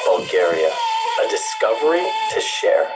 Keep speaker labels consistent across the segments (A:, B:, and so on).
A: Bulgaria, a discovery to share.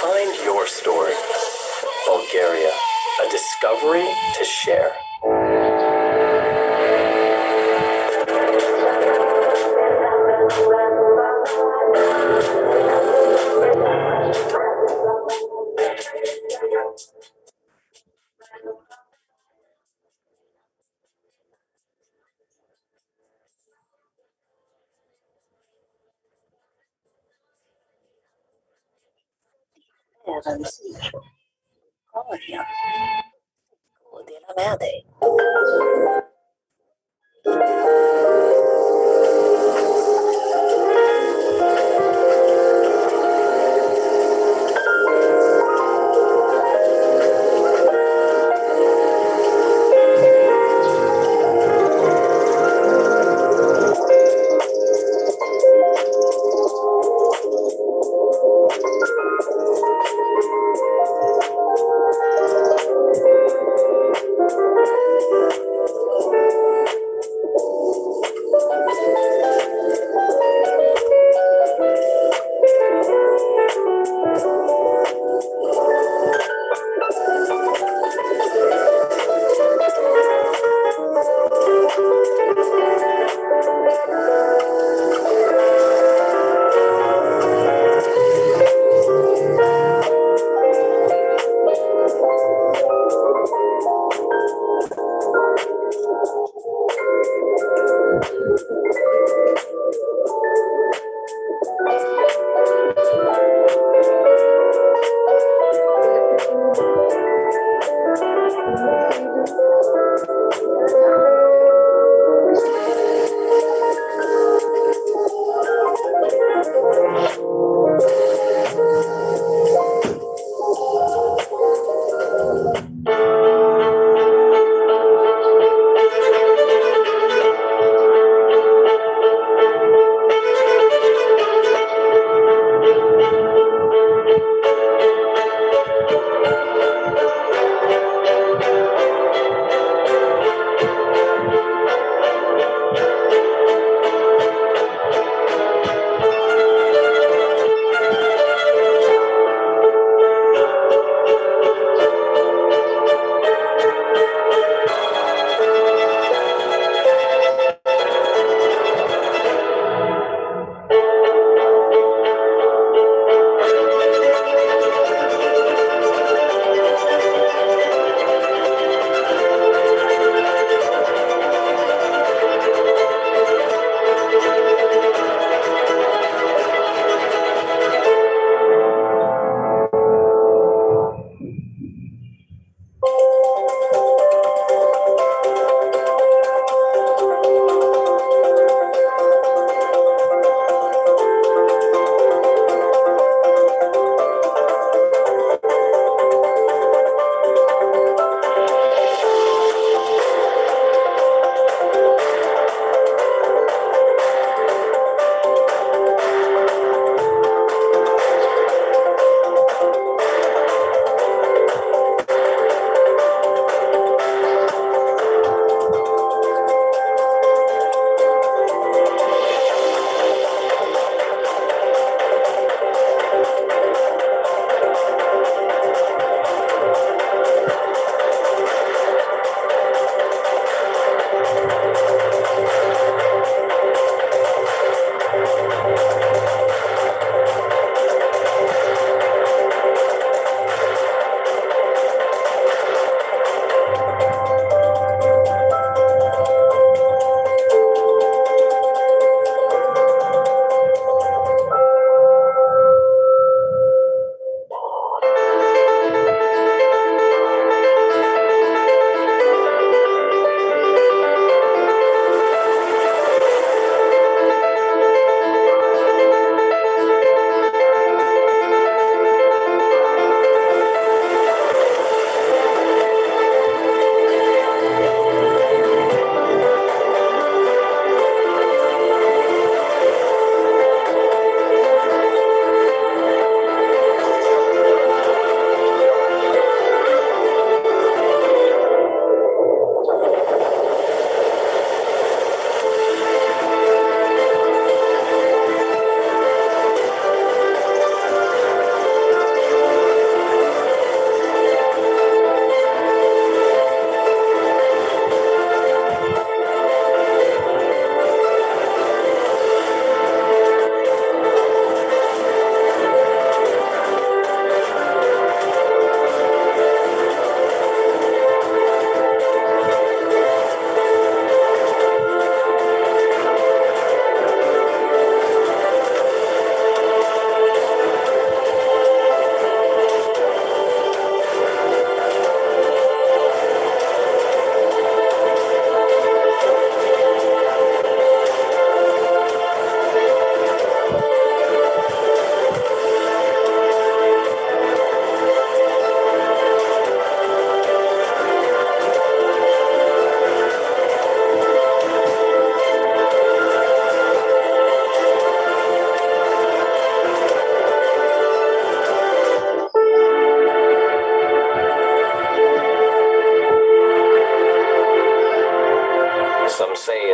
A: Find your story. Bulgaria, a discovery to share.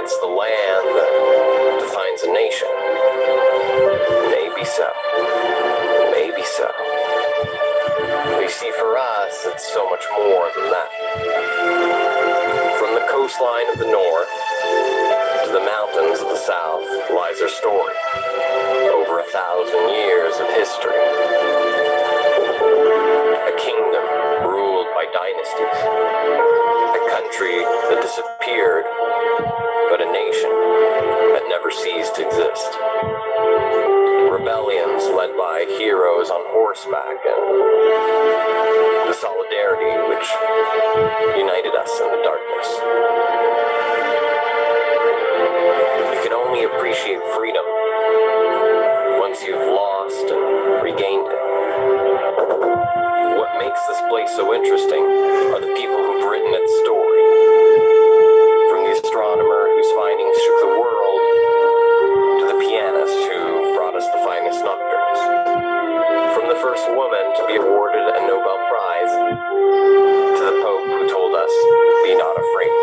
A: it's the land that defines a nation. Maybe so. Maybe so. But you see, for us, it's so much more than that. From the coastline of the north to the mountains of the south lies our story. Over 1,000 years of history. A kingdom ruled by dynasties. A country that disappeared, but a nation never ceased to exist. Rebellions led by heroes on horseback, and the solidarity which united us in the darkness. You can only appreciate freedom once you've lost and regained it. What makes this place so interesting are the people who've written its story. From the astronomer whose findings shook the world, to the pianist who brought us the finest nocturnes. From the first woman to be awarded a Nobel Prize, to the Pope who told us, "Be not afraid."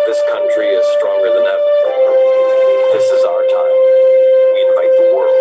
A: This country is stronger than ever. This is our time. We invite the world.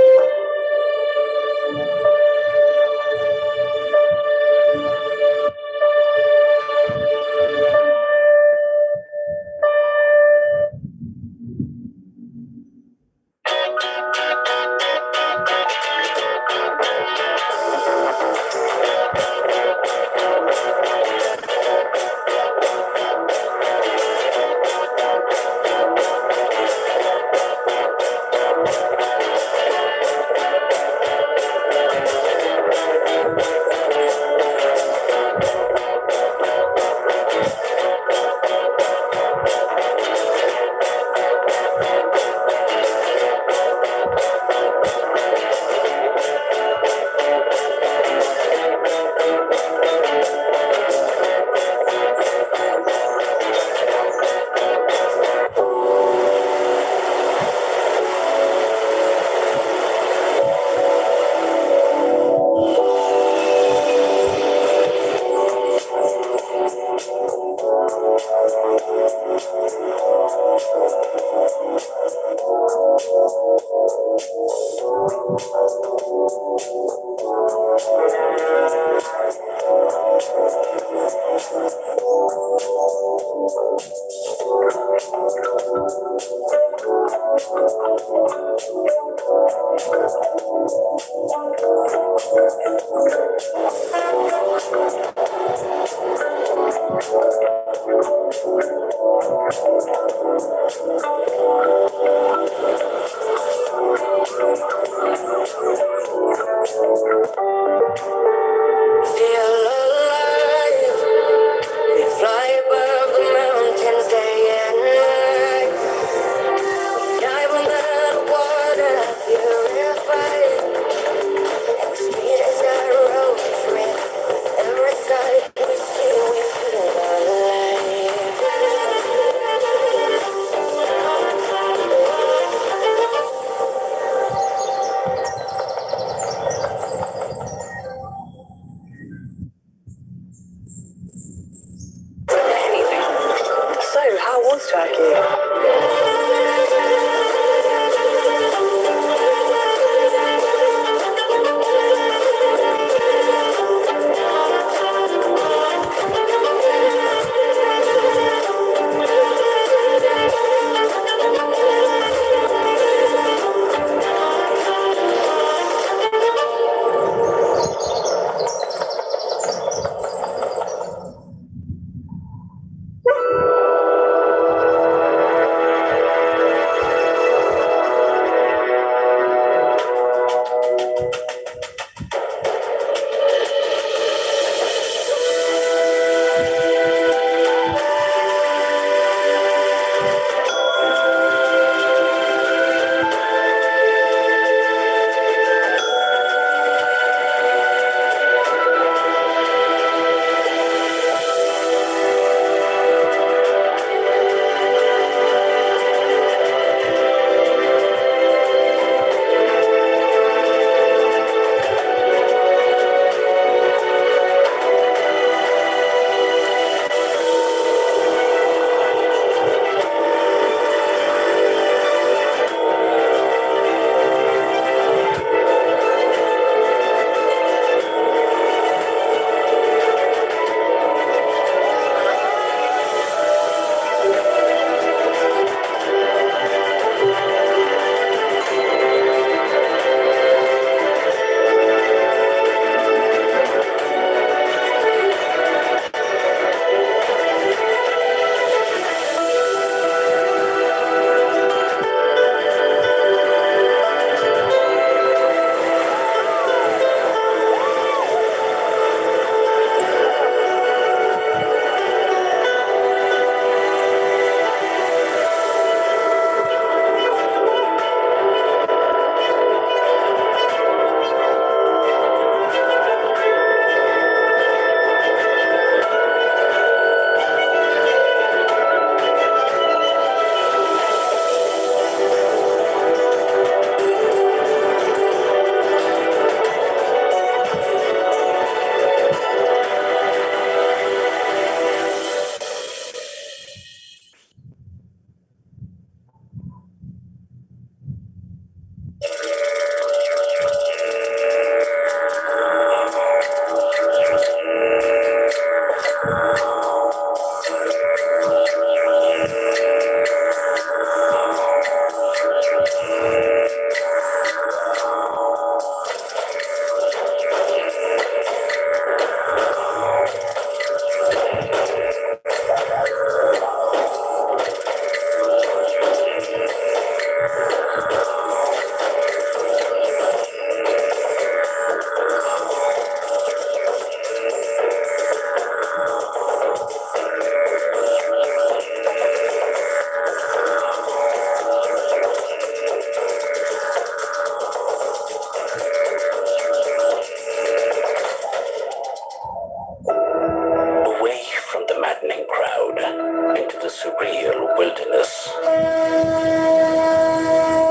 B: the surreal wilderness,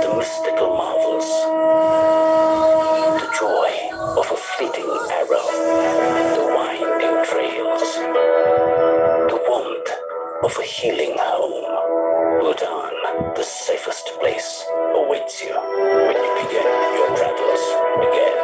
B: the mystical marvels, the joy of a fleeting arrow, the winding trails, the warmth of a healing home. Bhutan, the safest place, awaits you when you begin your travels again.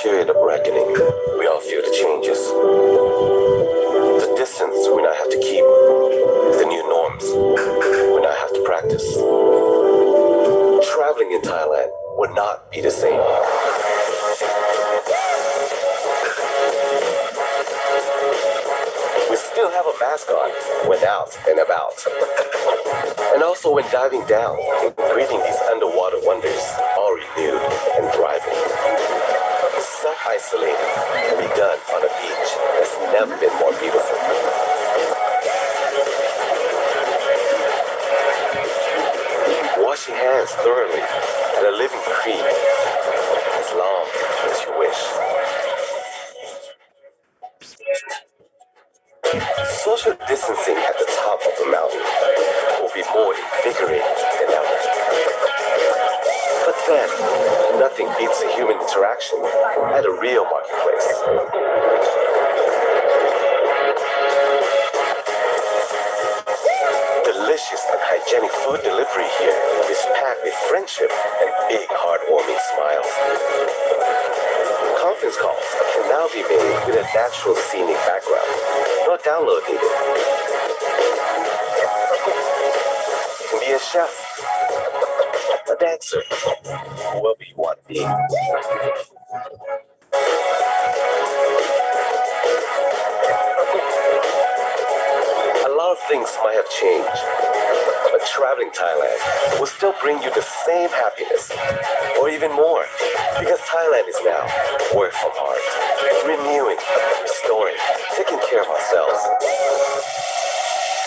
A: period of reckoning. We all feel the changes. The distance we now have to keep. The new norms we now have to practice. Traveling in Thailand would not be the same. We still have a mask on when out and about. And also when diving down and breathing these underwater wonders, all renewed and thriving. Self-isolating can be done on a beach that's never been more beautiful. Wash your hands thoroughly at a living creek as long as you wish. Social distancing at the top of the mountain will be more invigorating than ever. But then, nothing beats a human interaction at a real marketplace. Delicious and hygienic food delivery here is packed with friendship and big heartwarming smiles. Conference calls can now be made with a natural scenic background. No download needed. You can be a chef, a dancer, whoever you want to be. A lot of things might have changed, but traveling Thailand will still bring you the same happiness, or even more, because Thailand is now work from heart, renewing, restoring, taking care of ourselves.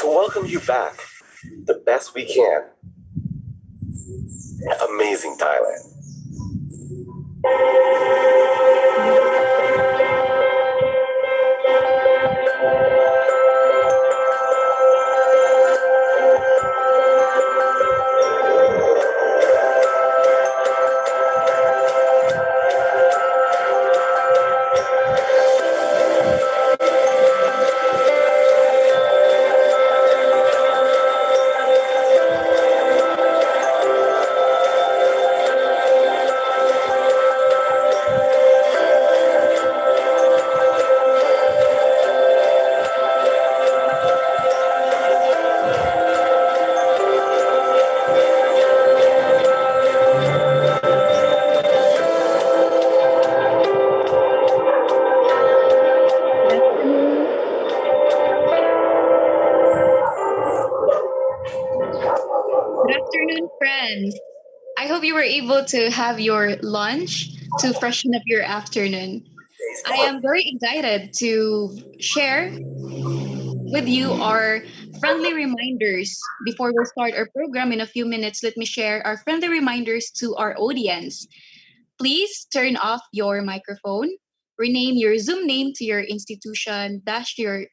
A: To welcome you back, the best we can. Amazing Thailand.
C: Good afternoon, friends. I hope you were able to have your lunch to freshen up your afternoon. I am very excited to share with you our friendly reminders. Before we start our program in a few minutes, let me share our friendly reminders to our audience. Please turn off your microphone, rename your Zoom name to your institution, dash your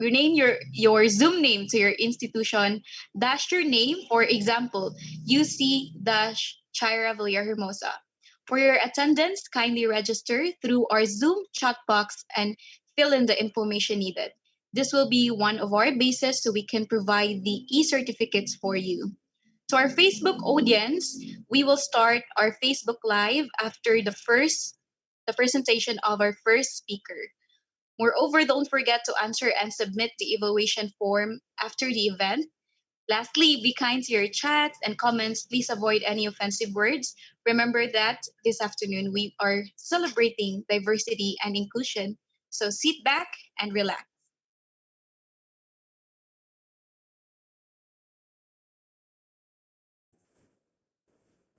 C: rename your Zoom name to your institution, dash your name, for example, UC dash Chira Villahermosa. For your attendance, kindly register through our Zoom chat box and fill in the information needed. This will be one of our bases so we can provide the e-certificates for you. To our Facebook audience, we will start our Facebook Live after the presentation of our first speaker. Moreover, don't forget to answer and submit the evaluation form after the event. Lastly, be kind to your chats and comments. Please avoid any offensive words. Remember that this afternoon we are celebrating diversity and inclusion. So sit back and relax.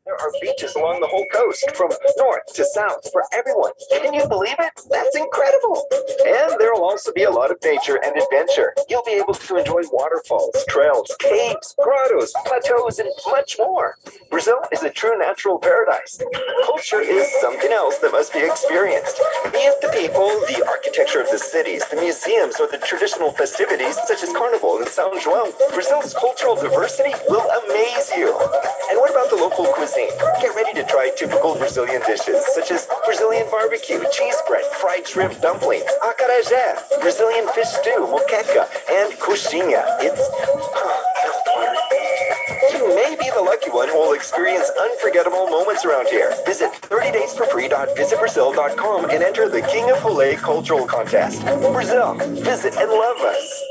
D: There are beaches along the whole coast, from north to south, for everyone. Can you believe it? That's incredible! And there will also be a lot of nature and adventure. You'll be able to enjoy waterfalls, trails, caves, grottos, plateaus, and much more. Brazil is a true natural paradise. Culture is something else that must be experienced. Be it the people, the architecture of the cities, the museums, or the traditional festivities such as Carnival and São João. Brazil's cultural diversity will amaze you. And what about the local cuisine? Get ready to try typical Brazilian dishes such as Brazilian barbecue, cheese bread, fried shrimp dumplings, acarajé, Brazilian fish stew, moqueca, and coxinha. It's mouth-watering. You may be the lucky one will experience unforgettable moments around here. Visit 30daysforfree.visitbrazil.com and enter the King of Hule Cultural Contest. Brazil, visit and love us.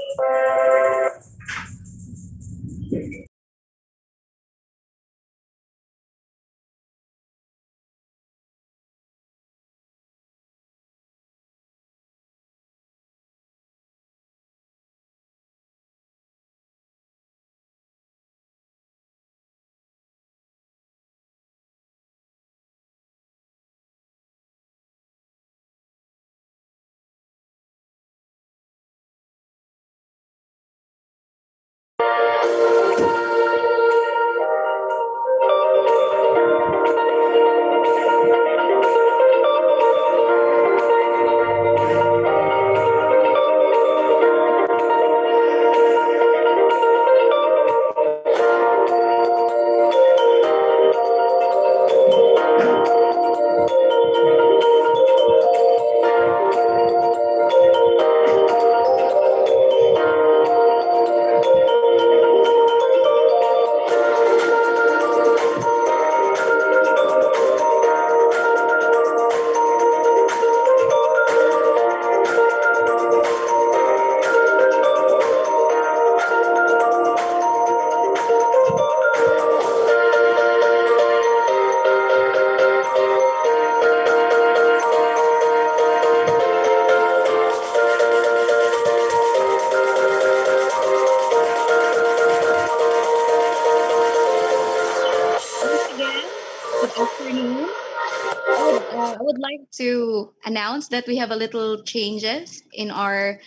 C: I would like to announce that we have a little changes in our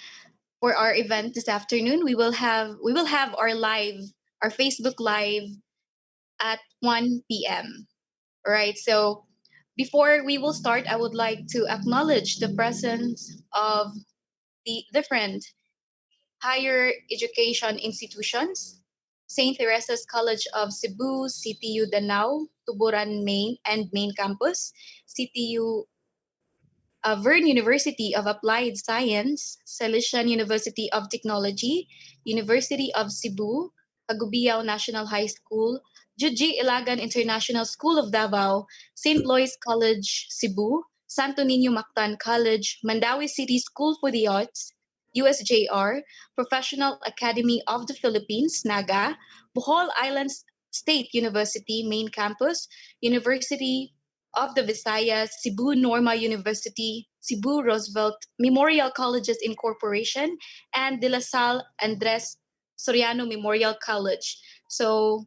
C: for our event this afternoon. We will have our Facebook live at 1 p.m. All right. So before we will start, I would like to acknowledge the presence of the different higher education institutions. St. Teresa's College of Cebu, CTU Danao, Tuburan Main and Main Campus, CTU Verne University of Applied Science, Salesian University of Technology, University of Cebu, Cagubiao National High School, Juji Ilagan International School of Davao, St. Louis College, Cebu, Santo Niño Mactan College, Mandawi City School for the Arts, USJR, Professional Academy of the Philippines, NAGA, Bohol Islands State University Main Campus, University of the Visayas, Cebu Norma University, Cebu Roosevelt Memorial Colleges Incorporation, and De La Salle Andres Soriano Memorial College. So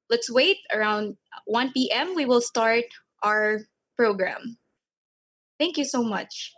C: let's wait around 1 p.m. We will start our program. Thank you so much.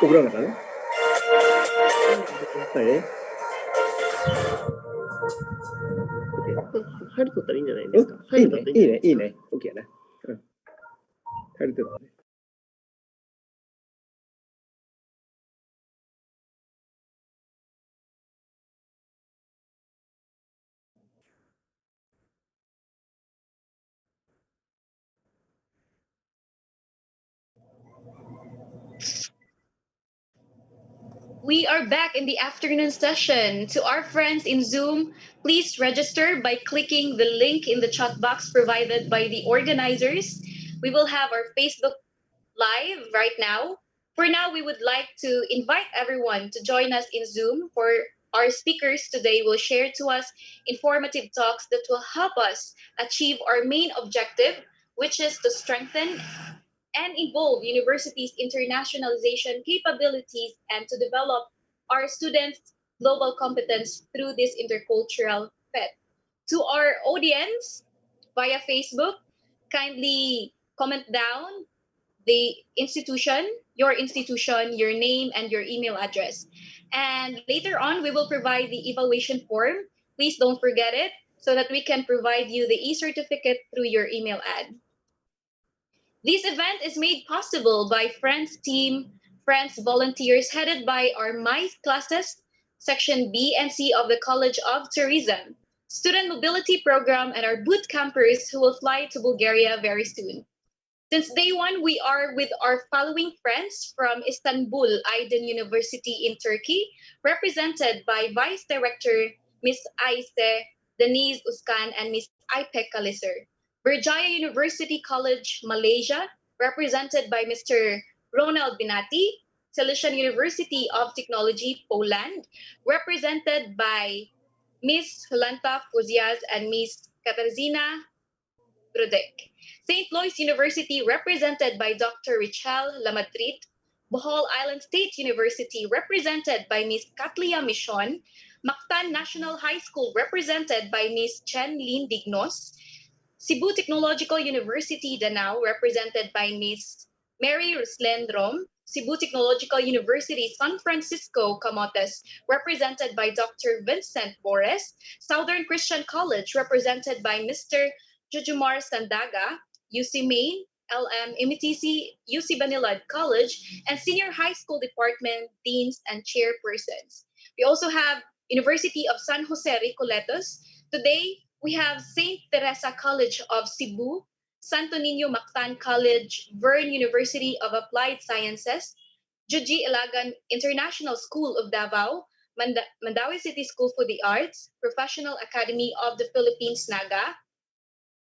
E: 오그라가 나네? 네. 入るとったらいいんじゃないですか。
B: いいね、いいね、いいね。OK ね。うん。入るとったね。
C: We are back in the afternoon session. To our friends in Zoom, please register by clicking the link in the chat box provided by the organizers. We will have our Facebook Live right now. For now, we would like to invite everyone to join us in Zoom for our speakers today will share to us informative talks that will help us achieve our main objective, which is to strengthen and involve universities' internationalization capabilities and to develop our students' global competence through this intercultural fit. To our audience via Facebook, kindly comment down the institution, your name, and your email address. And later on, we will provide the evaluation form. Please don't forget it so that we can provide you the e-certificate through your email ad. This event is made possible by Friends team, Friends volunteers headed by our MICE classes, Section B and C of the College of Tourism, Student Mobility Program, and our boot campers who will fly to Bulgaria very soon. Since day one, we are with our following friends from Istanbul Aydın University in Turkey, represented by Vice Director Ms. Ayse Denise Uskan and Ms. Ipek Kaliser. Berjaya University College, Malaysia, represented by Mr. Ronald Binati. Salesian University of Technology, Poland, represented by Ms. Hulanta Fuzias and Ms. Katarzyna Rudek. St. Louis University, represented by Dr. Richel Lamadrid. Bohol Island State University, represented by Ms. Katlia Michon. Mactan National High School, represented by Ms. Chen Lin Dignos. Cebu Technological University, Danao, represented by Ms. Mary Ruslen Rom. Cebu Technological University, San Francisco, Camotes, represented by Dr. Vincent Bores. Southern Christian College, represented by Mr. Jujumar Sandaga. UC Maine, LM MTC, UC Banilad College, and Senior High School Department, Deans, and Chairpersons. We also have University of San Jose Recoletos. Today, we have St. Teresa College of Cebu, Santo Niño Mactan College, Verne University of Applied Sciences, Juji Ilagan International School of Davao, Mandawi City School for the Arts, Professional Academy of the Philippines, Naga,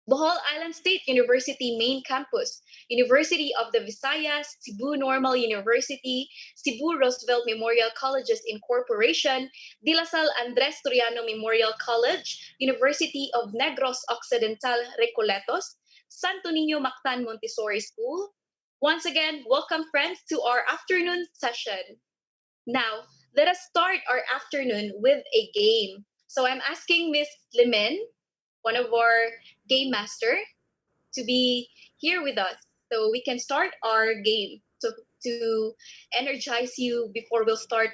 C: Bohol Island State University Main Campus, University of the Visayas, Cebu Normal University, Cebu Roosevelt Memorial Colleges Incorporation, De La Salle Andres Toriano Memorial College, University of Negros Occidental Recoletos, Santo Niño Mactan Montessori School. Once again, welcome friends to our afternoon session. Now, let us start our afternoon with a game. So I'm asking Miss Limin, one of our game master, to be here with us so we can start our game to energize you before we'll start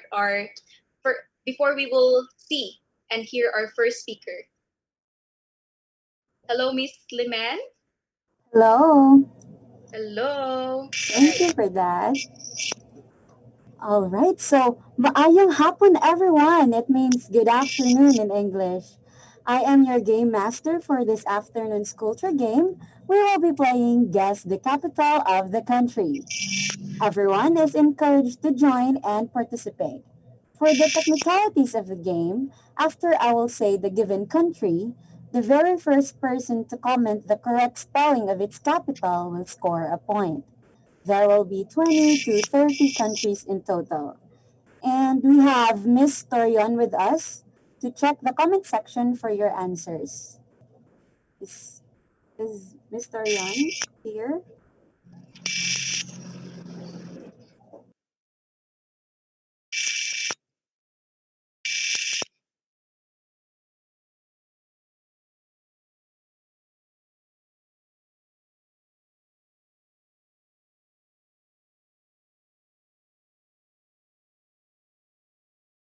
C: before we will see and hear our first speaker. Hello, Miss Liman.
E: Hello.
C: Hello.
E: Thank you for that. All right. So, maayong hapon everyone. It means good afternoon in English. I am your game master for this afternoon's culture game. We will be playing Guess the Capital of the Country. Everyone is encouraged to join and participate. For the technicalities of the game, after I will say the given country, the very first person to comment the correct spelling of its capital will score a point. There will be 20 to 30 countries in total. And we have Miss Torion with us to check the comment section for your answers. Is, is Miss Torion here?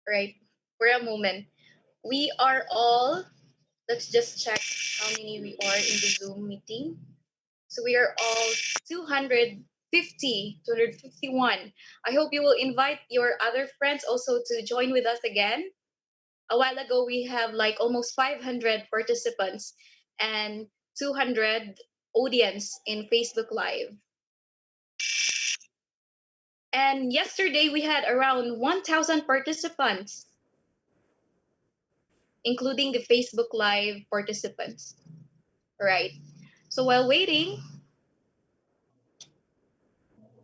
C: Right. For a moment. We are all, let's just check how many we are in the Zoom meeting. So we are all 250, 251. I hope you will invite your other friends also to join with us again. A while ago, we have like almost 500 participants and 200 audience in Facebook Live. And yesterday, we had around 1,000 participants, including the Facebook Live participants. All right. So while waiting,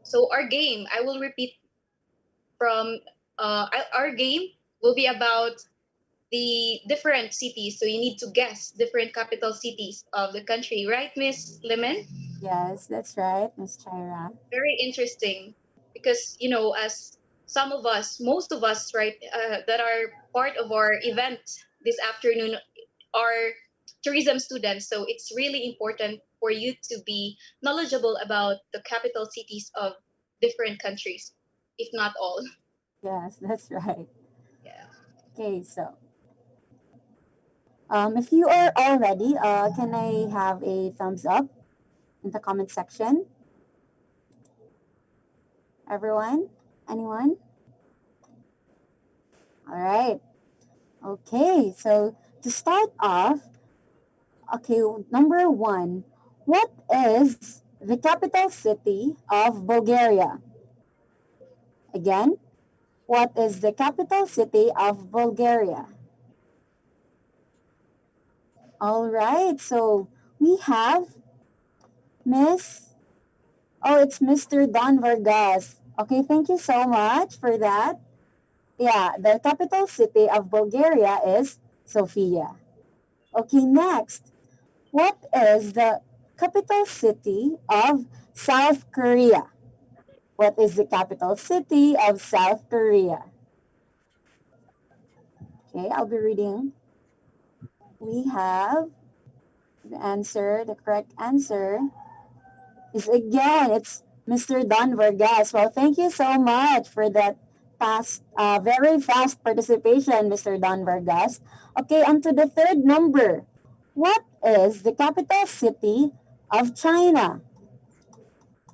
C: so our game, I will repeat from our game will be about the different cities. So you need to guess different capital cities of the country, right, Miss Lemon?
E: Yes, that's right, Miss Chaira.
C: Very interesting because, as some of us, most of us, right, that are part of our event this afternoon are tourism students. So it's really important for you to be knowledgeable about the capital cities of different countries, if not all.
E: Yes, that's right.
C: Yeah.
E: Okay, so if you are all ready, can I have a thumbs up in the comment section? Everyone? Anyone? All right. Okay, so to start off, okay, number one, what is the capital city of Bulgaria? Again, what is the capital city of Bulgaria? All right, so we have Miss, oh, it's Mr. Don Vargas. Okay, thank you so much for that. Yeah, the capital city of Bulgaria is Sofia. Okay, next, what is the capital city of South Korea? What is the capital city of South Korea? Okay, I'll be reading. We have the correct answer is again, it's Mr. Don Vargas. Well, thank you so much for that very fast participation, Mr. Don Vargas. Okay, on to the third number. What is the capital city of China?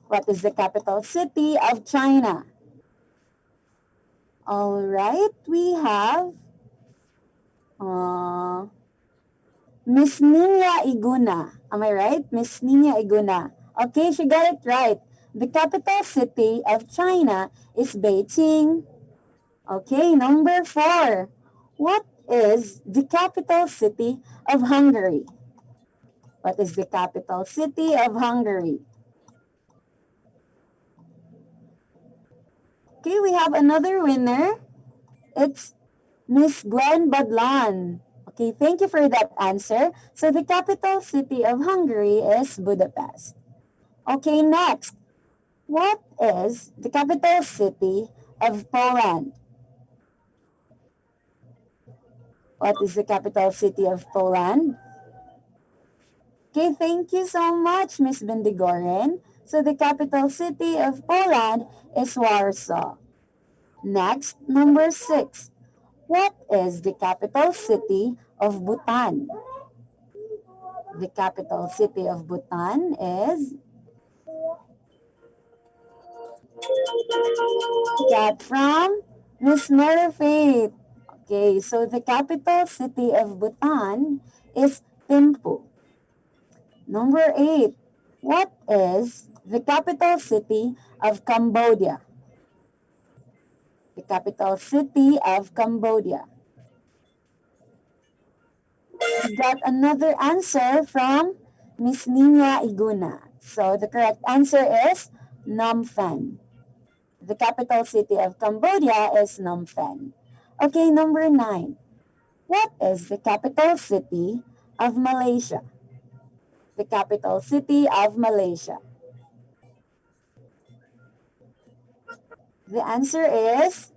E: What is the capital city of China? All right, we have uh, Miss Nina Iguna. Am I right? Miss Nina Iguna. Okay, she got it right. The capital city of China is Beijing. Okay, number four. What is the capital city of Hungary? What is the capital city of Hungary? Okay, we have another winner. It's Miss Gwen Badlan. Okay, thank you for that answer. So the capital city of Hungary is Budapest. Okay, next. What is the capital city of Poland? What is the capital city of Poland? Okay, thank you so much, Miss Bendigoren. So the capital city of Poland is Warsaw. Next, number six. What is the capital city of Bhutan? The capital city of Bhutan is, got from Miss Merfaith. Okay, so the capital city of Bhutan is Thimphu. Number eight, what is the capital city of Cambodia? The capital city of Cambodia. We got another answer from Miss Nina Iguna. So the correct answer is Phnom Penh. The capital city of Cambodia is Phnom Penh. Okay, number nine. What is the capital city of Malaysia? The capital city of Malaysia. The answer is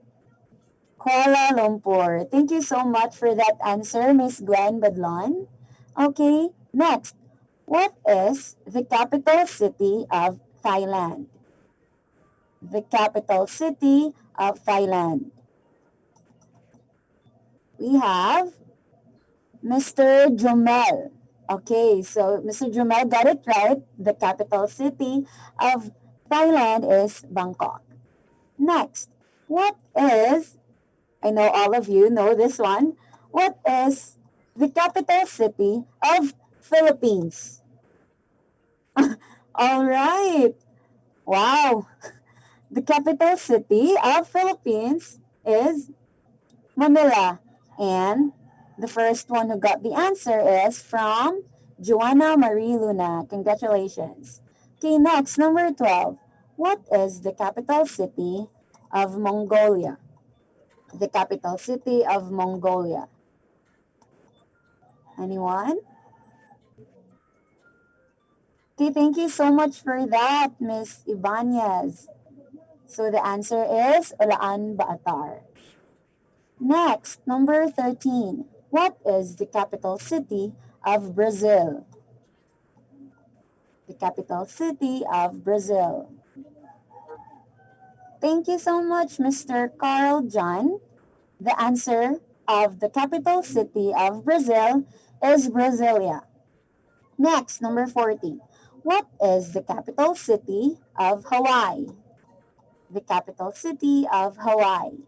E: Kuala Lumpur. Thank you so much for that answer, Miss Gwen Badlon. Okay, next. What is the capital city of Thailand? The capital city of Thailand. We have Mr. Jomel. Okay, so Mr. Jomel got it right. The capital city of Thailand is Bangkok. Next, what is, I know all of you know this one, what is the capital city of Philippines? All right. Wow. The capital city of Philippines is Manila. And the first one who got the answer is from Joanna Marie Luna. Congratulations. Okay, next, number 12. What is the capital city of Mongolia? The capital city of Mongolia. Anyone? Okay, thank you so much for that, Miss Ibanez. So the answer is Ulaan Baatar. Next, number 13. What is the capital city of Brazil? The capital city of Brazil. Thank you so much, Mr. Carl John. The answer of the capital city of Brazil is Brasilia. Next, number 14. What is the capital city of Hawaii? The capital city of Hawaii.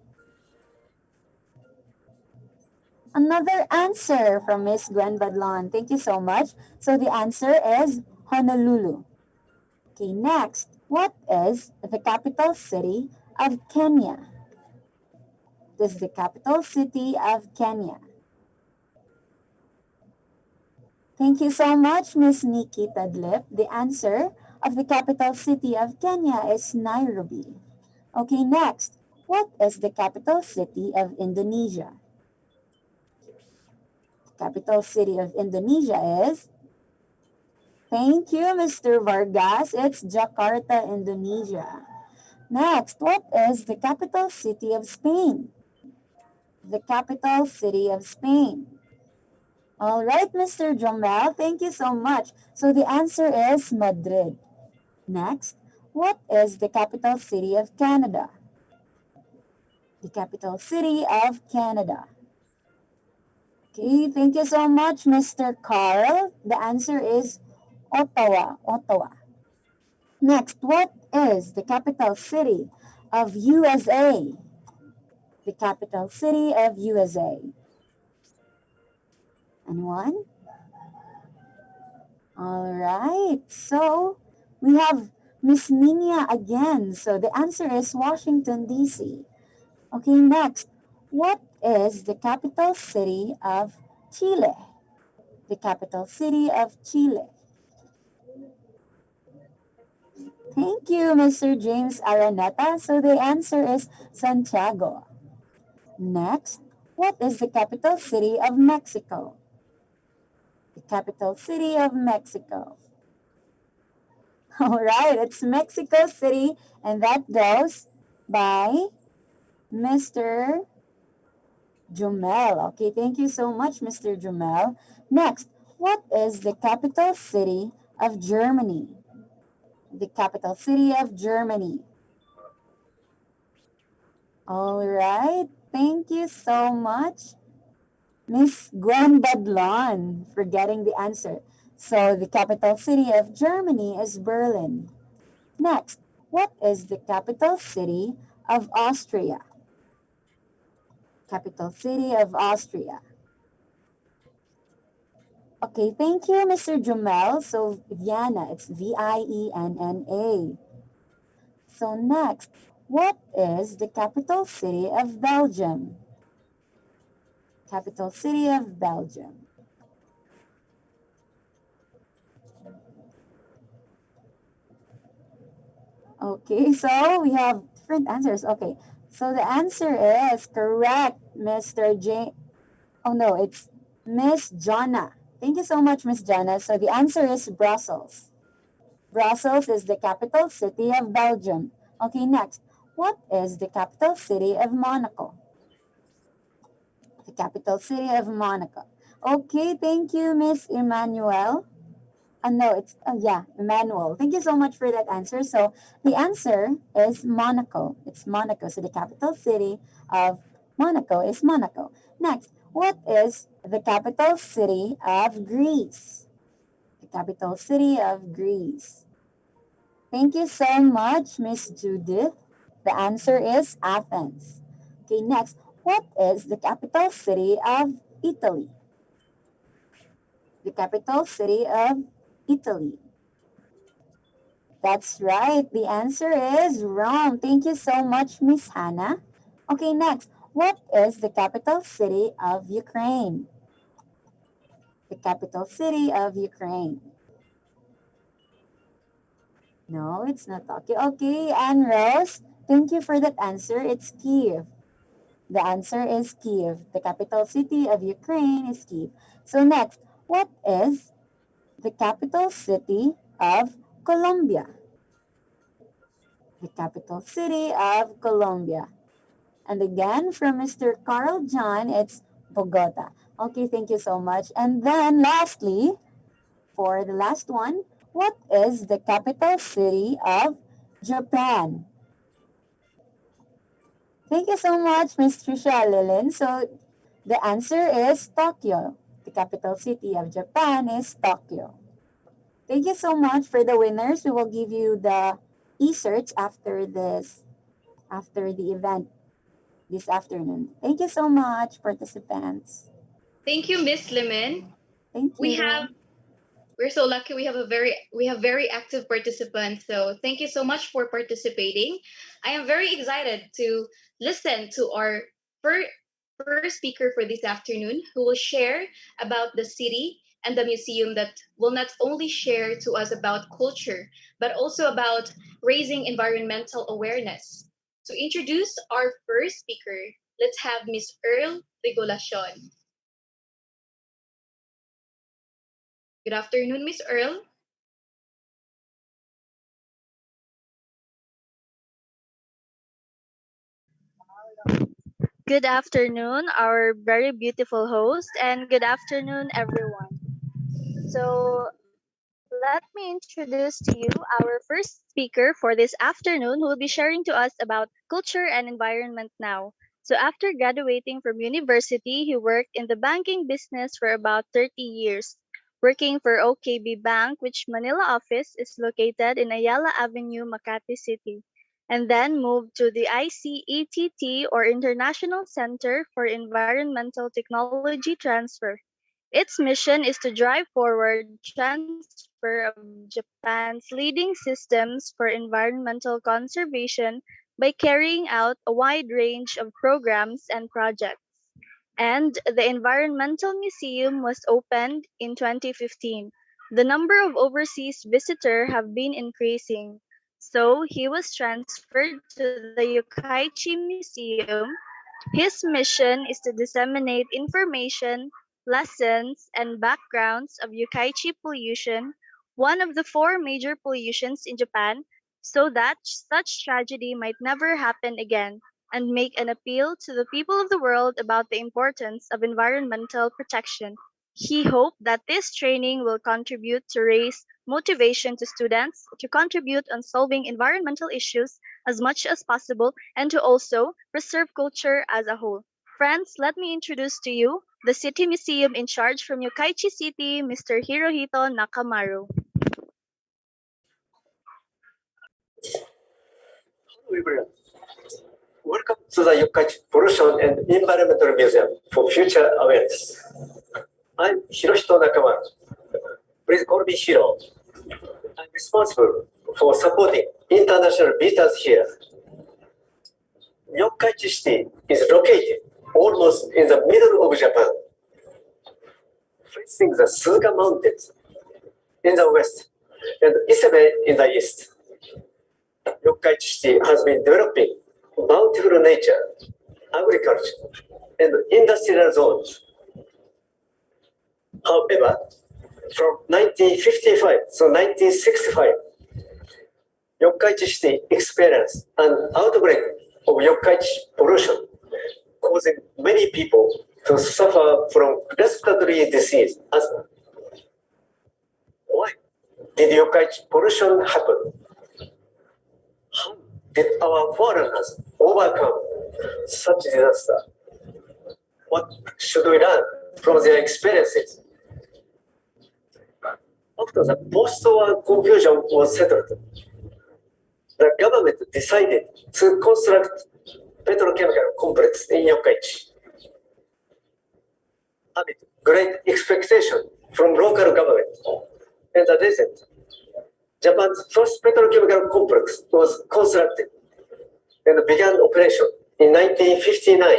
E: Another answer from Miss Gwen Badlon. Thank you so much. So the answer is Honolulu. Okay, next. What is the capital city of Kenya? This is the capital city of Kenya. Thank you so much, Miss Nikki Tadlip. The answer of the capital city of Kenya is Nairobi. Okay, next. What is the capital city of Indonesia? The capital city of Indonesia is... Thank you, Mr. Vargas. It's Jakarta, Indonesia. Next, what is the capital city of Spain? The capital city of Spain. All right, Mr. Jomel, thank you so much. So the answer is Madrid. Next, what is the capital city of Canada? The capital city of Canada. Okay, thank you so much, Mr. Carl. The answer is Ottawa. Ottawa. Next, what is the capital city of USA? The capital city of USA. Anyone? All right. So we have Miss Nina again. So the answer is Washington, D.C. Okay, next. What is the capital city of Chile? The capital city of Chile. Thank you, Mr. James Araneta. So the answer is Santiago. Next, what is the capital city of Mexico? The capital city of Mexico. All right, it's Mexico City, and that goes by Mr. Jumel. Okay, thank you so much, Mr. Jumel. Next, what is the capital city of Germany? The capital city of Germany. All right, thank you so much, Miss Gwen Badlon, for getting the answer. So the capital city of Germany is Berlin. Next, what is the capital city of Austria? Capital city of Austria. Okay, thank you, Mr. Jumel. So Vienna, it's Vienna. So next, what is the capital city of Belgium? Capital city of Belgium. Okay, so we have different answers. Okay, so the answer is correct, Mr. J. Oh no, it's Miss Jonna. Thank you so much, Miss Jonna. So the answer is Brussels. Brussels is the capital city of Belgium. Okay, next. What is the capital city of Monaco? The capital city of Monaco. Okay, thank you, Miss Emmanuel. No, it's yeah, Emmanuel. Thank you so much for that answer. So the answer is Monaco. It's Monaco. So the capital city of Monaco is Monaco. Next, what is the capital city of Greece? The capital city of Greece. Thank you so much, Miss Judith. The answer is Athens. Okay, next, what is the capital city of Italy? The capital city of Italy. That's right. The answer is Rome. Thank you so much, Miss Hannah. Okay, next. What is the capital city of Ukraine? The capital city of Ukraine. No, it's not Tokyo. Okay, Anne Rose, thank you for that answer. It's Kiev. The answer is Kiev. The capital city of Ukraine is Kiev. So next, what is the capital city of Colombia? The capital city of Colombia. And again, from Mr. Carl John, it's Bogota. Okay, thank you so much. And then lastly, for the last one, what is the capital city of Japan? Thank you so much, Ms. Trisha Lilin. So the answer is Tokyo. The capital city of Japan is Tokyo. Thank you so much for the winners. We will give you the e-search after the event this afternoon. Thank you so much, participants.
C: Thank you, Miss Lemon.
E: Thank
C: We have
E: you.
C: we're so lucky we have very active participants. So thank you so much for participating. I am very excited to listen to our first speaker for this afternoon who will share about the city and the museum that will not only share to us about culture but also about raising environmental awareness. To introduce our first speaker, let's have Miss Earl Regulacion. Good afternoon, Miss Earl.
F: Good afternoon, our very beautiful host, and good afternoon, everyone. So, let me introduce to you our first speaker for this afternoon who will be sharing to us about culture and environment now. So, after graduating from university, he worked in the banking business for about 30 years, working for OKB Bank, which Manila office is located in Ayala Avenue, Makati City, and then moved to the ICETT or International Center for Environmental Technology Transfer. Its mission is to drive forward transfer of Japan's leading systems for environmental conservation by carrying out a wide range of programs and projects. And the Environmental Museum was opened in 2015. The number of overseas visitors have been increasing. So he was transferred to the Yokkaichi Museum. His mission is to disseminate information, lessons, and backgrounds of Yokkaichi pollution, one of the four major pollutions in Japan, so that such tragedy might never happen again, and make an appeal to the people of the world about the importance of environmental protection. He hoped that this training will contribute to raise motivation to students to contribute on solving environmental issues as much as possible and to also preserve culture as a whole. Friends, let me introduce to you the City Museum in charge from Yokkaichi City, Mr. Hirohito Nakamaru.
G: Everyone. Welcome to the Yokkaichi Pollution and Environmental Museum for Future Awareness. I'm Hirohito Nakamaru. Please call me Hiro. I'm responsible for supporting international visitors here. Yokkaichi City is located almost in the middle of Japan, facing the Suga Mountains in the west and Isebe in the east. Yokkaichi City has been developing bountiful nature, agriculture, and industrial zones. However, from 1955 to 1965, Yokkaichi City experienced an outbreak of Yokkaichi pollution, causing many people to suffer from respiratory disease, asthma. Why did Yokkaichi pollution happen? How did our foreigners overcome such disaster? What should we learn from their experiences? After the post-war confusion was settled, the government decided to construct petrochemical complex in Yokkaichi. Amid great expectation from local government and the descent, Japan's first petrochemical complex was constructed and began operation in 1959.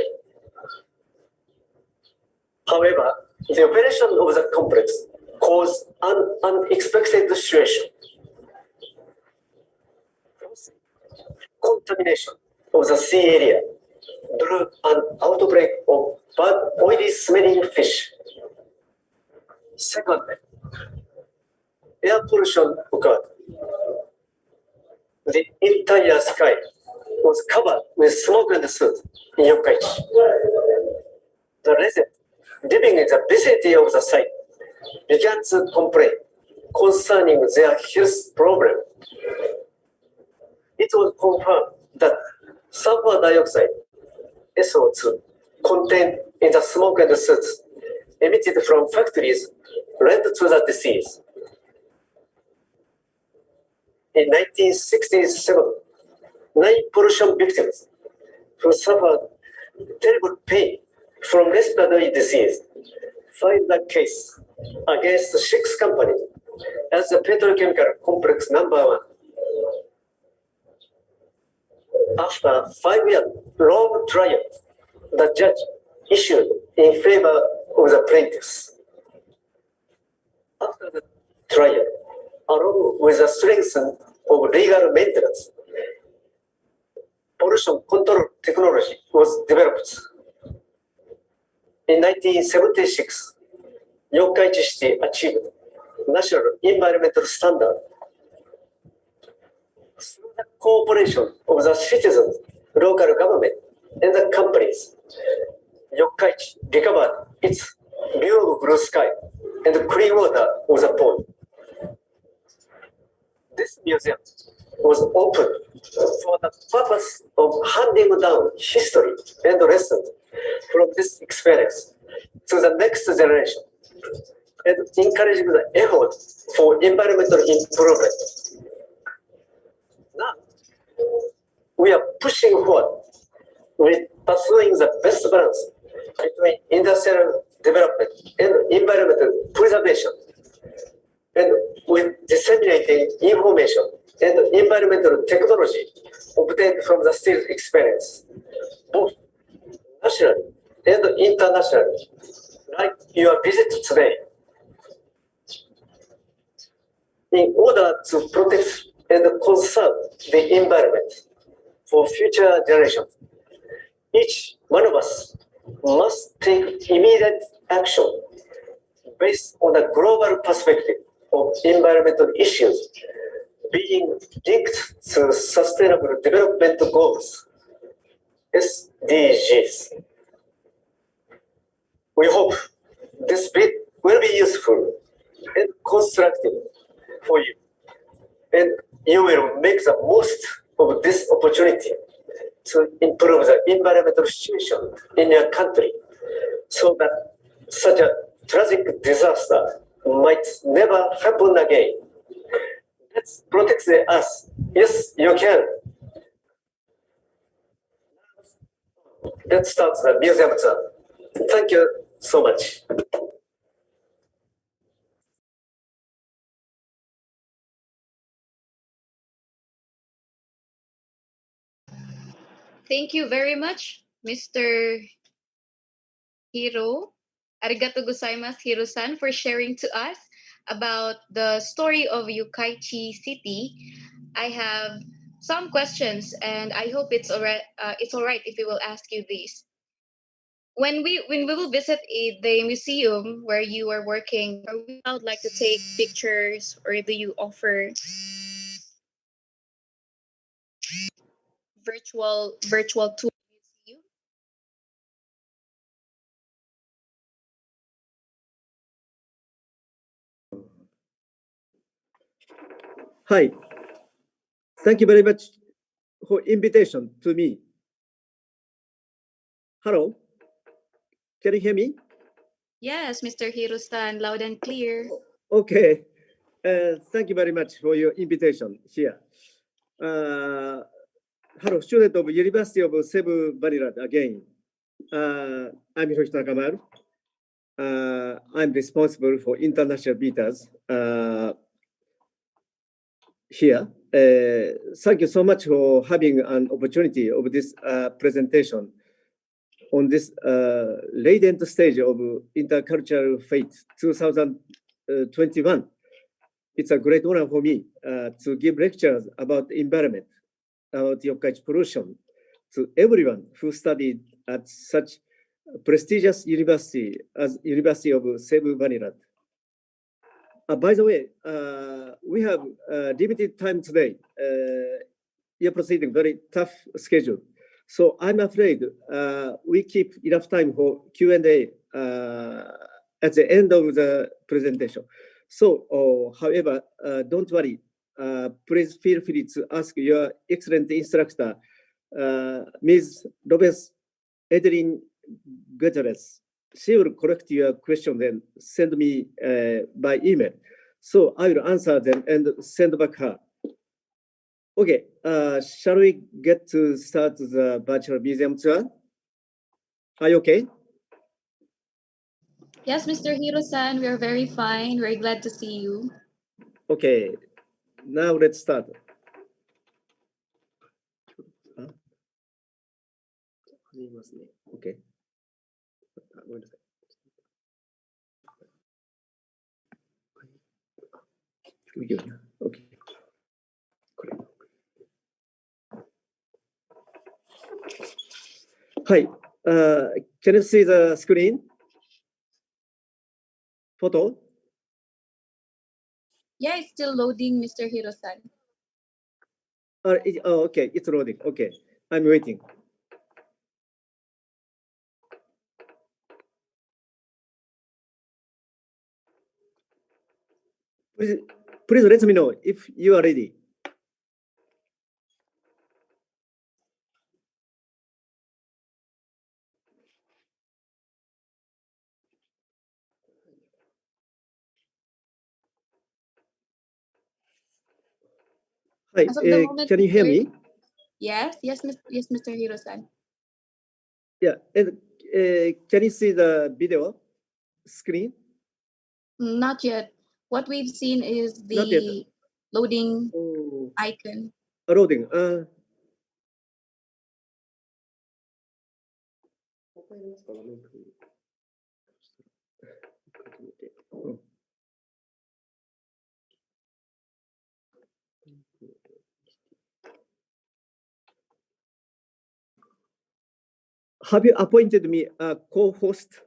G: However, the operation of the complex caused an unexpected situation. Contamination of the sea area drew an outbreak of bad, oily smelling fish. Secondly, air pollution occurred. The entire sky was covered with smoke and soot in Yokkaichi. The residents living in the vicinity of the site began to complain concerning their health problem. It was confirmed that sulfur dioxide, SO2, contained in the smoke and soot emitted from factories led to the disease. In 1967, 9 pollution victims who suffered terrible pain from respiratory disease filed a case against 6 companies as the petrochemical complex number 1. After a 5-year long trial, the judge issued in favor of the plaintiffs. After the trial, along with the strength of legal maintenance, pollution control technology was developed. In 1976, Yokkaichi City achieved national environmental standard. Through the cooperation of the citizens, local government, and the companies, Yokkaichi recovered its view of blue sky and clean water of the pond. This museum was opened for the purpose of handing down history and lessons from this experience to the next generation and encouraging the effort for environmental improvement. Now, we are pushing forward with pursuing the best balance between industrial development and environmental preservation, and with disseminating information and environmental technology obtained from the field experience, both nationally and internationally, like your visit today. In order to protect and conserve the environment for future generations, each one of us must take immediate action based on a global perspective of environmental issues being linked to Sustainable Development Goals, SDGs. We hope this bit will be useful and constructive for you, and you will make the most of this opportunity to improve the environmental situation in your country so that such a tragic disaster might never happen again. Let's protect the earth. Yes, you can. Let's start the museum tour. Thank you so much.
C: Thank you very much, Mr. Hiro. Arigato gozaimasu, Hiro-san, for sharing to us about the story of Yokkaichi City. I have some questions, and I hope it's all right if we will ask you these. When we will visit the museum where you are working, are we allowed like to take pictures, or do you offer virtual tour museum?
H: Hi, thank you very much for invitation to me. Hello, can you hear me?
C: Yes, Mr. Hiro-san, loud and clear.
H: Okay, thank you very much for your invitation here. Hello, student of University of Cebu Manila again. I'm Hiroshi Nakamaru. I'm responsible for international visitors here. Thank you so much for having an opportunity of this presentation on this latent stage of Intercultural Fate 2021. It's a great honor for me to give lectures about the environment, about Yokkaichi pollution, to everyone who studied at such prestigious university as University of Cebu Manila. By the way, we have limited time today. You're proceeding very tough schedule. So I'm afraid we keep enough time for Q&A at the end of the presentation. So, however, don't worry. Please feel free to ask your excellent instructor, Ms. Lopez Edelin Gutierrez. She will correct your question and send me by email. So I will answer them and send back her. Okay, shall we get to start the virtual museum tour? Are you okay?
C: Yes, Mr. Hiro-san, we are very fine. We're glad to see you.
H: Okay, now let's start. Okay. Okay. Hi, can you see the screen? Photo?
C: Yeah, it's still loading, Mr. Hiro-san.
H: Oh, okay, it's loading. Okay, I'm waiting. Please let me know if you are ready. Hi,
C: As of the moment,
H: can you hear me?
C: Yes, Mr. Hiro-san.
H: Yeah, and can you see the video screen?
C: Not yet. What we've seen is
H: Not yet.
C: the loading
H: Oh,
C: icon.
H: loading. Have you appointed me a co-host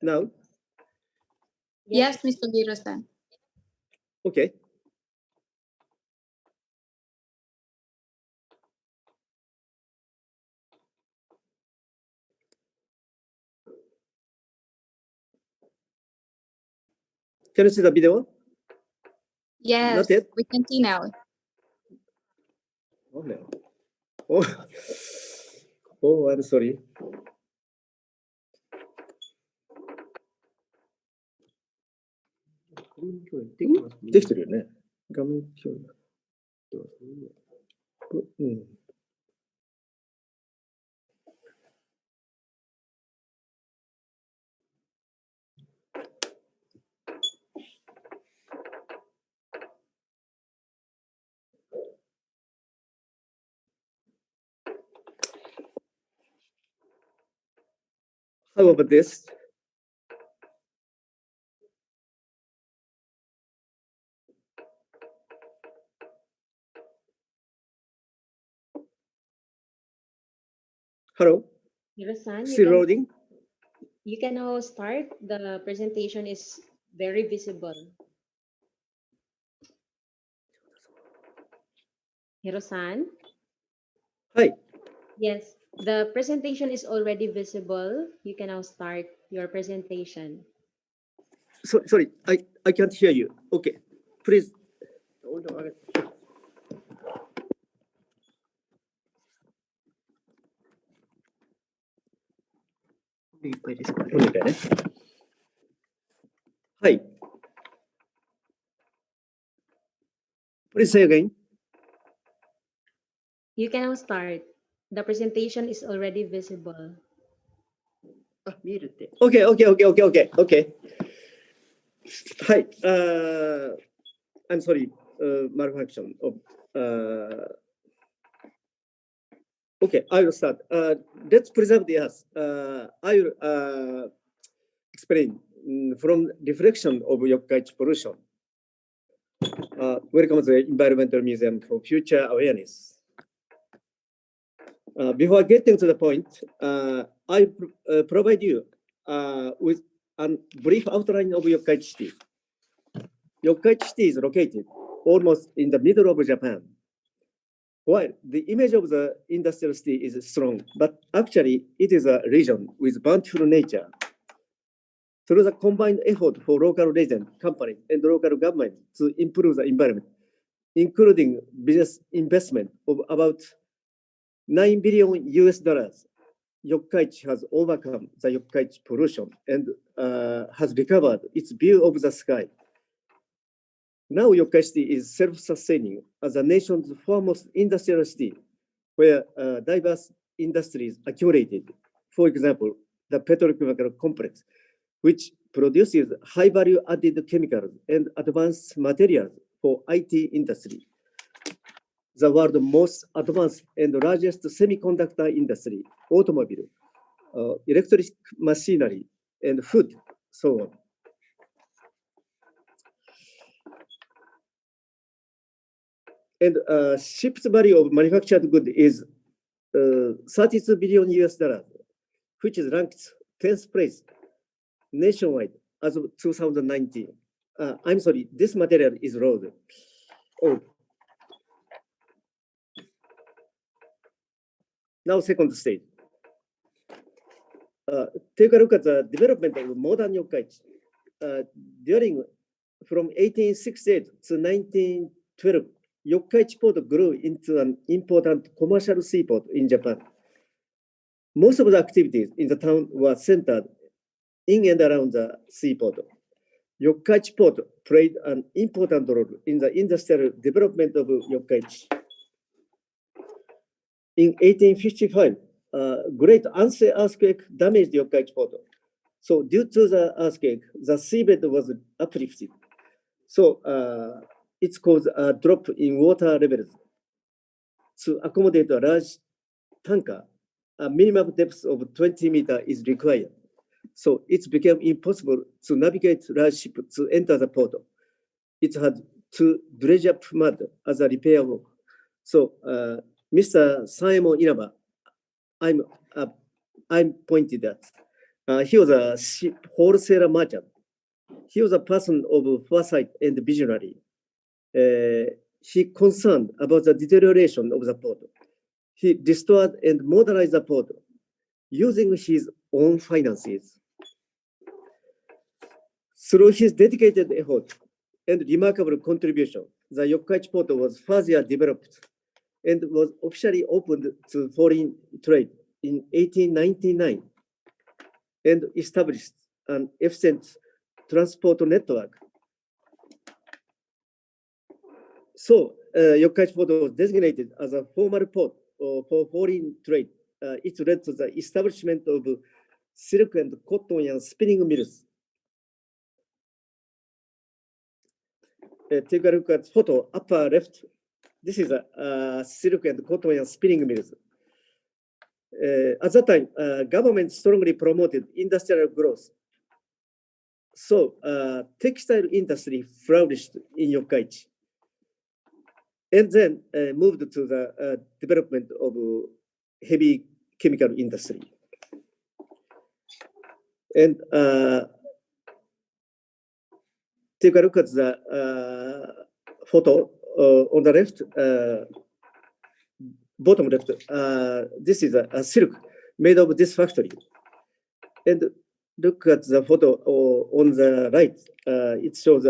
H: now?
C: Yes, Mr. Hiro-san.
H: Okay. Can you see the video?
C: Yes,
H: Not yet?
C: we can see now.
H: Oh, no. Oh, oh, I'm sorry. How about this? Hello?
I: Hiro-san,
H: Still loading?
I: you can now start. The presentation is very visible. Hiro-san?
H: Hi.
I: Yes, the presentation is already visible. You can now start your presentation.
H: Sorry, I can't hear you. Okay, please. Hi. Please say again.
I: You can now start. The presentation is already visible.
H: Okay. Hi. I'm sorry. Malfunction. Okay, I will start. Let's preserve the earth. I will explain from reflection of Yokkaichi pollution. Welcome to the Environmental Museum for Future Awareness. Before getting to the point, I provide you with a brief outline of Yokkaichi City. Yokkaichi City is located almost in the middle of Japan. While the image of the industrial city is strong, but actually it is a region with bountiful nature. Through the combined effort for local residents, companies, and local government to improve the environment, including business investment of about 9 billion US dollars, Yokkaichi has overcome the Yokkaichi pollution and has recovered its view of the sky. Now Yokkaichi City is self-sustaining as the nation's foremost industrial city, where diverse industries accumulated. For example, the petrochemical complex, which produces high-value added chemicals and advanced materials for IT industry. The world's most advanced and largest semiconductor industry, automobile, electric machinery, and food, so on. And shipped value of manufactured goods is 32 billion US dollars, which is ranked 10th place nationwide as of 2019. I'm sorry, this material is old. Now, second stage. Take a look at the development of modern yokkaichi. From 1868 to 1912, Yokkaichi port grew into an important commercial seaport in Japan. Most of the activities in the town were centered in and around the seaport. Yokkaichi port played an important role in the industrial development of Yokkaichi. In 1855, a great Ansei earthquake damaged Yokkaichi port. So due to the earthquake, the seabed was uplifted. So it's caused a drop in water levels. To accommodate a large tanker, a minimum depth of 20 meters is required. So it became impossible to navigate large ship to enter the port. It had to dredge up mud as a repair work. So Mr. Simon Inaba, I'm pointed at. He was a ship wholesaler merchant. He was a person of foresight and visionary. He concerned about the deterioration of the port. He restored and modernized the port using his own finances. Through his dedicated effort and remarkable contribution, the Yokkaichi port was further developed and was officially opened to foreign trade in 1899 and established an efficient transport network. So Yokkaichi port was designated as a formal port for foreign trade. It led to the establishment of silk and cotton and spinning mills. Take a look at photo upper left. This is a silk and cotton and spinning mills. At that time, government strongly promoted industrial growth. So textile industry flourished in Yokkaichi, and then moved to the development of heavy chemical industry. And take a look at the photo on the left, bottom left. This is a silk made of this factory. And look at the photo on the right. It shows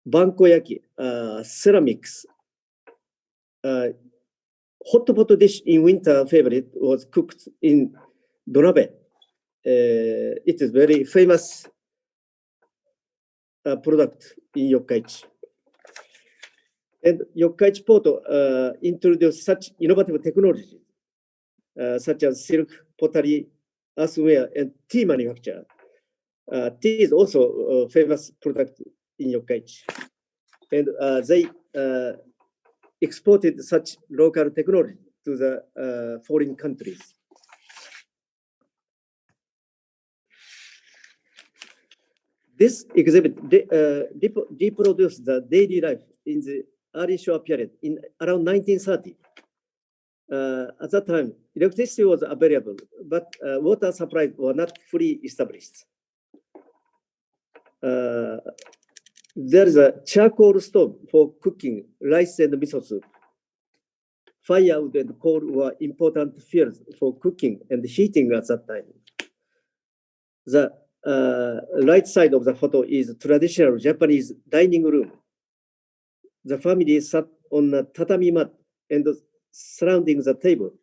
H: bankoyaki, ceramics. Hot pot dish in winter favorite was cooked in donabe. It is very famous product in Yokkaichi. And Yokkaichi port introduced such innovative technology, such as silk, pottery, earthenware, and tea manufacture. Tea is also a famous product in Yokkaichi. And they exported such local technology to the foreign countries. This exhibit reproduced the daily life in the early Showa period in around 1930. At that time, electricity was available, but water supplies were not fully established. There is a charcoal stove for cooking rice and miso soup. Firewood and coal were important fuels for cooking and heating at that time. The right side of the photo is traditional Japanese dining room. The family sat on a tatami mat and surrounding the table.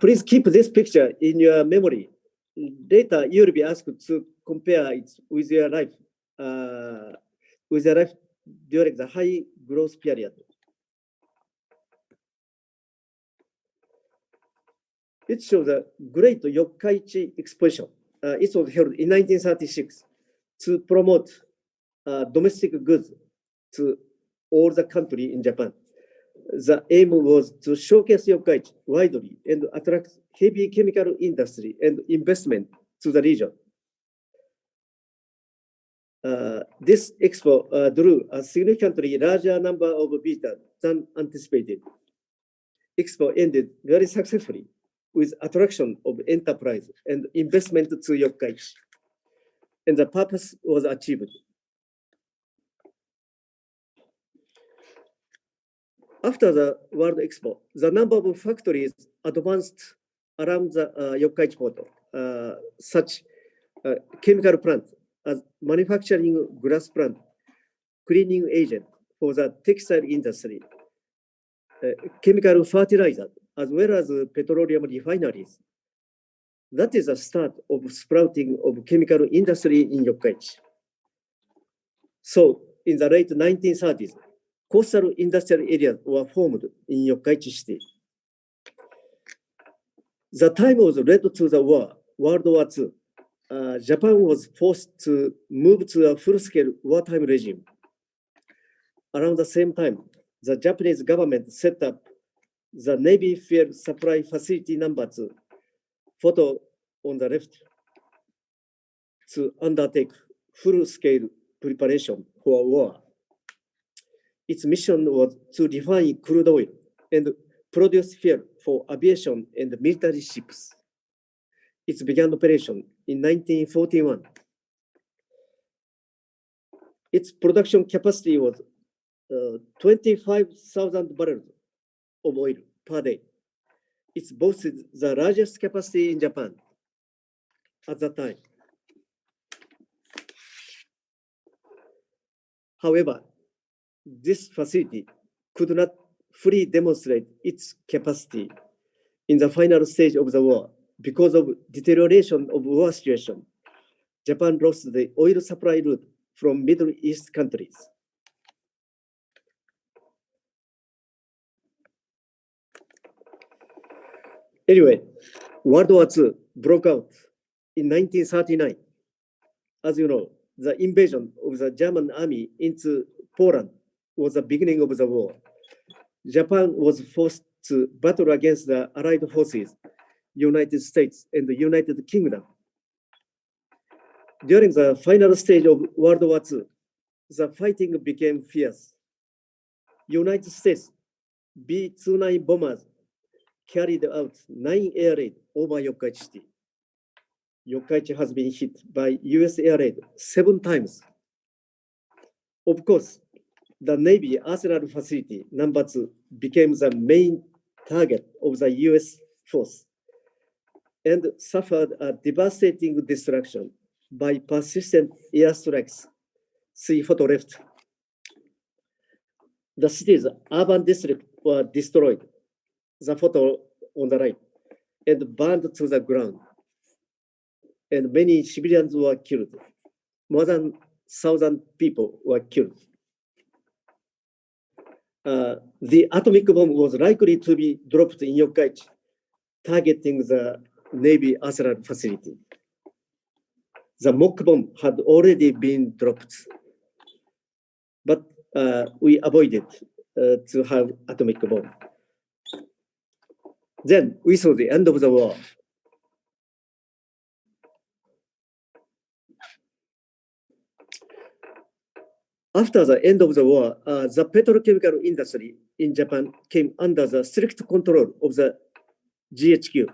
H: Please keep this picture in your memory. Later, you will be asked to compare it with your life, during the high growth period. It shows a great Yokkaichi exposition. It was held in 1936 to promote domestic goods to all the country in Japan. The aim was to showcase Yokkaichi widely and attract heavy chemical industry and investment to the region. This expo drew a significantly larger number of visitors than anticipated. Expo ended very successfully with attraction of enterprise and investment to Yokkaichi, and the purpose was achieved. After the World Expo, the number of factories advanced around the Yokkaichi port, such chemical plant as manufacturing glass plant, cleaning agent for the textile industry, chemical fertilizer, as well as petroleum refineries. That is the start of sprouting of chemical industry in Yokkaichi. So in the late 1930s, coastal industrial areas were formed in Yokkaichi city. The time was led to the war, World War II. Japan was forced to move to a full-scale wartime regime. Around the same time, the Japanese government set up the Navy Fuel Supply Facility number 2, photo on the left, to undertake full-scale preparation for war. Its mission was to refine crude oil and produce fuel for aviation and military ships. It began operation in 1941. Its production capacity was 25,000 barrels of oil per day. It boasted the largest capacity in Japan at that time. However, this facility could not fully demonstrate its capacity in the final stage of the war because of deterioration of war situation. Japan lost the oil supply route from Middle East countries. Anyway, World War II broke out in 1939. As you know, the invasion of the German army into Poland was the beginning of the war. Japan was forced to battle against the Allied forces, United States and the United Kingdom. During the final stage of World War II, the fighting became fierce. United States B-29 bombers carried out 9 air raids over Yokkaichi city. Yokkaichi has been hit by US air raid 7 times. Of course, the Navy Arsenal Facility number 2 became the main target of the US force and suffered a devastating destruction by persistent airstrikes. See photo left. The city's urban district were destroyed, the photo on the right, and burned to the ground. And many civilians were killed. More than 1,000 people were killed. The atomic bomb was likely to be dropped in Yokkaichi, targeting the Navy Arsenal facility. The mock bomb had already been dropped, but we avoided to have atomic bomb. Then we saw the end of the war. After the end of the war, the petrochemical industry in Japan came under the strict control of the GHQ,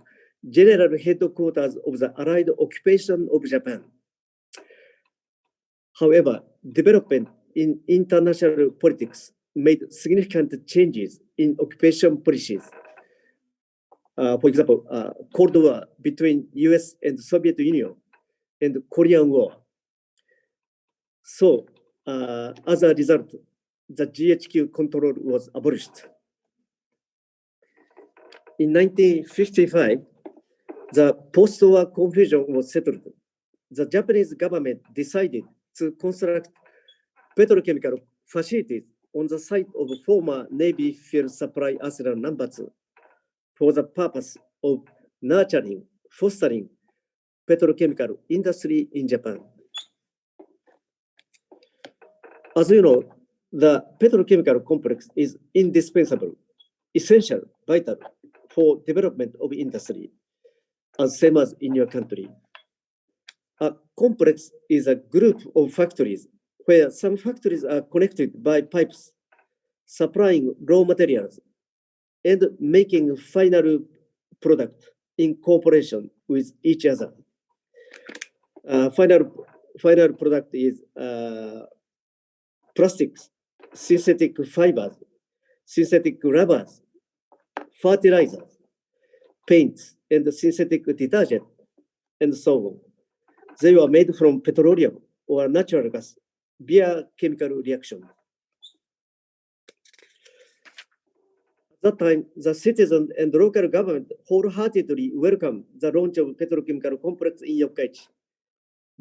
H: General Headquarters of the Allied Occupation of Japan. However, development in international politics made significant changes in occupation policies. For example, Cold War between US and Soviet Union and Korean War. So, as a result, the GHQ control was abolished. In 1955, the post-war confusion was settled. The Japanese government decided to construct petrochemical facilities on the site of former Navy fuel supply arsenal number 2 for the purpose of nurturing, fostering petrochemical industry in Japan. As you know, the petrochemical complex is indispensable, essential, vital for development of industry, as same as in your country. A complex is a group of factories where some factories are connected by pipes, supplying raw materials and making final product in cooperation with each other. Final product is plastics, synthetic fibers, synthetic rubbers, fertilizers, paints, and synthetic detergent, and so on. They were made from petroleum or natural gas via chemical reaction. At that time, the citizens and local government wholeheartedly welcomed the launch of petrochemical complex in Yokkaichi,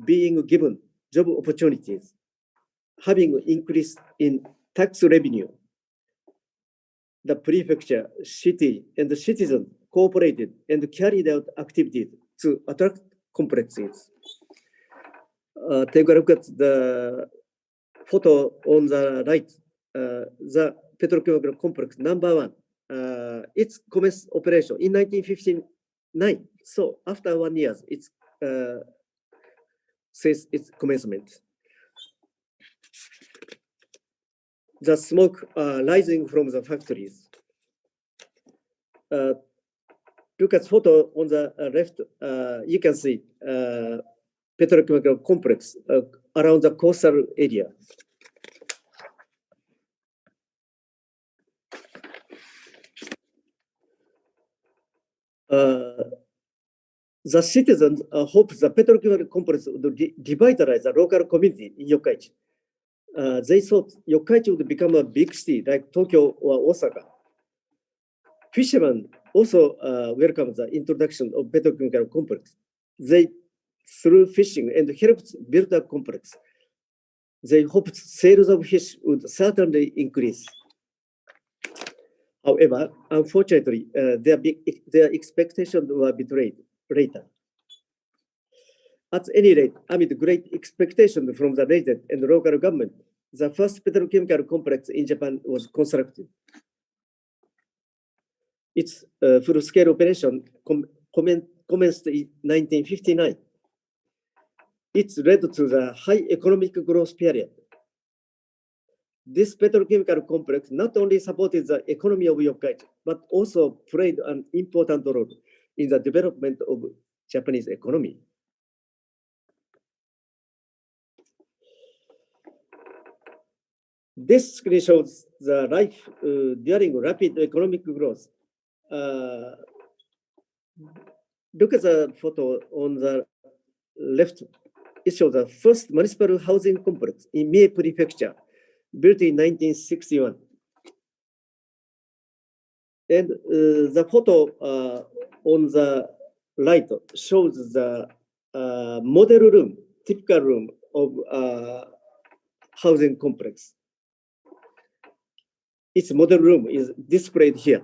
H: being given job opportunities, having increase in tax revenue. The prefecture, city, and the citizens cooperated and carried out activities to attract complexes. Take a look at the photo on the right. The petrochemical complex number 1. Its commenced operation in 1959. So after 1 year, it says its commencement. The smoke rising from the factories. Look at photo on the left. You can see petrochemical complex around the coastal area. The citizens hope the petrochemical complex would revitalize the local community in Yokkaichi. They thought Yokkaichi would become a big city like Tokyo or Osaka. Fishermen also welcomed the introduction of petrochemical complex. They, through fishing and helped build a complex. They hoped sales of fish would certainly increase. However, unfortunately, their expectations were betrayed later. At any rate, amid great expectation from the resident and local government, the first petrochemical complex in Japan was constructed. Its full-scale operation commenced in 1959. It led to the high economic growth period. This petrochemical complex not only supported the economy of Yokkaichi, but also played an important role in the development of Japanese economy. This screen shows the life during rapid economic growth. Look at the photo on the left. It shows the first municipal housing complex in Mie Prefecture, built in 1961. And the photo on the right shows the model room, typical room of housing complex. Its model room is displayed here.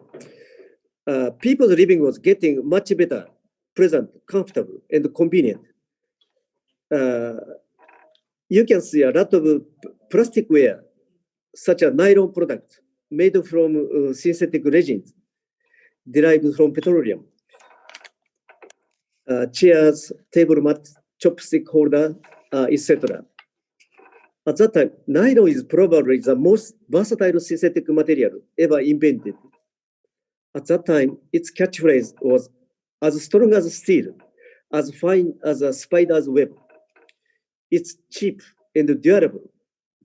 H: People's living was getting much better, pleasant, comfortable, and convenient. You can see a lot of plasticware, such as nylon product made from synthetic resins derived from petroleum. Chairs, table mats, chopstick holder, etc. At that time, nylon is probably the most versatile synthetic material ever invented. At that time, its catchphrase was as strong as steel, as fine as a spider's web. It's cheap and durable,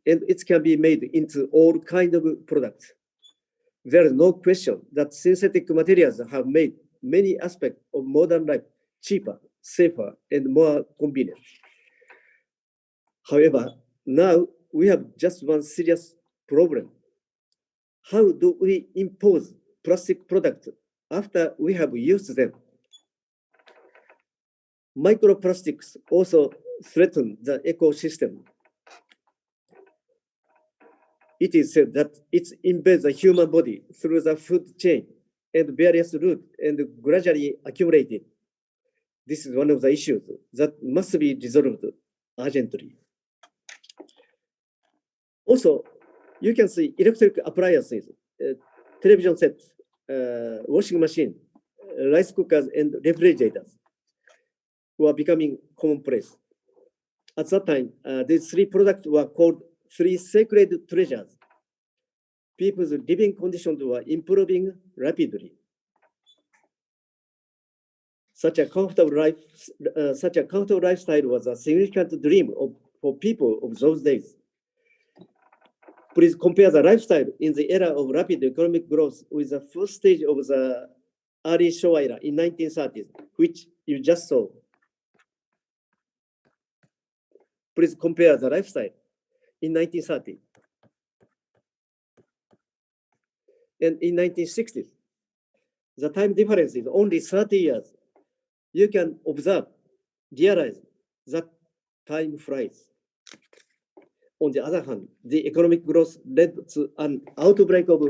H: and it can be made into all kinds of products. There is no question that synthetic materials have made many aspects of modern life cheaper, safer, and more convenient. However, now we have just one serious problem. How do we impose plastic products after we have used them? Microplastics also threaten the ecosystem. It is said that it embeds the human body through the food chain and various routes and gradually accumulated. This is one of the issues that must be resolved urgently. Also, you can see electric appliances, television set, washing machine, rice cookers, and refrigerators were becoming commonplace. At that time, these three products were called three sacred treasures. People's living conditions were improving rapidly. Such a comfortable lifestyle was a significant dream for people of those days. Please compare the lifestyle in the era of rapid economic growth with the first stage of the early Showa era in 1930s, which you just saw. Please compare the lifestyle in 1930 and in 1960s. The time difference is only 30 years. You can observe, realize that time flies. On the other hand, the economic growth led to an outbreak of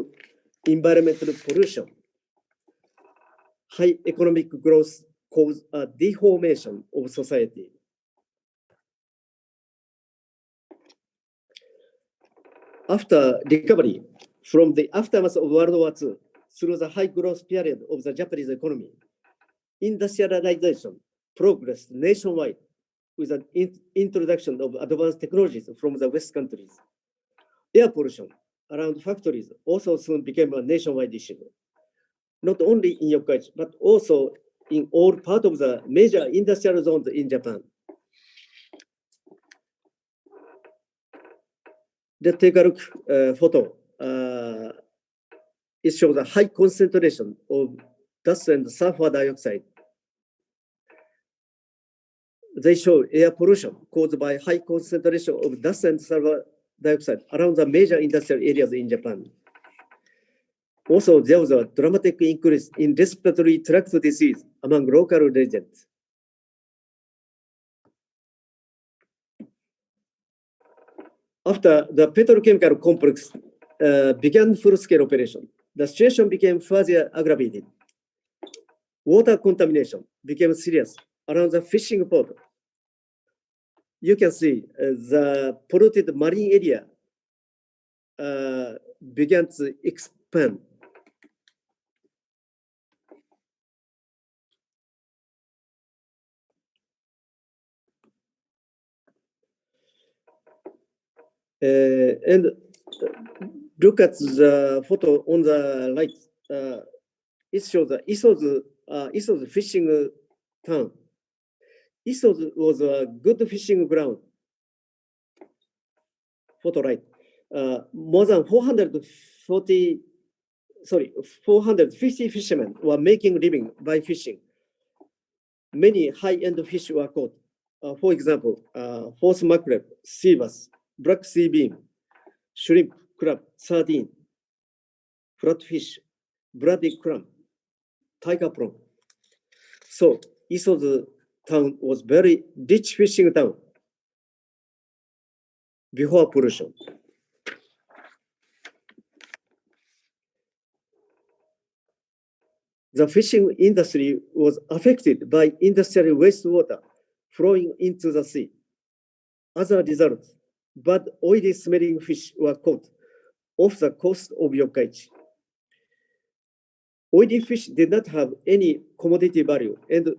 H: environmental pollution. High economic growth caused a deformation of society. After recovery from the aftermath of World War II through the high growth period of the Japanese economy, industrialization progressed nationwide with an introduction of advanced technologies from the West countries. Air pollution around factories also soon became a nationwide issue, not only in Yokkaichi, but also in all parts of the major industrial zones in Japan. Let's take a look photo. It shows a high concentration of dust and sulfur dioxide. They show air pollution caused by high concentration of dust and sulfur dioxide around the major industrial areas in Japan. Also, there was a dramatic increase in respiratory tract disease among local residents. After the petrochemical complex began full-scale operation, the situation became further aggravated. Water contamination became serious around the fishing port. You can see the polluted marine area began to expand. And look at the photo on the right. It shows the Iso's fishing town. Isos was a good fishing ground. Photo right. More than 450 fishermen were making living by fishing. Many high-end fish were caught. For example, horse mackerel, sea bass, black sea beam, shrimp, crab, sardine, flatfish, bloody crab, tiger prawn. So Iso's town was very rich fishing town before pollution. The fishing industry was affected by industrial wastewater flowing into the sea. As a result, bad oily smelling fish were caught off the coast of Yokkaichi. Oily fish did not have any commodity value, and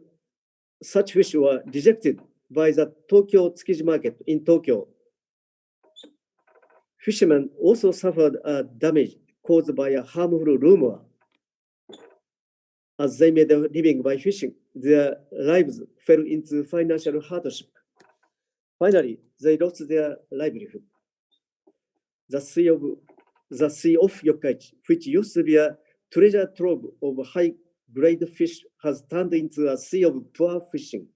H: such fish were rejected by the Tokyo Tsukiji market in Tokyo. Fishermen also suffered a damage caused by a harmful rumor. As they made a living by fishing, their lives fell into financial hardship. Finally, they lost their livelihood. The Sea of Yokkaichi, which used to be a treasure trove of high-grade fish, has turned into a sea of poor fishing.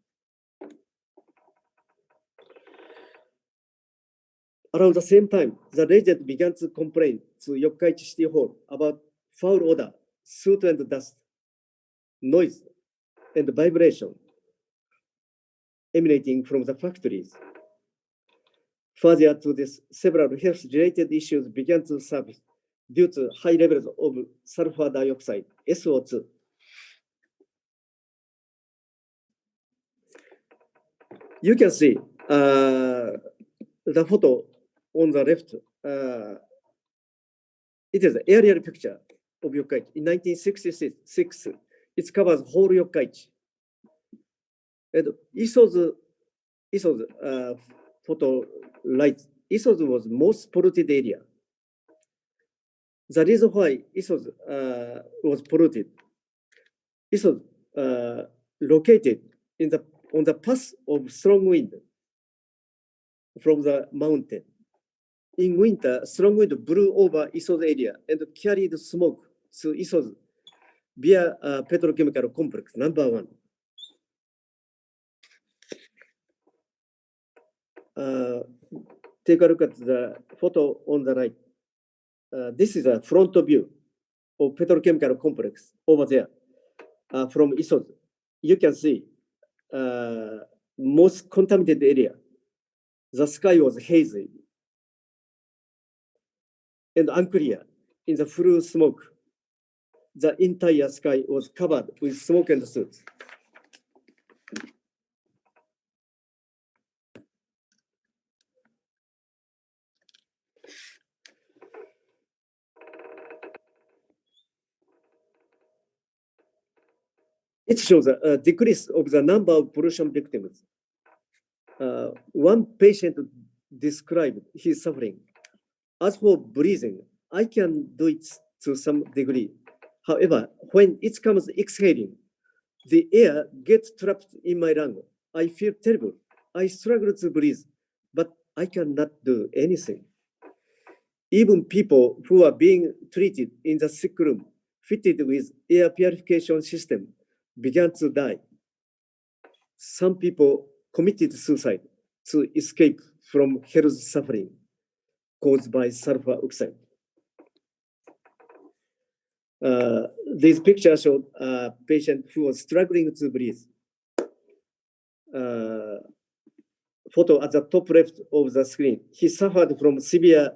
H: Around the same time, the legend began to complain to Yokkaichi City Hall about foul odor, soot and dust, noise, and vibration emanating from the factories. Further to this, several health-related issues began to surface due to high levels of sulfur dioxide, SO2. You can see the photo on the left. It is an aerial picture of Yokkaichi. In 1966, it covers whole Yokkaichi. And Iso's photo light. Iso's was most polluted area. The reason why Iso's was polluted, Iso's located on the path of strong wind from the mountain. In winter, strong wind blew over Iso's area and carried smoke to Iso's via petrochemical complex number 1. Take a look at the photo on the right. This is a front view of petrochemical complex over there from Isos. You can see most contaminated area. The sky was hazy and unclear in the full smoke. The entire sky was covered with smoke and soot. It shows a decrease of the number of pollution victims. One patient described his suffering. As for breathing, I can do it to some degree. However, when it comes exhaling, the air gets trapped in my lung. I feel terrible. I struggle to breathe, but I cannot do anything. Even people who are being treated in the sick room, fitted with air purification system, began to die. Some people committed suicide to escape from health suffering caused by sulfur oxide. These pictures show a patient who was struggling to breathe. Photo at the top left of the screen. He suffered from severe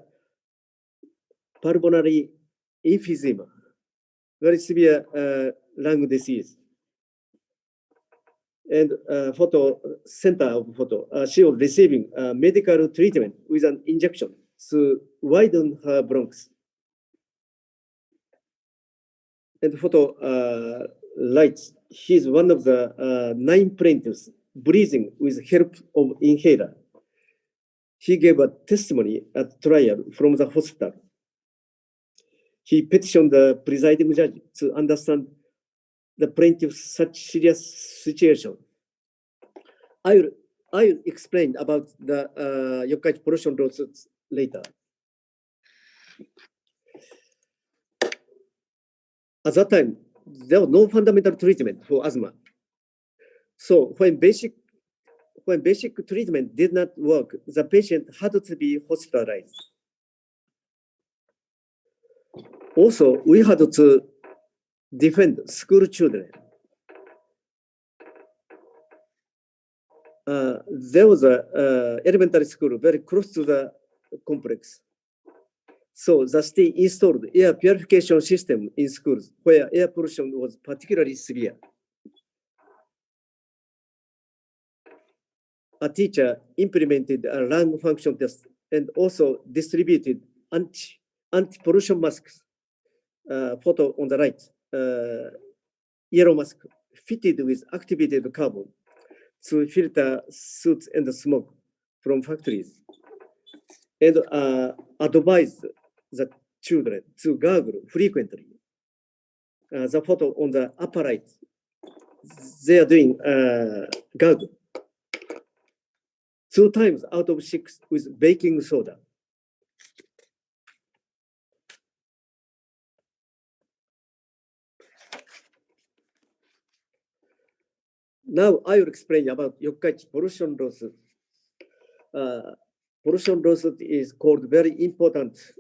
H: pulmonary emphysema, very severe lung disease. And photo center of photo, she was receiving medical treatment with an injection to widen her bronchs. And photo lights, he's one of the 9 plaintiffs breathing with help of inhaler. He gave a testimony at trial from the hospital. He petitioned the presiding judge to understand the plaintiff's such serious situation. I'll explain about the Yokkaichi pollution lawsuits later. At that time, there was no fundamental treatment for asthma. So when basic treatment did not work, the patient had to be hospitalized. Also, we had to defend school children. There was a elementary school very close to the complex. So the city installed air purification system in schools where air pollution was particularly severe. A teacher implemented a lung function test and also distributed anti-pollution masks. Photo on the right, yellow mask fitted with activated carbon to filter soot and smoke from factories, and advised the children to gargle frequently. The photo on the upper right, they are doing gargle. 2 times out of 6 with baking soda. Now I will explain about yokkaichi pollution loss. Pollution loss is called very important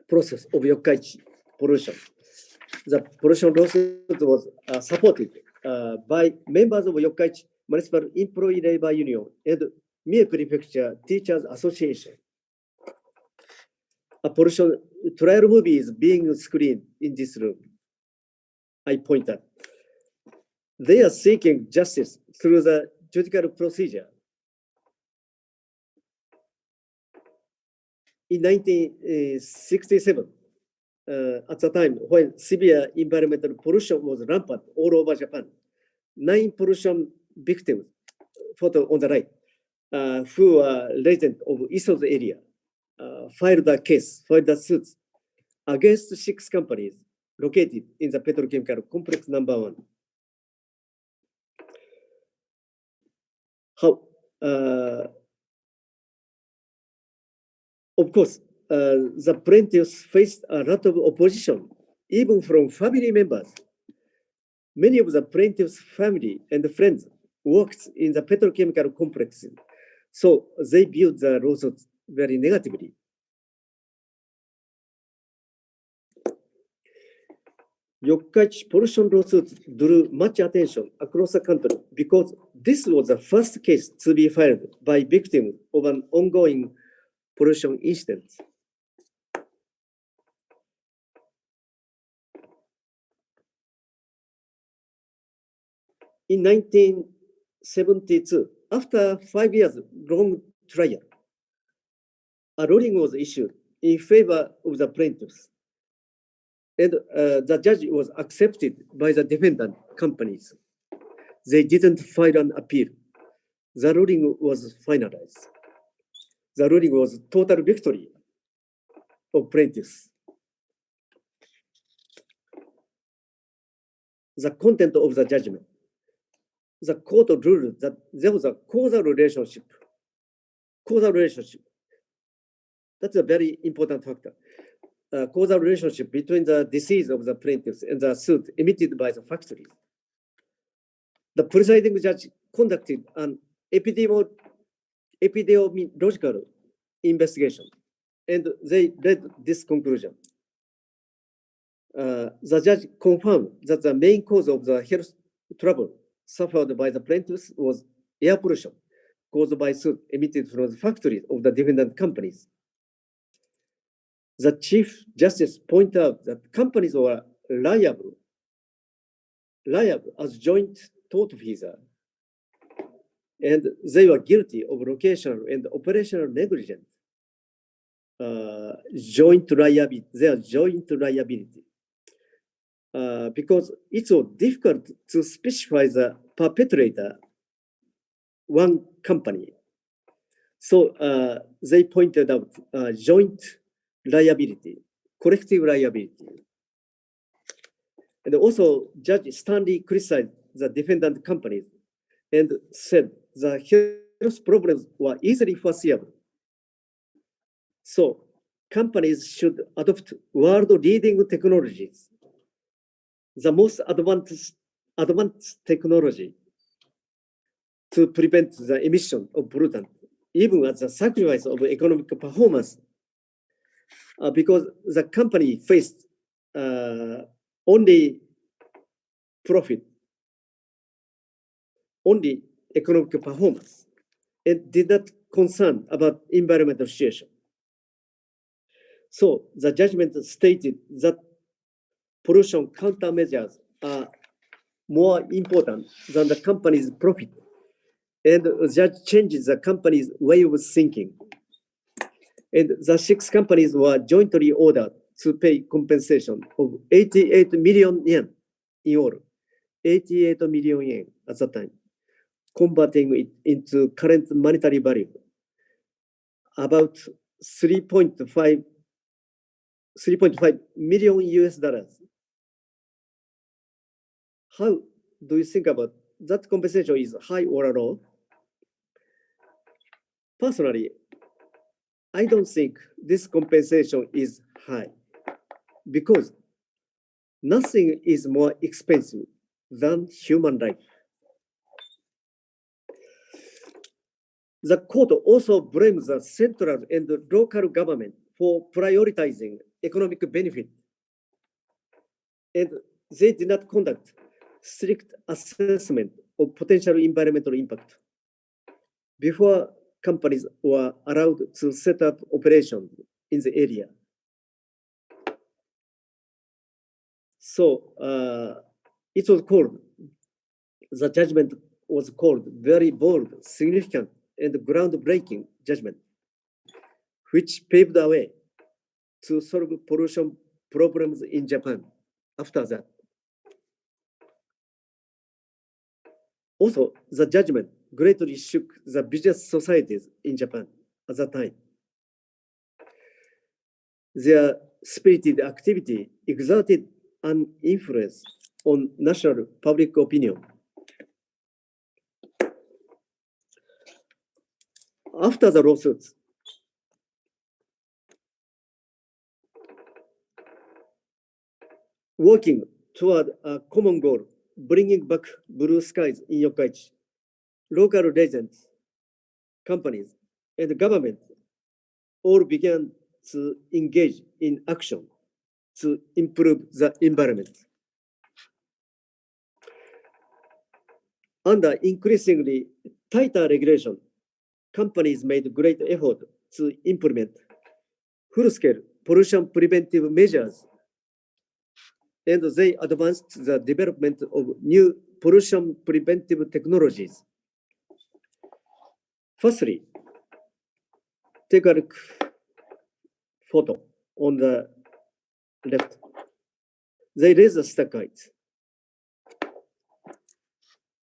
H: process of yokkaichi pollution. The pollution lawsuit was supported by members of Yokkaichi Municipal Employee Labor Union and Mie Prefecture Teachers Association. A pollution trial movie is being screened in this room. I point out. They are seeking justice through the judicial procedure. In 1967, at the time when severe environmental pollution was rampant all over Japan, 9 pollution victims, photo on the right, who are residents of Iso's area, filed a suit against 6 companies located in the petrochemical complex number 1. How, of course, the plaintiffs faced a lot of opposition, even from family members. Many of the plaintiffs' family and friends worked in the petrochemical complex, so they viewed the lawsuit very negatively. Yokkaichi pollution lawsuit drew much attention across the country because this was the first case to be filed by victims of an ongoing pollution incident. In 1972, after 5 years long trial, a ruling was issued in favor of the plaintiffs, and the judge was accepted by the defendant companies. They didn't file an appeal. The ruling was finalized. The ruling was total victory of plaintiffs. The content of the judgment. The court ruled that there was a causal relationship. Causal relationship. That's a very important factor. Causal relationship between the disease of the plaintiffs and the suit emitted by the factories. The presiding judge conducted an epidemiological investigation, and they read this conclusion. The judge confirmed that the main cause of the health trouble suffered by the plaintiffs was air pollution caused by soot emitted from the factories of the defendant companies. The Chief Justice pointed out that companies were liable as joint tortfeasor, and they were guilty of locational and operational negligence. Joint liability, their joint liability. Because it's so difficult to specify the perpetrator, one company. So they pointed out joint liability, collective liability. And also, Judge Stanley criticized the defendant companies and said the health problems were easily foreseeable. So companies should adopt world-leading technologies, the most advanced technology to prevent the emission of pollutant, even at the sacrifice of economic performance, because the company faced only profit, only economic performance, and did not concern about environmental situation. So the judgment stated that pollution countermeasures are more important than the company's profit, and the judge changes the company's way of thinking. And the 6 companies were jointly ordered to pay compensation of 88 million yen in all, 88 million yen at the time, converting it into current monetary value, about 3.5 million US dollars. How do you think about that compensation? Is high or low? Personally, I don't think this compensation is high because nothing is more expensive than human life. The court also blames the central and local government for prioritizing economic benefit, and they did not conduct strict assessment of potential environmental impact before companies were allowed to set up operations in the area. So it was called, the judgment was called very bold, significant, and groundbreaking judgment, which paved the way to solve pollution problems in Japan after that. Also, the judgment greatly shook the business societies in Japan at that time. Their spirited activity exerted an influence on national public opinion. After the lawsuits, working toward a common goal, bringing back blue skies in Yokkaichi, local residents, companies, and government all began to engage in action to improve the environment. Under increasingly tighter regulation, companies made great effort to implement full-scale pollution preventive measures, and they advanced the development of new pollution preventive technologies. Firstly, take a look photo on the left. They raised the stack height.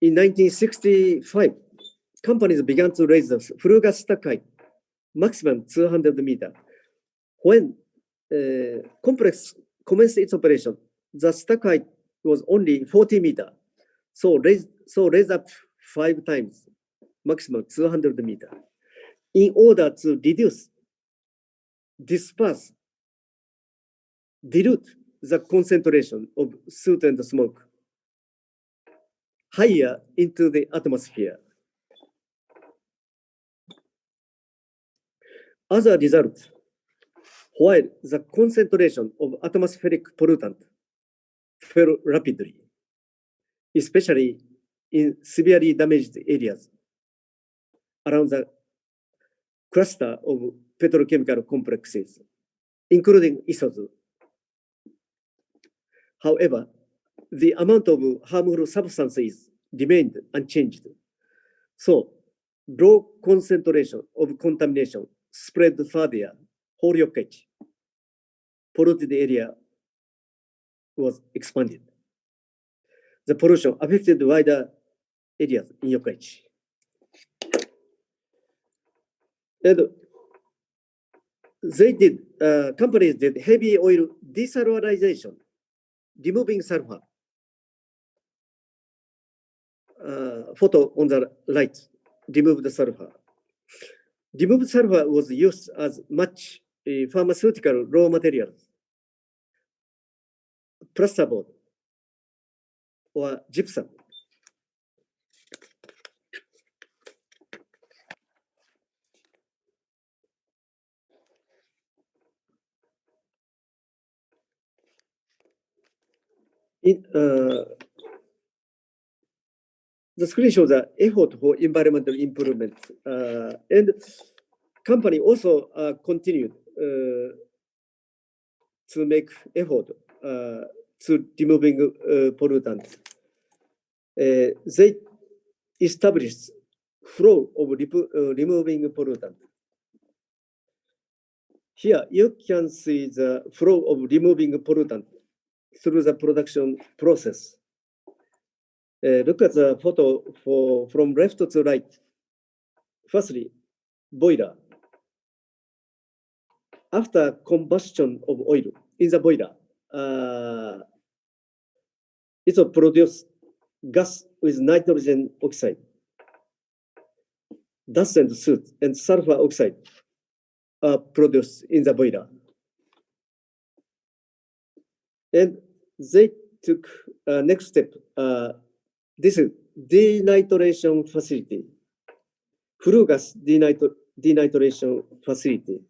H: In 1965, companies began to raise the flue gas stack height, maximum 200 meters. When complex commenced its operation, the stack height was only 40 meters, so raised up 5 times, maximum 200 meters, in order to reduce, disperse, dilute the concentration of soot and smoke higher into the atmosphere. As a result, while the concentration of atmospheric pollutant fell rapidly, especially in severely damaged areas around the cluster of petrochemical complexes, including Isuzu. However, the amount of harmful substances remained unchanged. So, low concentration of contamination spread further. Whole Yokkaichi polluted area was expanded. The pollution affected wider areas in Yokkaichi. And companies did heavy oil desulfurization, removing sulfur. Photo on the right, remove the sulfur. Removed sulfur was used as much pharmaceutical raw materials, plasterboard, or gypsum. The screen shows the effort for environmental improvement, and company also continued to make effort to removing pollutants. They established flow of removing pollutant. Here you can see the flow of removing pollutant through the production process. Look at the photo from left to right. Firstly, boiler. After combustion of oil in the boiler, it will produce gas with nitrogen oxide. dust and soot and sulfur oxide are produced in the boiler. And they took next step. This is denitration facility, flue gas denitration facility.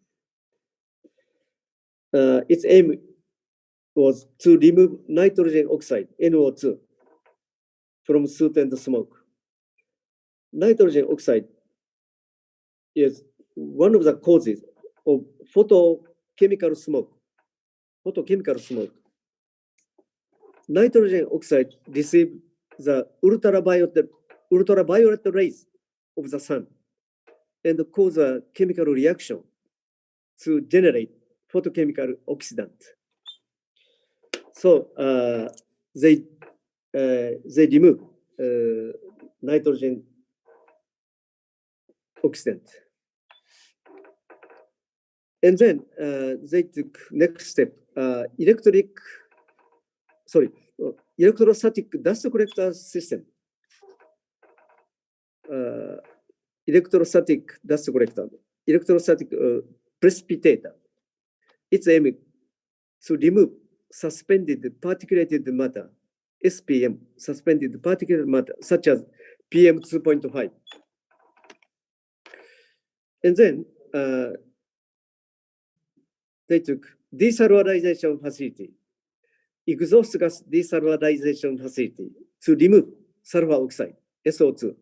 H: Its aim was to remove nitrogen oxide, NO2, from soot and smoke. Nitrogen oxide is one of the causes of photochemical smoke. Nitrogen oxide receives the ultraviolet rays of the sun and cause a chemical reaction to generate photochemical oxidant. So they remove nitrogen oxidant. And then they took next step, electrostatic dust collector system. Electrostatic dust collector, electrostatic precipitator. Its aim to remove suspended particulated matter, SPM, suspended particulate matter, such as PM 2.5. And then they took desulfurization facility, exhaust gas desulfurization facility to remove sulfur oxide, SO2,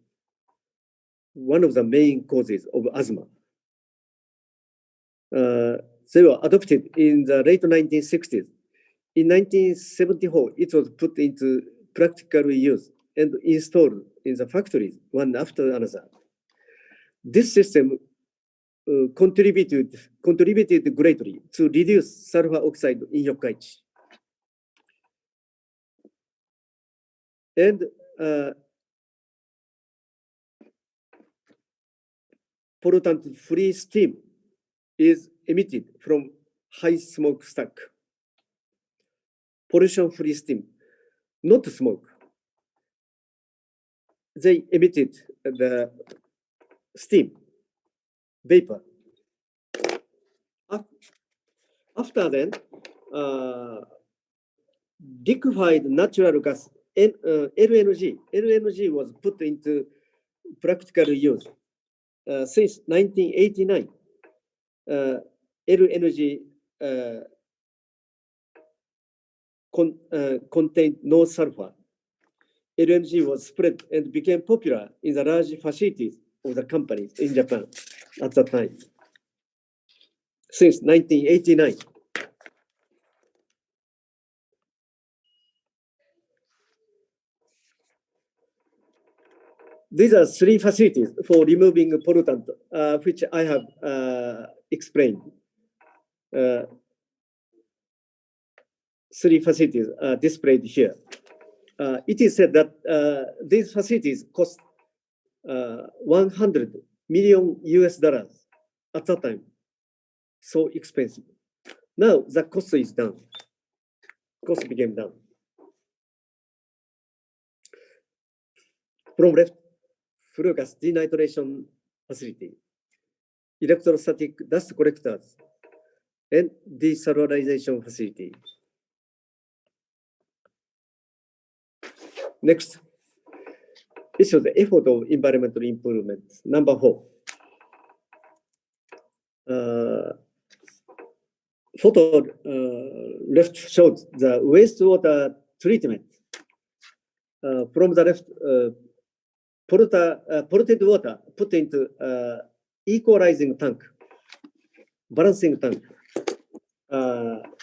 H: one of the main causes of asthma. They were adopted in the late 1960s. In 1974, it was put into practical use and installed in the factories, one after another. This system contributed greatly to reduce sulfur oxide in Yokkaichi. And pollutant-free steam is emitted from high smokestack. Pollution-free steam, not smoke. They emitted the steam, vapor. After then, liquefied natural gas, LNG was put into practical use. Since 1989, LNG contained no sulfur. LNG was spread and became popular in the large facilities of the companies in Japan at that time. Since 1989. These are three facilities for removing pollutant, which I have explained. Three facilities are displayed here. It is said that these facilities cost 100 million US dollars at that time. So expensive. Now the cost is down. Cost became down. From left, flue gas denitration facility, electrostatic dust collectors, and desulfurization facility. Next, it shows the effort of environmental improvement. Number 4. Photo left shows the wastewater treatment. From the left, polluted water put into equalizing tank, balancing tank.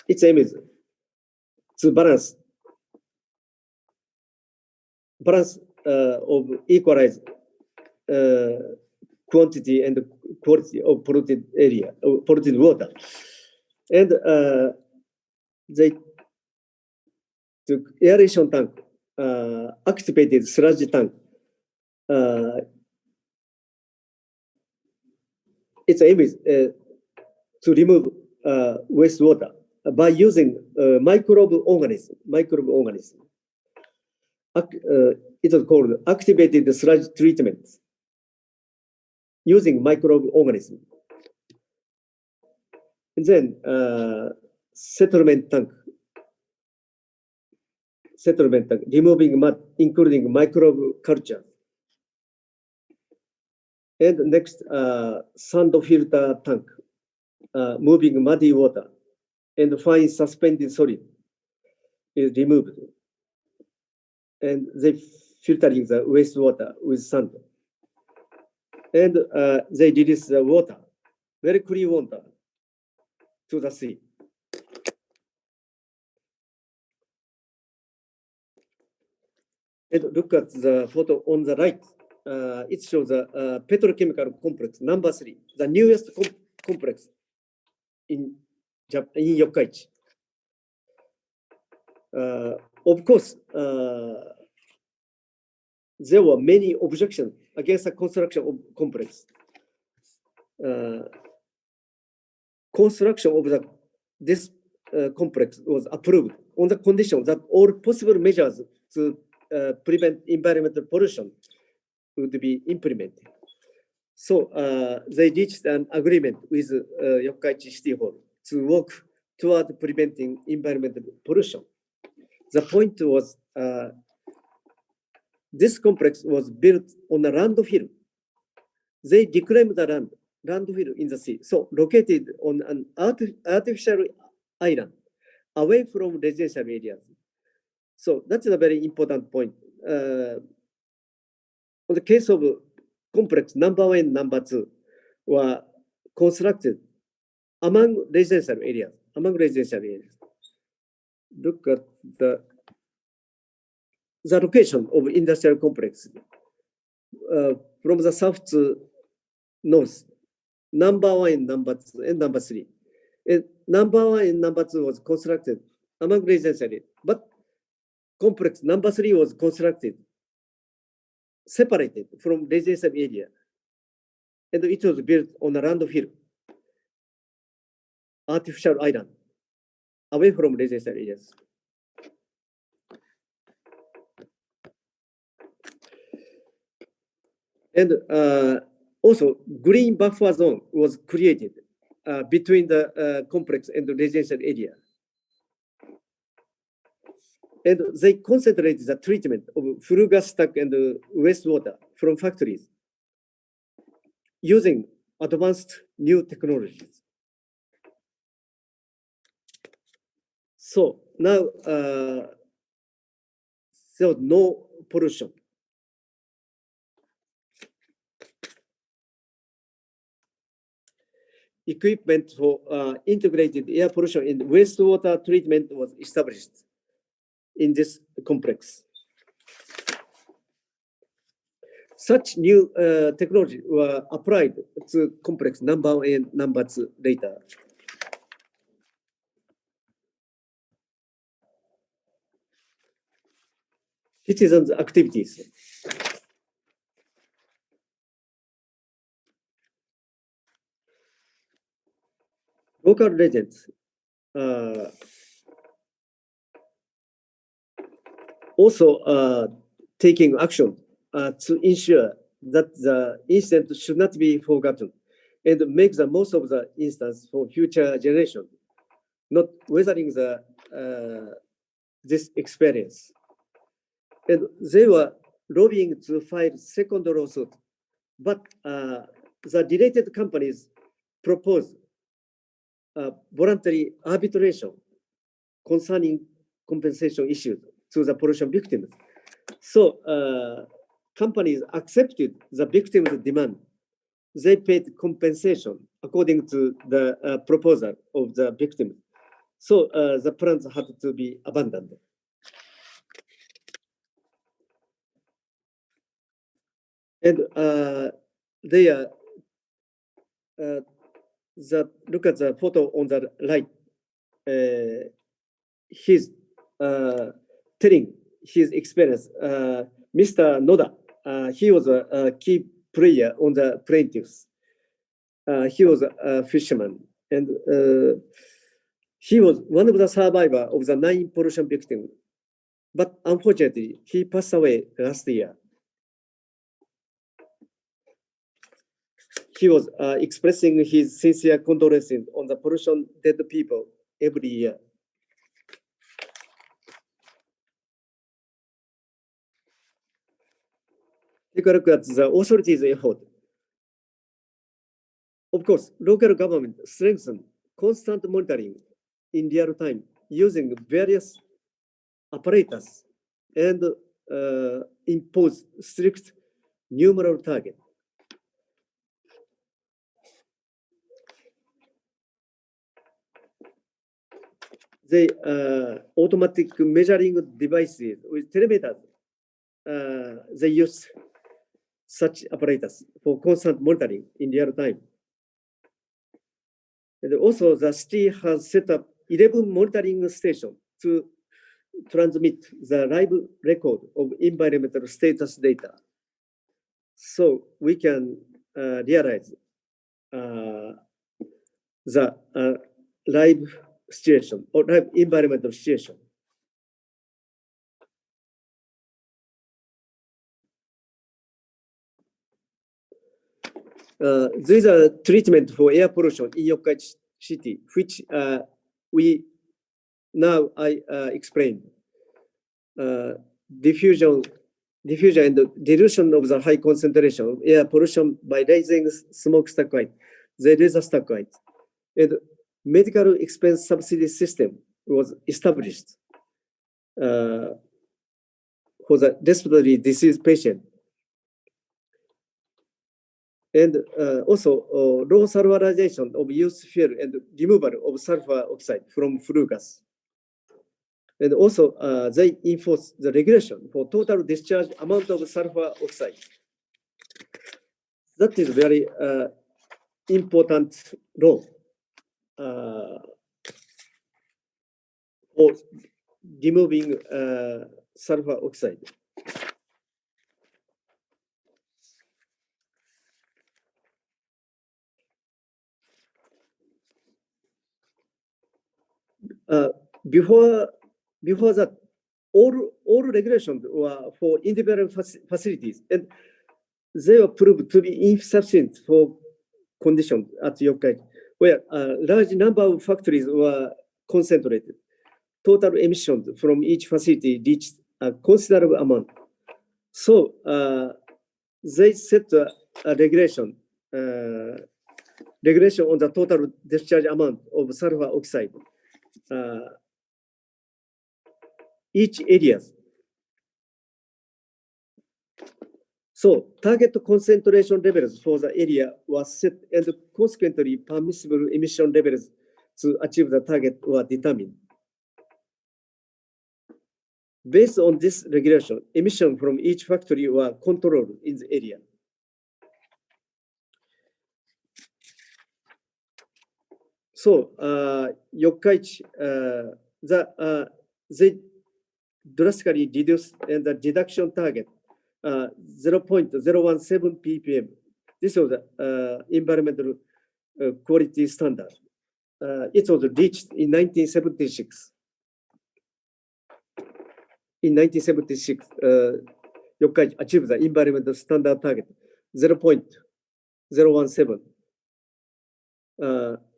H: Its aim is to balance of equalize quantity and quality of polluted area, polluted water. And they took aeration tank, activated sludge tank. Its aim is to remove wastewater by using microorganism. It is called activated sludge treatment. using microorganisms. And then settlement tank, removing mud, including microbe culture. And next, sand filter tank, moving muddy water and fine suspended solid is removed. And they filtering the wastewater with sand. And they release the water, very clean water, to the sea. And look at the photo on the right. It shows the petrochemical complex number 3, the newest complex in Yokkaichi. Of course, there were many objections against the construction of complex. Construction of this complex was approved on the condition that all possible measures to prevent environmental pollution would be implemented. So they reached an agreement with Yokkaichi City Hall to work toward preventing environmental pollution. The point was this complex was built on a landfill. They reclaimed the landfill in the sea, so located on an artificial island away from residential areas. So that's a very important point. On the case of complex number 1 and number 2 were constructed among residential areas. Look at the location of industrial complex from the south to north. Number 1 and number 2 and number 3. And number 1 and number 2 was constructed among residential areas, but complex number 3 was constructed separated from residential area, and it was built on a landfill, artificial island, away from residential areas. And also, green buffer zone was created between the complex and the residential area. And they concentrated the treatment of flue gas stack and wastewater from factories using advanced new technologies. So now there was no pollution. Equipment for integrated air pollution and wastewater treatment was established in this complex. Such new technology were applied to complex number 1 and number 2 later. Citizens' activities. Local residents also taking action to ensure that the incident should not be forgotten and make the most of the instance for future generations, not weathering this experience. And they were lobbying to file second lawsuit, but the related companies proposed voluntary arbitration concerning compensation issues to the pollution victims. So companies accepted the victims' demand. They paid compensation according to the proposal of the victims. So the plans had to be abandoned. And look at the photo on the right. He's telling his experience. Mr. Noda, he was a key player on the plaintiffs. He was a fisherman, and he was one of the survivors of the 9 pollution victims. But unfortunately, he passed away last year. he was expressing his sincere condolences on the pollution dead people every year. Take a look at the authorities' effort. Of course, local government strengthened constant monitoring in real time using various apparatus and impose strict numeral target. The automatic measuring devices with telemeters, they use such apparatus for constant monitoring in real time. And also the city has set up 11 monitoring stations to transmit the live record of environmental status data. So we can realize the live situation or live environmental situation. There is a treatment for air pollution in Yokkaichi City, which I explained. Diffusion and dilution of the high concentration of air pollution by raising smokestack height, the laser stack height. And medical expense subsidy system was established for the respiratory disease patient. And also low sulfurization of used fuel and removal of sulfur oxide from flue gas. And also they enforce the regulation for total discharge amount of sulfur oxide. That is very important law for removing sulfur oxide. Before that, all regulations were for independent facilities, and they were proved to be insufficient for conditions at Yokkaichi, where a large number of factories were concentrated. Total emissions from each facility reached a considerable amount. So they set a regulation on the total discharge amount of sulfur oxide. Each area. So target concentration levels for the area was set, and consequently permissible emission levels to achieve the target were determined. Based on this regulation, emissions from each factory were controlled in the area. So Yokkaichi, they drastically reduced and the reduction target 0.017 ppm. This was the environmental quality standard. It was reached in 1976. In 1976, Yokkaichi achieved the environmental standard target 0.017.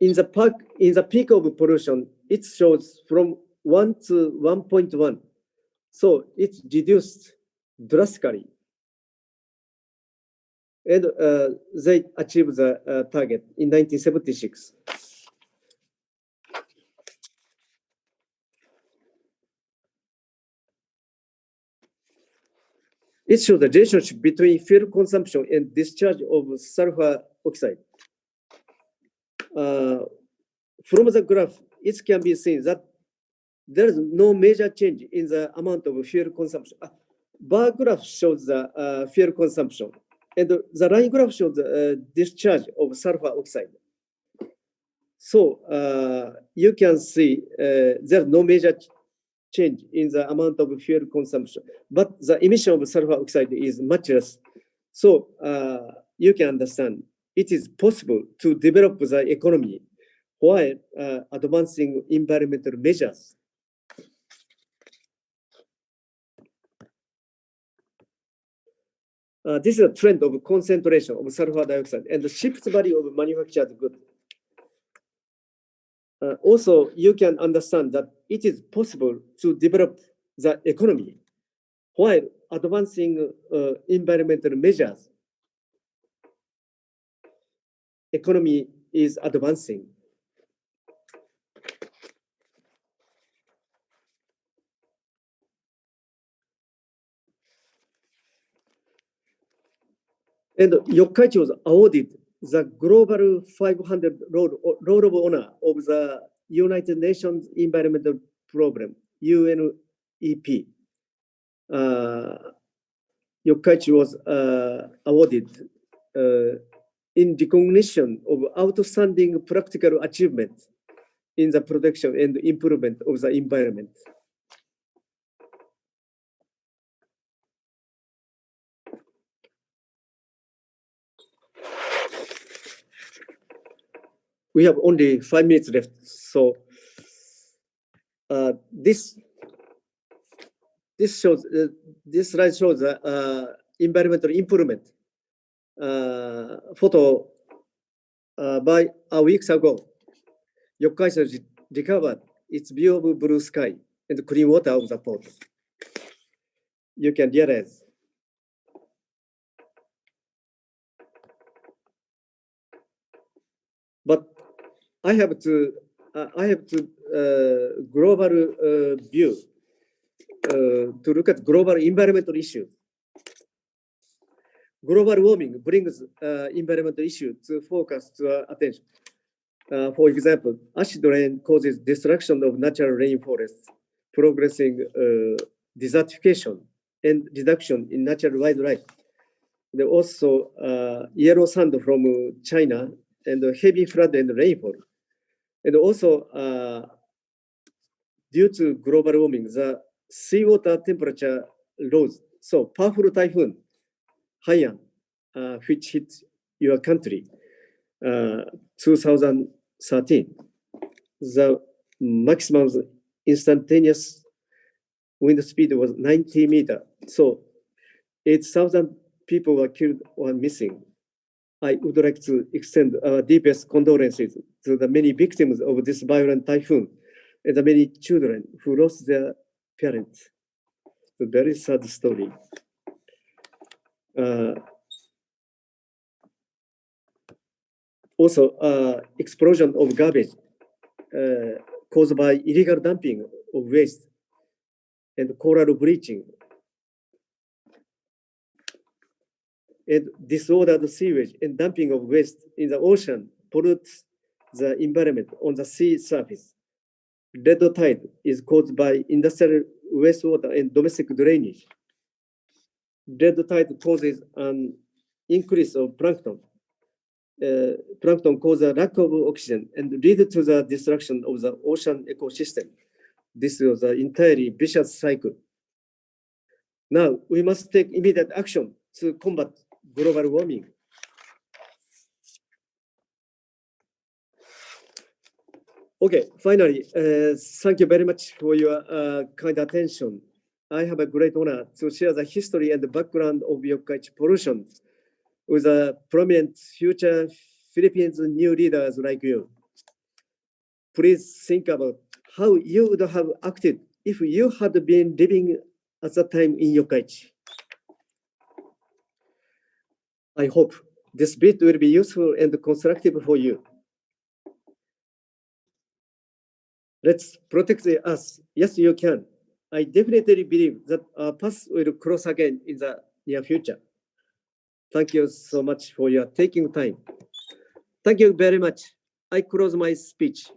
H: In the peak of pollution, it shows from 1 to 1.1. So it reduced drastically. And they achieved the target in 1976. It shows the relationship between fuel consumption and discharge of sulfur oxide. From the graph, it can be seen that there is no major change in the amount of fuel consumption. Bar graph shows the fuel consumption, and the line graph shows the discharge of sulfur oxide. So you can see there's no major change in the amount of fuel consumption, but the emission of sulfur oxide is much less. So you can understand it is possible to develop the economy while advancing environmental measures. This is a trend of concentration of sulfur dioxide and the shifts value of manufactured goods. Also, you can understand that it is possible to develop the economy while advancing environmental measures. Economy is advancing. And Yokkaichi was awarded the Global 500 Roll of Honor of the United Nations Environmental Program, UNEP. Yokkaichi was awarded in recognition of outstanding practical achievement in the protection and improvement of the environment. We have only 5 minutes left, so this slide shows the environmental improvement photo by a weeks ago. Yokkaichi recovered its view of blue sky and clean water of the port. You can realize. But I have to global view to look at global environmental issues. Global warming brings environmental issues to focus to attention. For example, acid rain causes destruction of natural rainforests, progressing desertification and reduction in natural wildlife. There also yellow sand from China and heavy flood and rainfall. And also, due to global warming, the seawater temperature rose. So powerful typhoon, Haiyan, which hit your country, 2013, the maximum instantaneous wind speed was 90 meters. So 8,000 people were killed or missing. I would like to extend our deepest condolences to the many victims of this violent typhoon and the many children who lost their parents. A very sad story. Also, explosion of garbage caused by illegal dumping of waste and coral bleaching and disordered sewage and dumping of waste in the ocean pollutes the environment on the sea surface. Red tide is caused by industrial wastewater and domestic drainage. Red tide causes an increase of plankton. Plankton causes a lack of oxygen and lead to the destruction of the ocean ecosystem. This was an entirely vicious cycle. Now, we must take immediate action to combat global warming. Okay, finally, thank you very much for your kind attention. I have a great honor to share the history and the background of Yokkaichi pollution with a prominent future Philippines new leaders like you. Please think about how you would have acted if you had been living at that time in Yokkaichi. I hope this bit will be useful and constructive for you. Let's protect the earth. Yes, you can. I definitely believe that our paths will cross again in the near future. Thank you so much for your taking time. Thank you very much. I close my speech.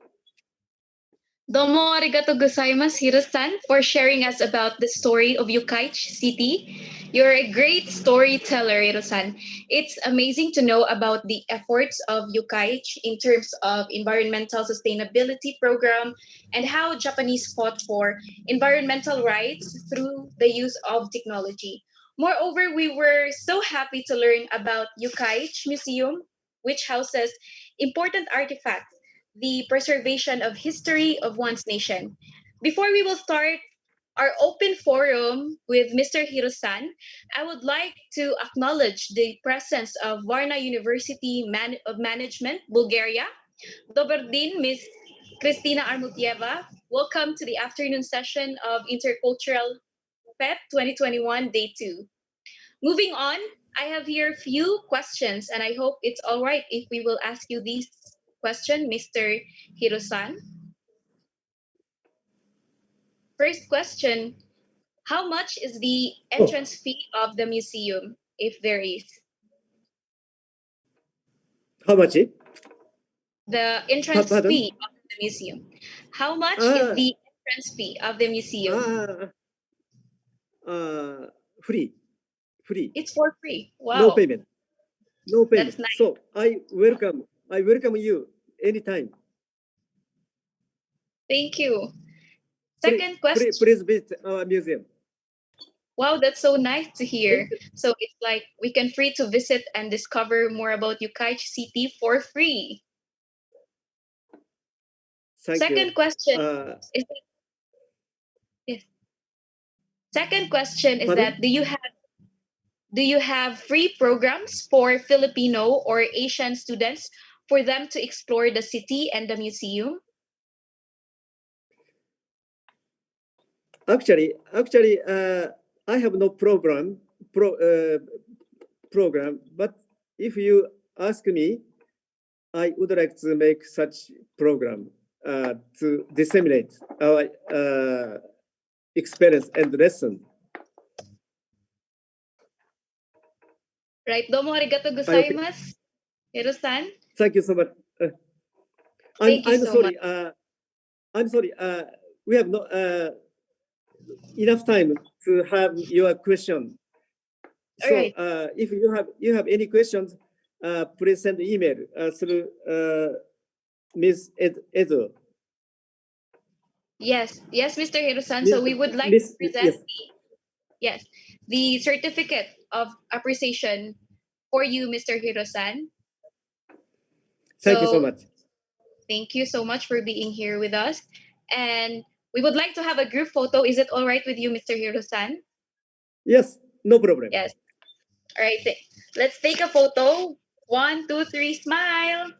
C: Domo arigato gozaimasu, Hiro-san, for sharing us about the story of Yokkaichi City. You're a great storyteller, Hiro-san. It's amazing to know about the efforts of Yokkaichi in terms of environmental sustainability program and how Japanese fought for environmental rights through the use of technology. Moreover, we were so happy to learn about Yokkaichi Museum, which houses important artifacts, the preservation of history of one's nation. Before we will start our open forum with Mr. Hirosan, I would like to acknowledge the presence of Varna University of Management, Bulgaria. Dobar din, Ms. Kristina Armutieva. Welcome to the afternoon session of Intercultural PEP 2021 Day 2. Moving on, I have here a few questions, and I hope it's all right if we will ask you these questions, Mr. Hirosan. First question, how much is the entrance fee of the museum, if there is?
H: How much?
C: The entrance
H: Pardon?
C: fee of the museum. How much is the entrance fee of the museum?
H: Free.
C: It's for free. Wow.
H: No payment. No payment.
C: That's nice.
H: So I welcome you anytime.
C: Thank you. Second question.
H: Please visit our museum.
C: Wow, that's so nice to hear. So it's like we can free to visit and discover more about Yukaich City for free. Second question is that, yes. Second question is
H: Pardon?
C: that do you have free programs for Filipino or Asian students for them to explore the city and the museum?
H: Actually, I have no program, but if you ask me, I would like to make such program to disseminate our experience and lesson.
C: Right. Domo arigato gozaimasu, Hiro-san.
H: Thank you so much.
C: Thank you so much.
H: I'm sorry. We have no enough time to have your question.
C: All
H: So
C: right.
H: if you have any questions, please send email through Ms. Edo.
C: Yes, Mr. Hiro-san. So we would like to present the certificate of appreciation for you, Mr. Hiro-san.
H: Thank you so much.
C: Thank you so much for being here with us. And we would like to have a group photo. Is it all right with you, Mr. Hiro-san?
H: Yes, no problem.
C: Yes. All right. Let's take a photo. 1, 2, 3, smile.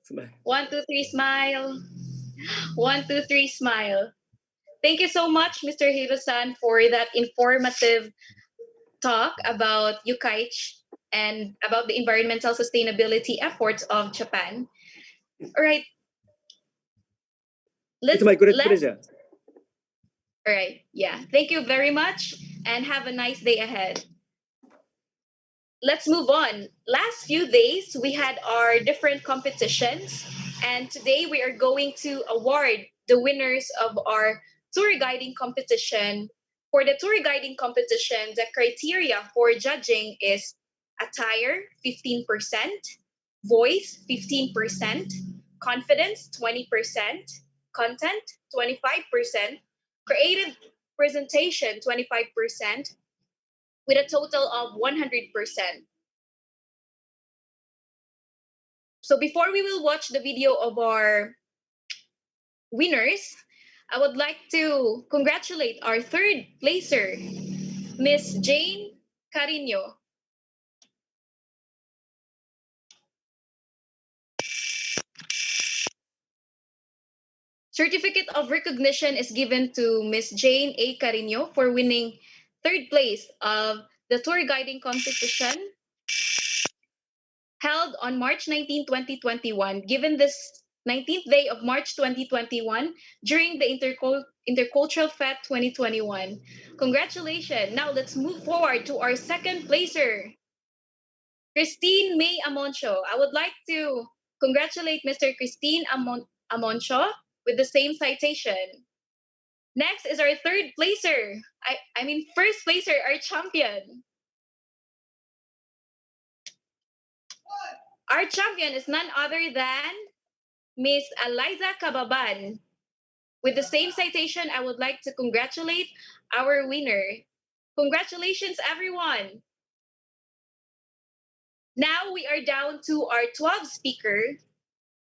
H: Smile.
C: 1, 2, 3, smile. 1, 2, 3, smile. Thank you so much, Mr. Hiro-san, for that informative talk about Yukaich and about the environmental sustainability efforts of Japan. All right.
H: It's my great pleasure.
C: All right. Yeah. Thank you very much and have a nice day ahead. Let's move on. Last few days, we had our different competitions, and today we are going to award the winners of our tour guiding competition. For the tour guiding competition, the criteria for judging is attire, 15%, voice, 15%, confidence, 20%, content, 25%, creative presentation, 25%, with a total of 100%. So before we will watch the video of our winners, I would like to congratulate our third placer, Miss Jane Carino. Certificate of recognition is given to Miss Jane A. Carino for winning third place of the tour guiding competition held on March 19, 2021, given this 19th day of March 2021 during the Intercultural Fest 2021. Congratulations. Now let's move forward to our second placer, Christine May Amoncho. I would like to congratulate Mr. Christine Amoncho with the same citation. Next is our third placer. First placer, our champion. Our champion is none other than Miss Eliza Cababan. With the same citation, I would like to congratulate our winner. Congratulations, everyone. Now we are down to our 12 speaker.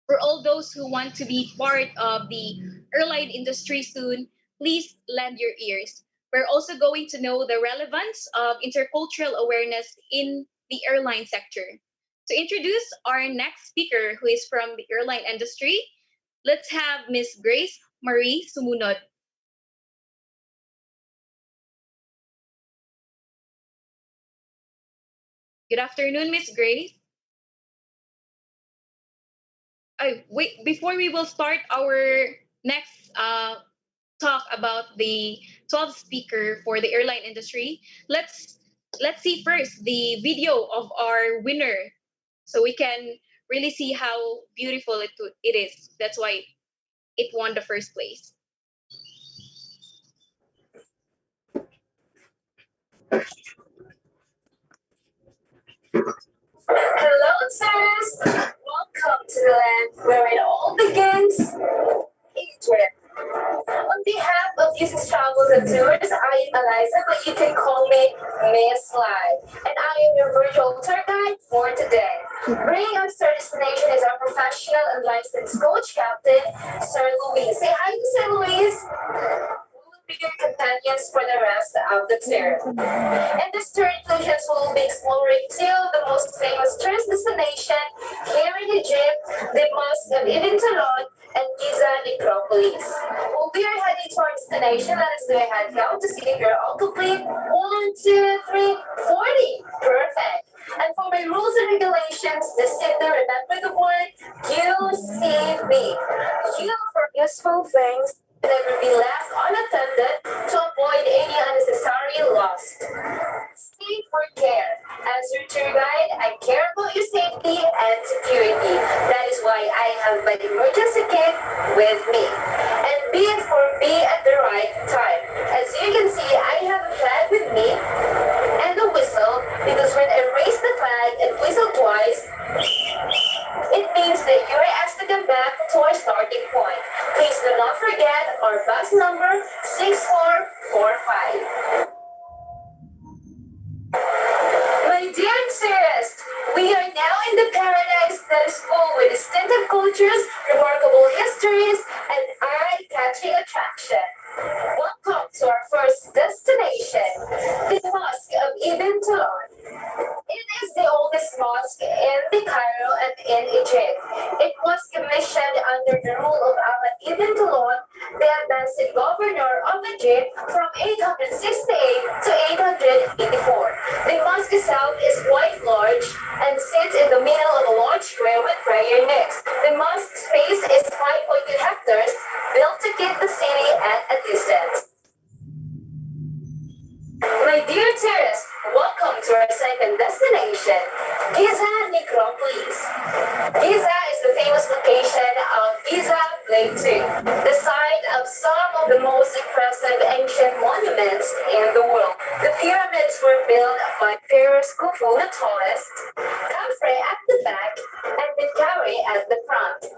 C: For all those who want to be part of the airline industry soon, please lend your ears. We're also going to know the relevance of intercultural awareness in the airline sector. To introduce our next speaker, who is from the airline industry, let's have Miss Grace Marie Sumunod. Good afternoon, Miss Grace. Wait, before we will start our next talk about the 12 speaker for the airline industry, let's let's see first the video of our winner so we can really see how beautiful it is. That's why it won the first place.
J: Hello, sirs! Welcome to the land where it all begins, Egypt. On behalf of Users Travels and Tours, I am Eliza, but you can call me Miss Lai. And I am your virtual tour guide for today. Bringing us to our destination is our professional and licensed coach captain, Sir Luis. Say hi to Sir Luis. We will be your companions for the rest of the tour. And this tour inclusions will be exploring two of the most famous tourist destination here in Egypt, the Mosque of Ibn Talon and Giza Necropolis. Well, we are heading to our destination. Let us do a head count to see if you're all complete. 1, 2, 3, 40. Perfect. And for my rules and regulations, the sender, remember the word UCB. U for useful things never be left unattended to avoid any unnecessary loss. C for care. As your tour guide, I care about your safety and security. That is why I have my emergency kit with me. And B for be at the right time. As you can see, I have a flag with me and a whistle because when I raise the flag and whistle twice, it means that you are asked to come back to our starting point. Please do not forget our bus number 6445. My dear tourists, we are now in the paradise that is full with distinctive cultures, remarkable histories, and eye-catching attraction. Welcome to our first destination, the Mosque of Ibn Talon. It is the oldest mosque in the Cairo and in Egypt. It was commissioned under the rule of Ahmad ibn Tulun, the ambassador governor of Egypt from 868 to 884. The mosque itself is quite large and sits in the middle of a large square with prayer necks. The mosque's space is 5.2 hectares, built to keep the city at a distance. My dear tourists, welcome to our second destination, Giza Necropolis. Giza is the famous location of Giza Plateau, the site of some of the most impressive ancient monuments in the world. The pyramids were built by Pharaoh Khufu, the tallest, Khafre at the back, and Menkaure at the front.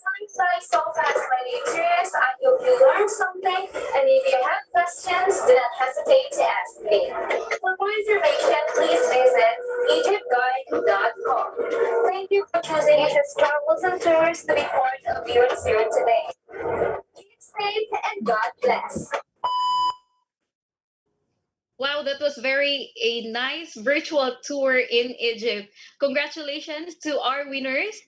J: Time flies so fast, my dear tourists. I hope you learned something, and if you have questions, do not hesitate to ask me. For more information, please visit egyptguide.com. Thank you for choosing Egypt's Travels and Tours to be part of your tour today. Keep safe and God bless.
C: Wow, that was very a nice virtual tour in Egypt. Congratulations to our winners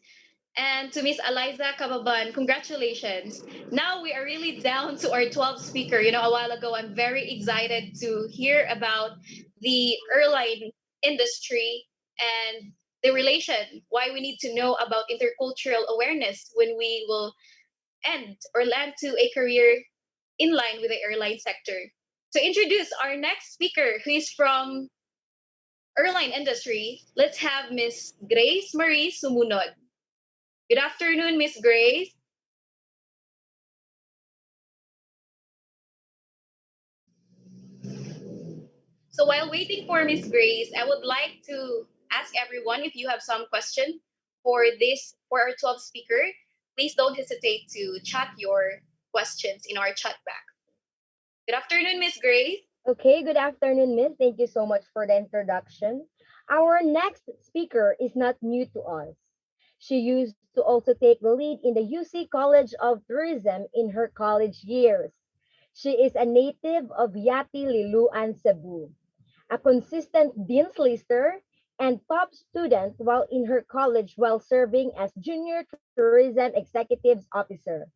C: and to Miss Eliza Kababan. Congratulations. Now we are really down to our 12th speaker. You know, a while ago, I'm very excited to hear about the airline industry and the relation, why we need to know about intercultural awareness when we will end or land to a career in line with the airline sector. To introduce our next speaker, who is from airline industry, let's have Miss Grace Marie Sumunod. Good afternoon, Miss Grace. So while waiting for Miss Grace, I would like to ask everyone if you have some question for our 12th speaker, please don't hesitate to chat your questions in our chat back. Good afternoon, Miss Grace.
K: Okay, good afternoon, Miss. Thank you so much for the introduction. Our next speaker is not new to us. She used to also take the lead in the UC College of Tourism in her college years. She is a native of Yati Liluan, Cebu, a consistent Dean's Lister and top student while in her college while serving as Junior Tourism Executives Officer.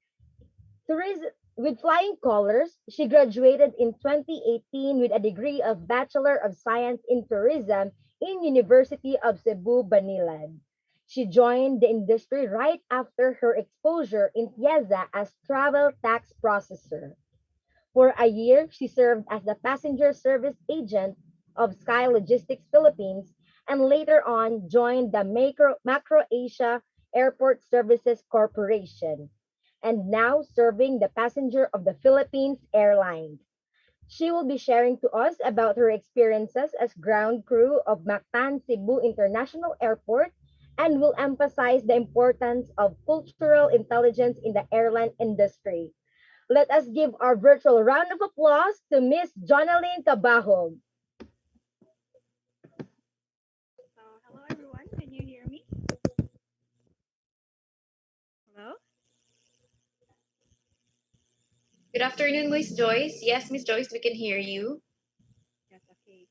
K: With flying colors, she graduated in 2018 with a degree of Bachelor of Science in Tourism in University of Cebu, Banilad. She joined the industry right after her exposure in Piazza as travel tax processor. For a year, she served as the passenger service agent of Sky Logistics Philippines and later on joined the Macro Asia Airport Services Corporation and now serving the passenger of the Philippines Airlines. She will be sharing to us about her experiences as ground crew of Mactan Cebu International Airport and will emphasize the importance of cultural intelligence in the airline industry. Let us give our virtual round of applause to Miss Jonalyn Cabahog.
L: So, hello everyone. Can you hear me? Hello?
C: Good afternoon, Miss Joyce. Yes, Miss Joyce, we can hear you.
L: Yes, okay.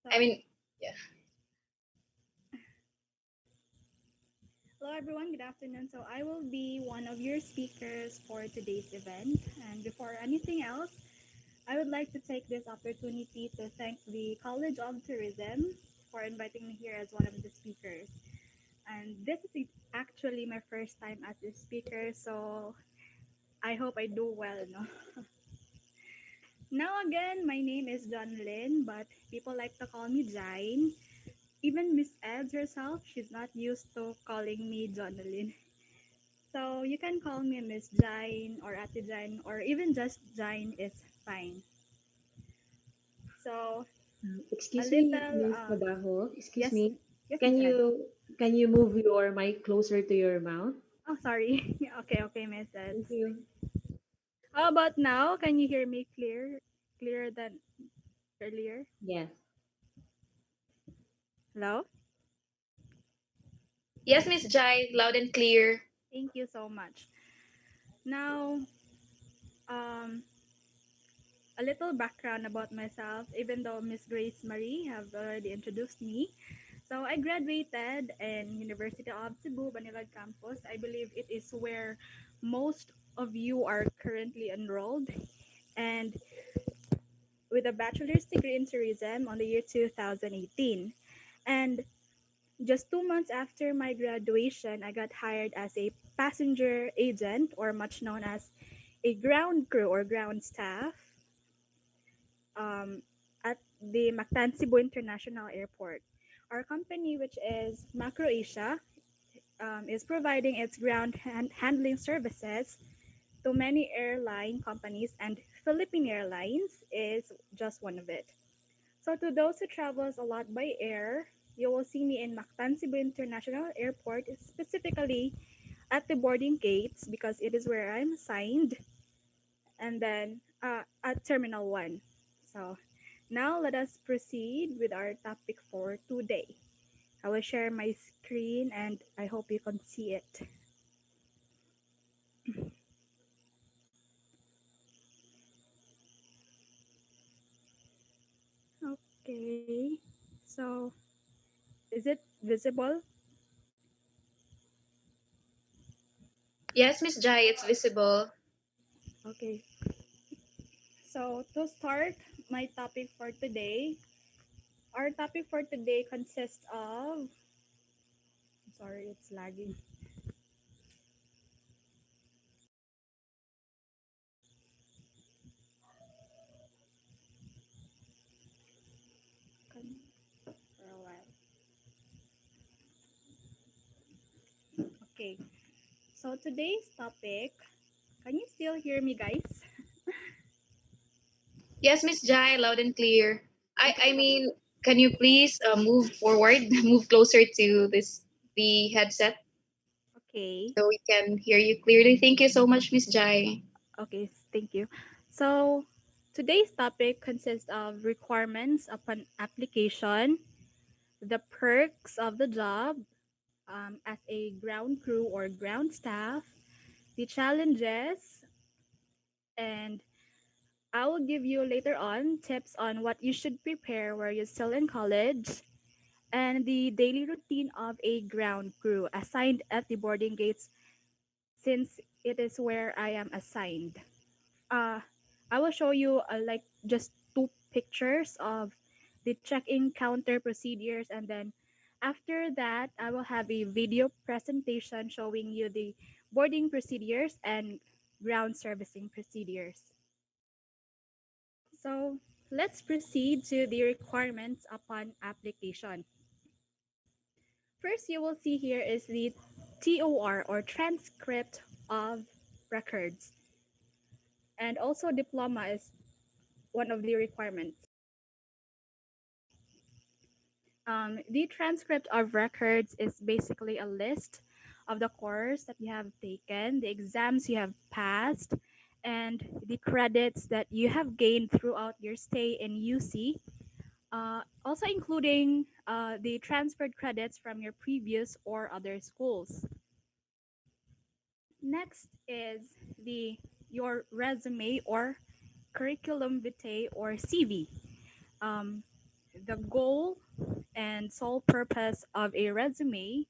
L: So,
C: I mean, yeah.
L: hello everyone. Good afternoon. So, I will be one of your speakers for today's event. And before anything else, I would like to take this opportunity to thank the College of Tourism for inviting me here as one of the speakers. And this is actually my first time as a speaker, so I hope I do well, no? Now again, my name is John Lynn, but people like to call me Jane. Even Miss Eds herself, she's not used to calling me Jonalyn. So you can call me Miss Jane or Ate Jane or even just Jane is fine. So a
I: Excuse me,
L: little
I: Miss Kabaho. Excuse
L: yes,
I: me.
L: yes, Miss
I: Can
L: Ed.
I: you move your mic closer to your mouth?
L: Oh, sorry. Okay, Miss
I: Thank
L: Eds.
I: you.
L: How about now? Can you hear me clearer than earlier?
I: Yes.
L: Hello?
C: Yes, Miss Jai, loud and clear.
L: Thank you so much. Now, um, a little background about myself, even though Miss Grace Marie have already introduced me. So I graduated in University of Cebu, Banilad campus. I believe it is where most of you are currently enrolled. And with a bachelor's degree in tourism on the year 2018. And just 2 months after my graduation, I got hired as a passenger agent, or much known as a ground crew or ground staff, um, at the Mactan Cebu International Airport. Our company, which is Macro Asia, is providing its ground handling services to many airline companies, and Philippine Airlines is just one of it. So to those who travels a lot by air, you will see me in Mactan Cebu International Airport, specifically at the boarding gates because it is where I'm assigned, and then at Terminal 1. So now let us proceed with our topic for today. I will share my screen and I hope you can see it. Okay, so is it visible?
C: Yes, Miss Jai, it's visible.
L: Okay, so to start my topic for today, our topic for today consists of, sorry, it's lagging. For a while. Okay, so today's topic, can you still hear me, guys?
C: Yes, Miss Jai, loud and clear. I,
L: Okay,
C: I mean, can you please move forward, move closer to the headset
L: okay,
C: so we can hear you clearly? Thank you so much, Miss Jai.
L: okay, thank you. So today's topic consists of requirements upon application, the perks of the job as a ground crew or ground staff, the challenges, and I will give you later on tips on what you should prepare where you're still in college and the daily routine of a ground crew assigned at the boarding gates since it is where I am assigned. Uh, I will show you like just two pictures of the check-in counter procedures, and then after that I will have a video presentation showing you the boarding procedures and ground servicing procedures. So let's proceed to the requirements upon application. First, you will see here is the TOR or transcript of records, and also diploma is one of the requirements. The transcript of records is basically a list of the course that you have taken, the exams you have passed, and the credits that you have gained throughout your stay in UC, also including the transferred credits from your previous or other schools. Next is the your resume or curriculum vitae or CV. Um, the goal and sole purpose of a resume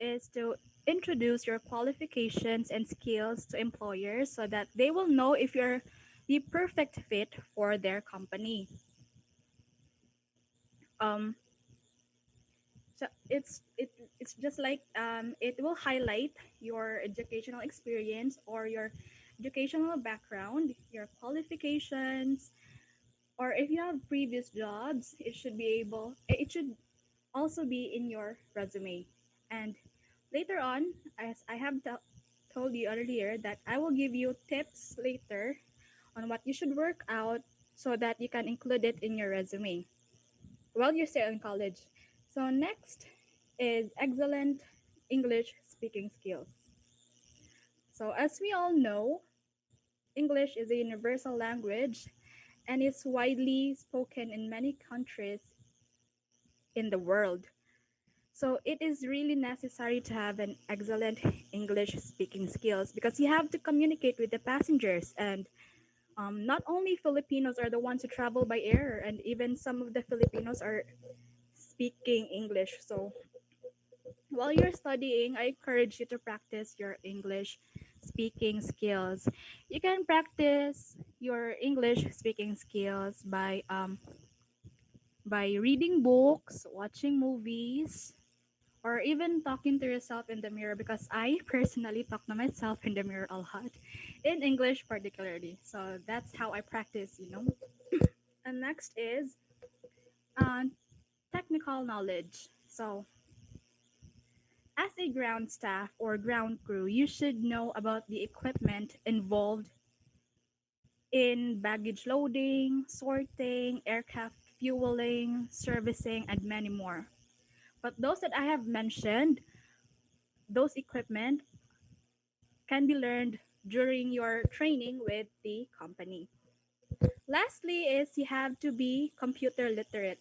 L: is to introduce your qualifications and skills to employers so that they will know if you're the perfect fit for their company. Um, so it's just like it will highlight your educational experience or your educational background, your qualifications, or if you have previous jobs, it should also be in your resume. And later on, as I have told you earlier, that I will give you tips later on what you should work out so that you can include it in your resume while you're still in college. So next is excellent English speaking skills. So as we all know, English is a universal language and is widely spoken in many countries in the world. So it is really necessary to have an excellent English speaking skills because you have to communicate with the passengers, and not only Filipinos are the ones who travel by air, and even some of the Filipinos are speaking English. So while you're studying, I encourage you to practice your English speaking skills. You can practice your English speaking skills by reading books, watching movies, or even talking to yourself in the mirror, because I personally talk to myself in the mirror a lot, in English particularly. So that's how I practice. And next is uh, technical knowledge. So as a ground staff or ground crew, you should know about the equipment involved in baggage loading, sorting, aircraft fueling, servicing, and many more. But those that I have mentioned, those equipment can be learned during your training with the company. Lastly is you have to be computer literate.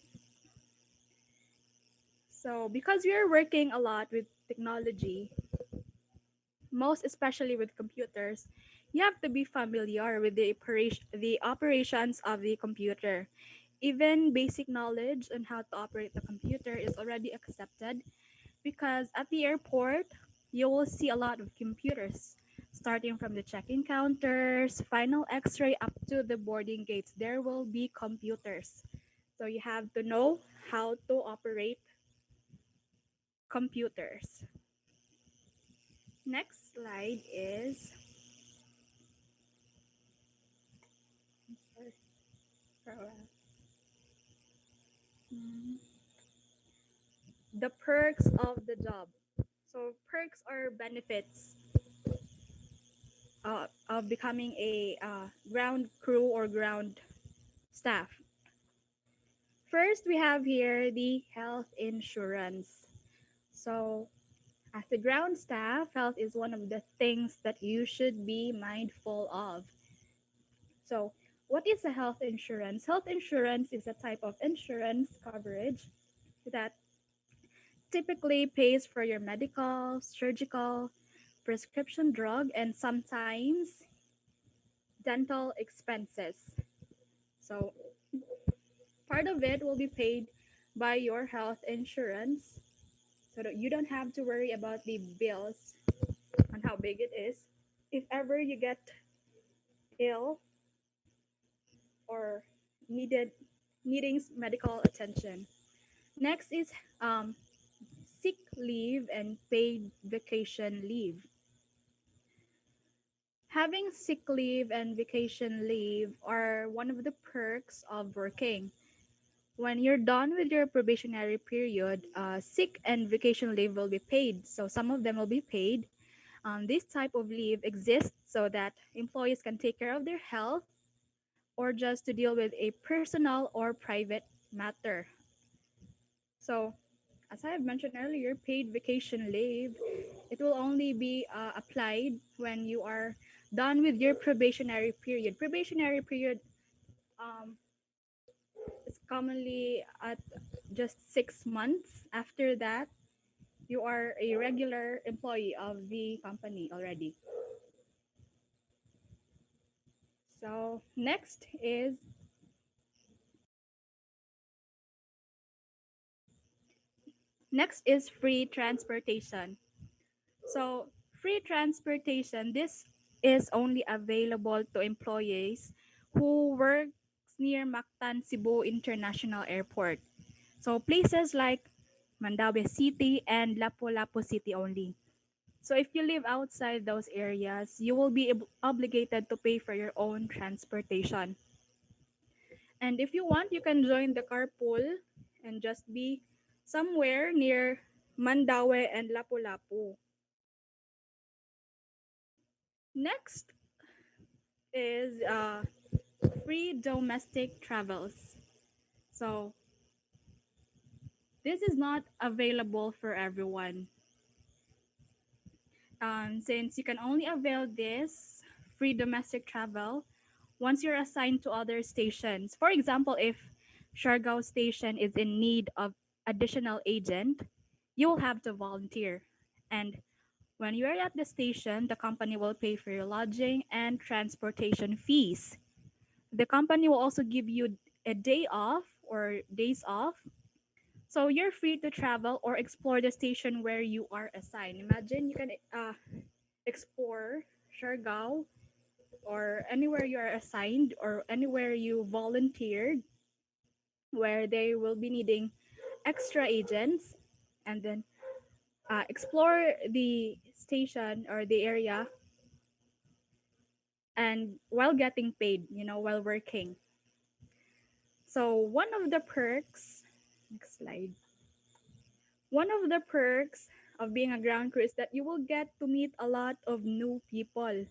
L: So because we are working a lot with technology, most especially with computers, you have to be familiar with the operations of the computer. Even basic knowledge on how to operate the computer is already accepted because at the airport, you will see a lot of computers. Starting from the check-in counters, final x-ray up to the boarding gates, there will be computers. So you have to know how to operate computers. Next slide is mm, the perks of the job. So perks are benefits of becoming a ground crew or ground staff. First, we have here the health insurance. So, as a ground staff, health is one of the things that you should be mindful of. So, what is a health insurance? Health insurance is a type of insurance coverage that typically pays for your medical, surgical, prescription drug, and sometimes dental expenses. So part of it will be paid by your health insurance so that you don't have to worry about the bills on how big it is. If ever you get ill or needed needing medical attention. Next is um, sick leave and paid vacation leave. Having sick leave and vacation leave are one of the perks of working. When you're done with your probationary period, sick and vacation leave will be paid. So some of them will be paid. This type of leave exists so that employees can take care of their health or just to deal with a personal or private matter. So, as I have mentioned earlier, paid vacation leave, it will only be applied when you are done with your probationary period. Probationary period um, is commonly at just 6 months. After that, you are a regular employee of the company already. So, next is free transportation. So, free transportation, this is only available to employees who work near Mactan Cebu International Airport. So, places like Mandaue City and Lapu-Lapu City only. So, if you live outside those areas, you will be obligated to pay for your own transportation. And if you want, you can join the carpool and just be somewhere near Mandaue and Lapu-Lapu. Next is free domestic travels. So this is not available for everyone. Since you can only avail this free domestic travel once you're assigned to other stations. For example, if Siargao station is in need of additional agent, you will have to volunteer. And when you are at the station, the company will pay for your lodging and transportation fees. The company will also give you a day off or days off. So you're free to travel or explore the station where you are assigned. Imagine you can explore Siargao or anywhere you are assigned or anywhere you volunteered where they will be needing extra agents and then explore the station or the area and while getting paid, while working. So next slide. One of the perks of being a ground crew is that you will get to meet a lot of new people.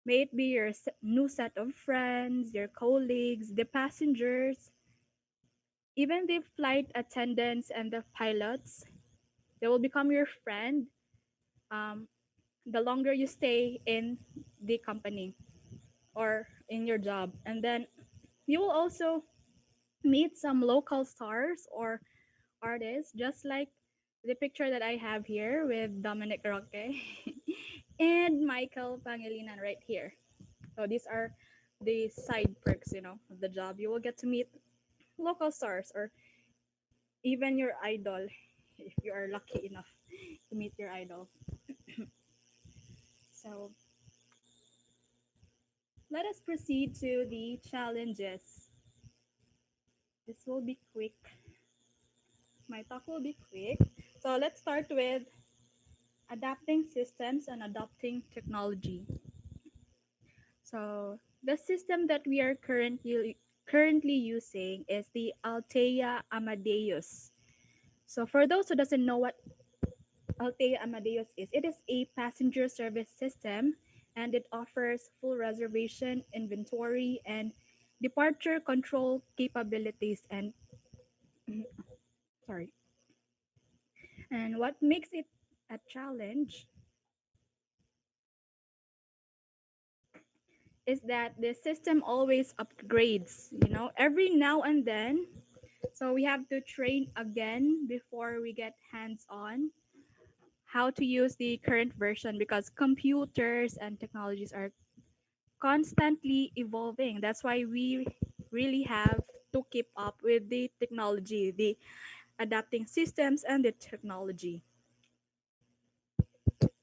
L: May it be your new set of friends, your colleagues, the passengers, even the flight attendants and the pilots. They will become your friend um, the longer you stay in the company or in your job. And then you will also meet some local stars or artists, just like the picture that I have here with Dominic Roque and Michael Pangilinan right here. So these are the side perks, of the job. You will get to meet local stars or even your idol if you are lucky enough to meet your idol. So let us proceed to the challenges. This will be quick. My talk will be quick. So let's start with adapting systems and adopting technology. So the system that we are currently using is the Altea Amadeus. So for those who doesn't know what Altea Amadeus is, it is a passenger service system and it offers full reservation, inventory, and departure control capabilities. And sorry. And what makes it a challenge is that the system always upgrades, every now and then. So we have to train again before we get hands on how to use the current version because computers and technologies are constantly evolving. That's why we really have to keep up with the technology, the adapting systems, and the technology.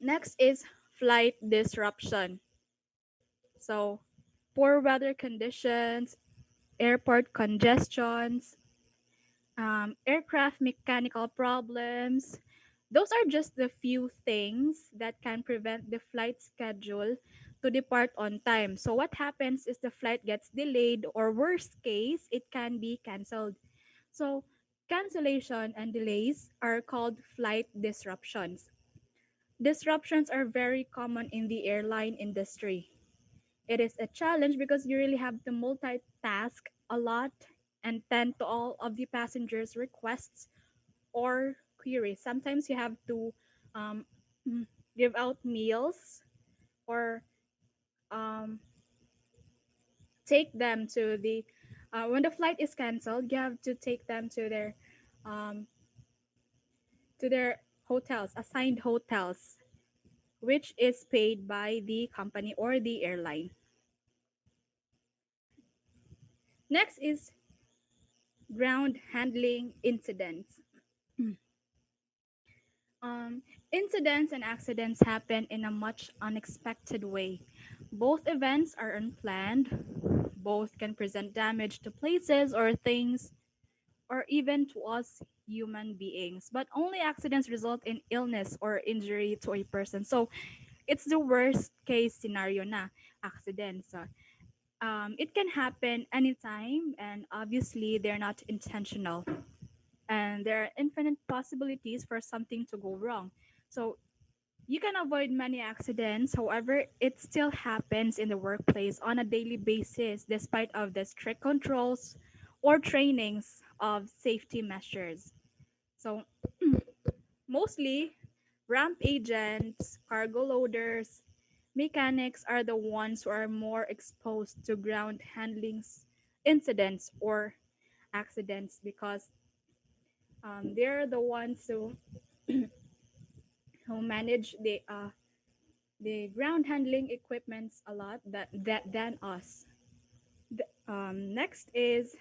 L: Next is flight disruption. So, poor weather conditions, airport congestions, aircraft mechanical problems. Those are just the few things that can prevent the flight schedule to depart on time. So, what happens is the flight gets delayed, or worst case, it can be canceled. So, cancellation and delays are called flight disruptions. Disruptions are very common in the airline industry. It is a challenge because you really have to multitask a lot and tend to all of the passengers' requests or queries. Sometimes you have to um, give out meals or um, take them to the when the flight is canceled. You have to take them um, to their hotels, assigned hotels, which is paid by the company or the airline. Next is ground handling incidents. Um, Incidents and accidents happen in a much unexpected way. Both events are unplanned. Both can present damage to places or things, or even to us human beings. But only accidents result in illness or injury to a person. So it's the worst case scenario na accidents. So, it can happen anytime, and obviously they're not intentional. And there are infinite possibilities for something to go wrong. So you can avoid many accidents. However, it still happens in the workplace on a daily basis, despite of the strict controls or trainings of safety measures. So mostly ramp agents, cargo loaders, mechanics are the ones who are more exposed to ground handling incidents or accidents because they're the ones who manage the ground handling equipments a lot that than us. Next is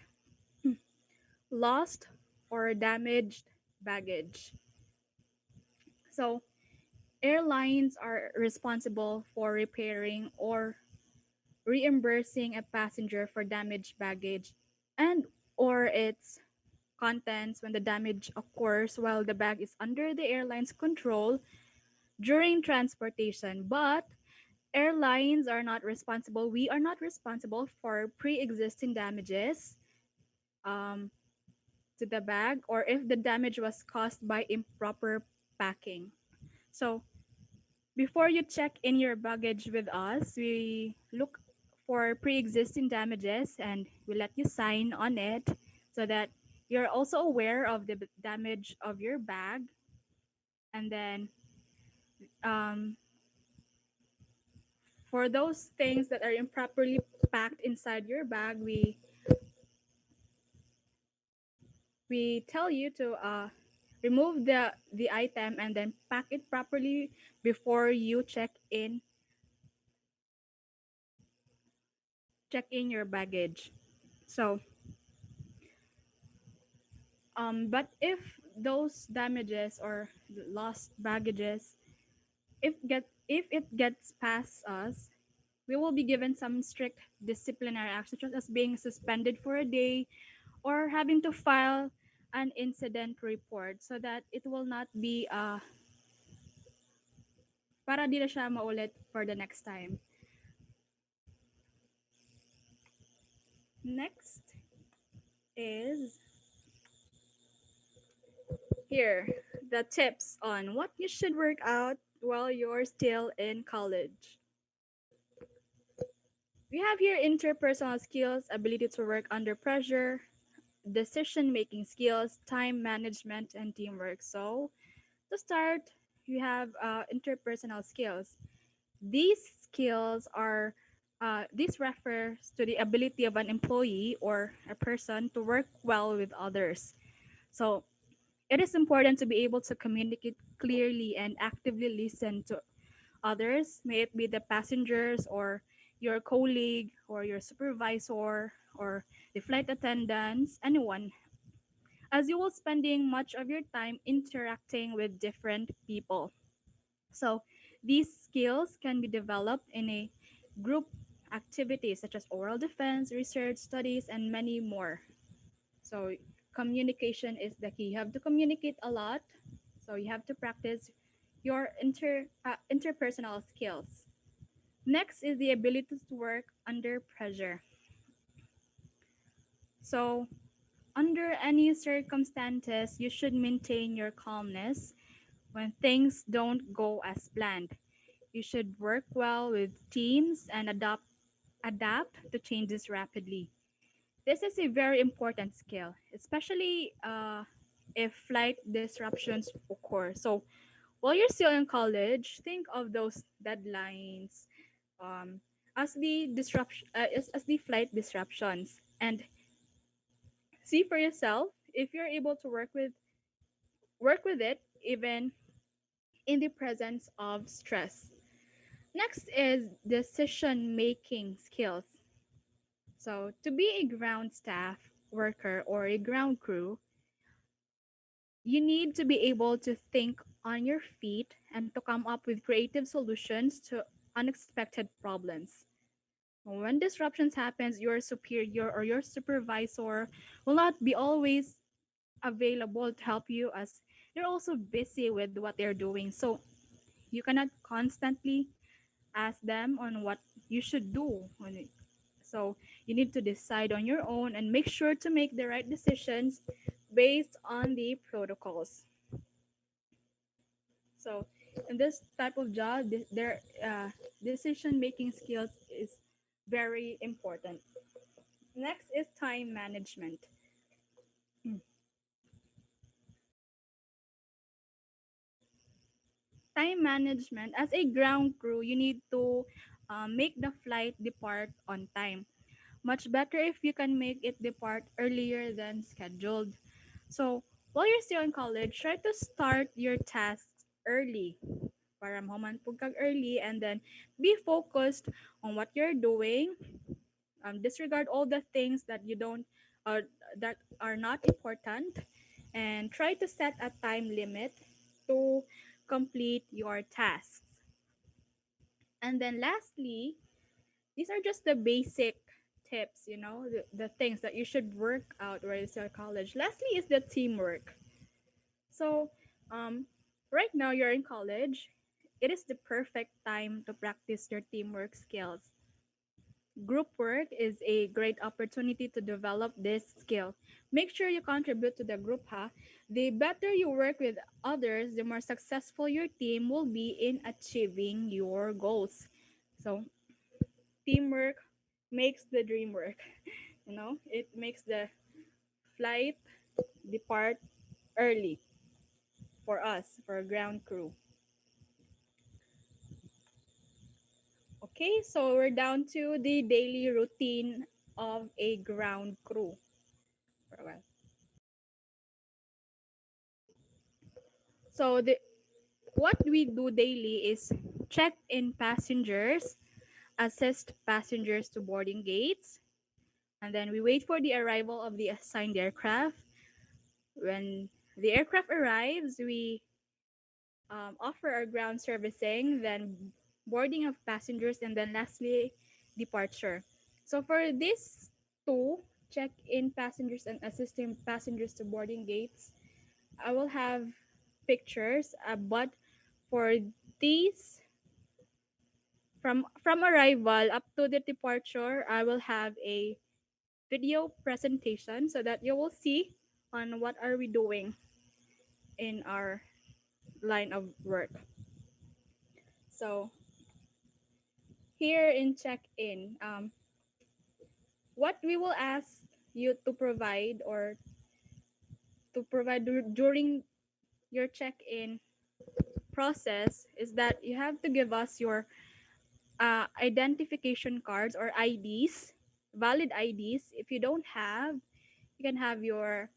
L: lost or damaged baggage. So airlines are responsible for repairing or reimbursing a passenger for damaged baggage and or its contents when the damage occurs while the bag is under the airline's control during transportation. But airlines are not responsible. We are not responsible for pre-existing damages um, to the bag or if the damage was caused by improper packing. So before you check in your baggage with us, we look for pre-existing damages and we let you sign on it so that you're also aware of the damage of your bag. And then um, for those things that are improperly packed inside your bag, we tell you to remove the item and then pack it properly before you check in your baggage. So but if those damages or lost baggages if it gets past us, we will be given some strict disciplinary actions such as being suspended for a day or having to file an incident report so that it will not be para di na siya maulit for the next time. Next is here the tips on what you should work out while you're still in college. We have here interpersonal skills, ability to work under pressure, decision making skills, time management, and teamwork. So, to start, we have interpersonal skills. These skills are this refers to the ability of an employee or a person to work well with others. So, it is important to be able to communicate clearly and actively listen to others, may it be the passengers or your colleague or your supervisor or the flight attendants, anyone, as you will spending much of your time interacting with different people. So these skills can be developed in a group activities such as oral defense, research, studies, and many more. So communication is the key. You have to communicate a lot. So you have to practice your interpersonal skills. Next is the ability to work under pressure. So under any circumstances, you should maintain your calmness when things don't go as planned. You should work well with teams and adapt to changes rapidly. This is a very important skill, especially if flight disruptions occur. So while you're still in college, think of those deadlines um, as the as the flight disruptions, and see for yourself if you're able to work with it even in the presence of stress. Next is decision making skills. So to be a ground staff worker or a ground crew, you need to be able to think on your feet and to come up with creative solutions to unexpected problems. When disruptions happens, your superior or your supervisor will not be always available to help you, as they're also busy with what they're doing. So you cannot constantly ask them on what you should do. So you need to decide on your own and make sure to make the right decisions based on the protocols. So in this type of job, their decision making skills is very important. Next is time management. Hmm. Time management. As a ground crew, you need to make the flight depart on time. Much better if you can make it depart earlier than scheduled. So while you're still in college, try to start your tasks early. Para mahuman po kag early, and then be focused on what you're doing. Disregard all the things that you don't that are not important, and try to set a time limit to complete your tasks. And then lastly, these are just the basic tips, the things that you should work out while you're still at college. Lastly is the teamwork. So right now you're in college, it is the perfect time to practice your teamwork skills. Group work is a great opportunity to develop this skill. Make sure you contribute to the group, huh? The better you work with others, the more successful your team will be in achieving your goals. So, teamwork makes the dream work. It makes the flight depart early for us, for a ground crew. Okay, so we're down to the daily routine of a ground crew. For a while. So what we do daily is check in passengers, assist passengers to boarding gates, and then we wait for the arrival of the assigned aircraft. When the aircraft arrives, we offer our ground servicing, then boarding of passengers, and then lastly, departure. So for these two, check in passengers and assisting passengers to boarding gates, I will have pictures, but for these from arrival up to the departure, I will have a video presentation so that you will see on what are we doing in our line of work. So here in check-in, what we will ask you to provide or to provide during your check-in process is that you have to give us your identification cards or IDs, valid IDs. If you don't have, you can have your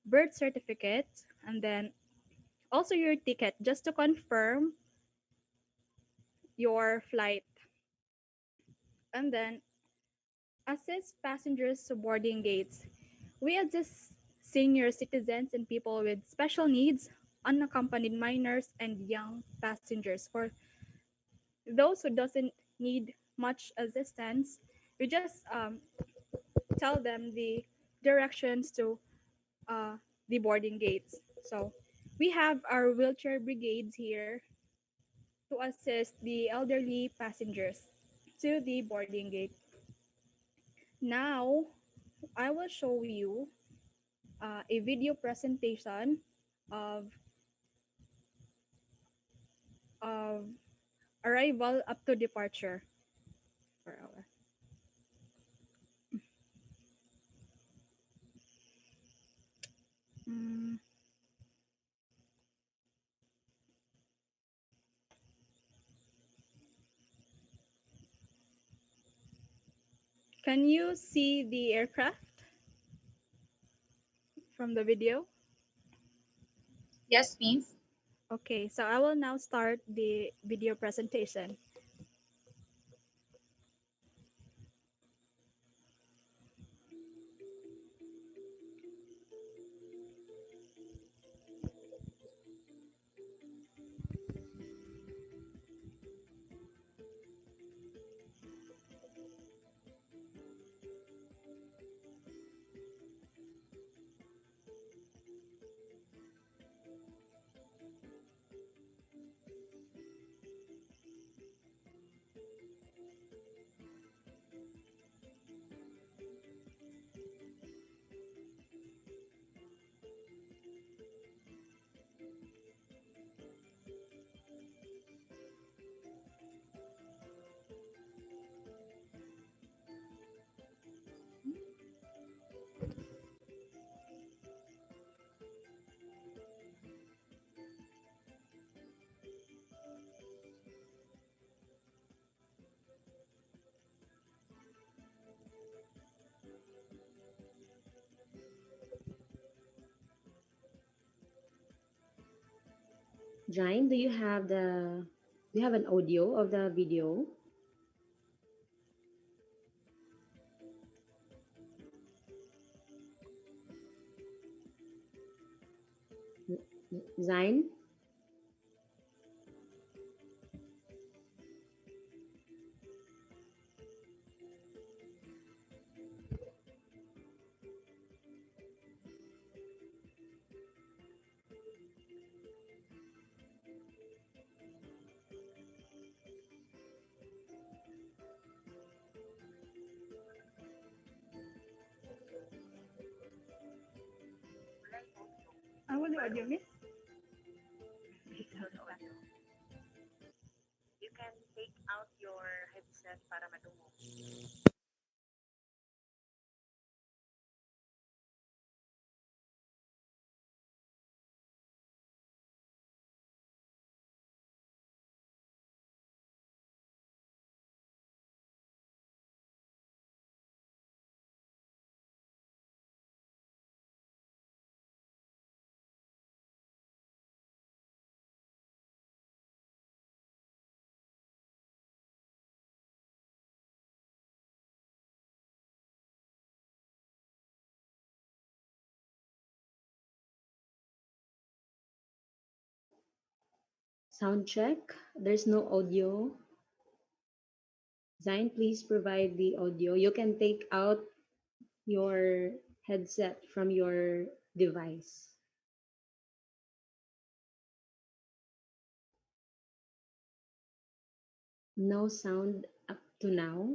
L: birth certificate, and then also your ticket just to confirm your flight. And then assist passengers to boarding gates. We assist senior citizens and people with special needs, unaccompanied minors, and young passengers. For those who doesn't need much assistance, we just tell them the directions to the boarding gates. So we have our wheelchair brigades here to assist the elderly passengers to the boarding gate. Now, I will show you a video presentation of, of arrival up to departure for our. Mm, can you see the aircraft from the video?
C: Yes, Miss.
L: Okay, so I will now start the video presentation.
I: Jane, do you have an audio of the video? Zine?
L: I will do audio, miss.
M: You can take out your headset para madungo.
I: Sound check. There's no audio. Zine, please provide the audio. You can take out your headset from your device. No sound up to now.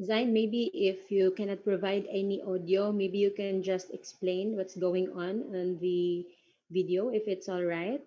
I: Zain, maybe if you cannot provide any audio, maybe you can just explain what's going on the video, if it's all right.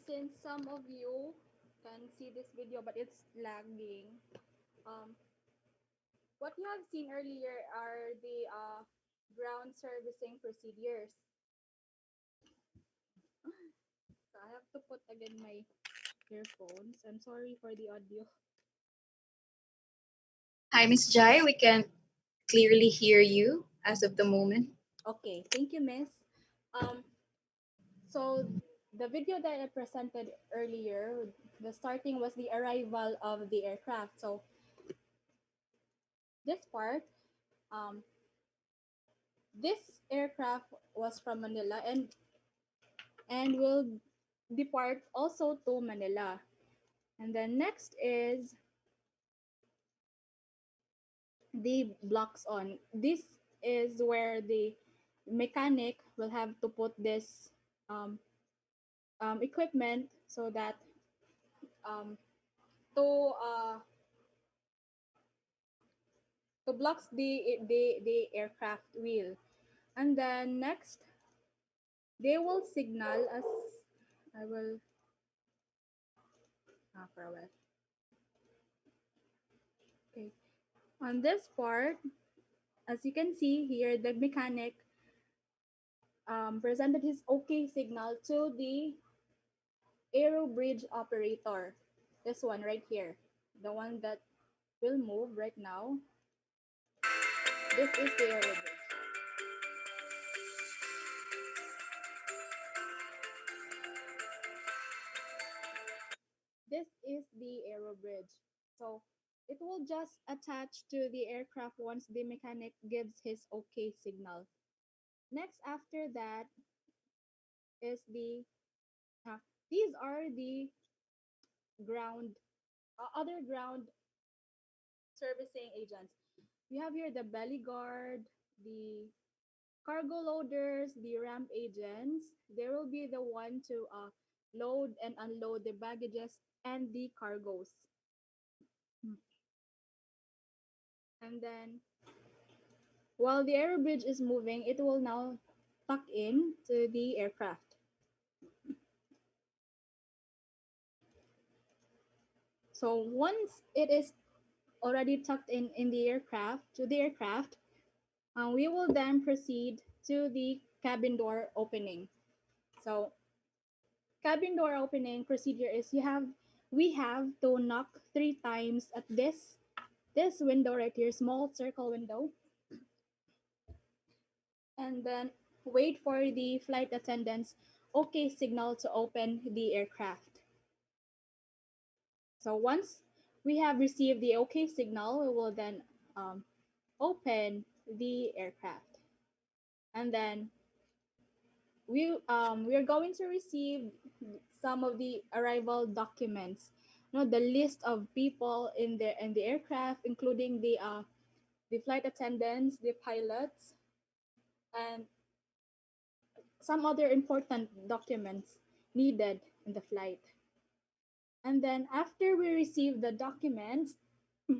L: since some of you can see this video but it's lagging, um, what you have seen earlier are the ground servicing procedures. So I have to put again my earphones. I'm sorry for the audio.
C: Hi, Miss Jai. We can clearly hear you as of the moment.
L: Okay, thank you, Miss. Um, so the video that I presented earlier, the starting was the arrival of the aircraft. So this part, um, this aircraft was from Manila and will depart also to Manila. And then next is the blocks on. This is where the mechanic will have to put this um, equipment so that um, to uh, to blocks the aircraft wheel. And then next, they will signal as I will for a while. Okay. On this part, as you can see here, the mechanic presented his OK signal to the aero bridge operator. This one right here, the one that will move right now. This is the aero bridge. This is the aero bridge. So it will just attach to the aircraft once the mechanic gives his OK signal. Next after that is uh, these are the ground other ground servicing agents. We have here the belly guard, the cargo loaders, the ramp agents. They will be the one to load and unload the baggages and the cargoes. And then while the aero bridge is moving, it will now tuck in to the aircraft. So once it is already tucked in the aircraft to the aircraft, we will then proceed to the cabin door opening. So cabin door opening procedure is we have to knock 3 times at this window right here, small circle window, and then wait for the flight attendant's OK signal to open the aircraft. So once we have received the OK signal, we will then open the aircraft, and then we are going to receive some of the arrival documents. You know, the list of people in the aircraft, including the flight attendants, the pilots, and some other important documents needed in the flight. And then after we receive the documents, we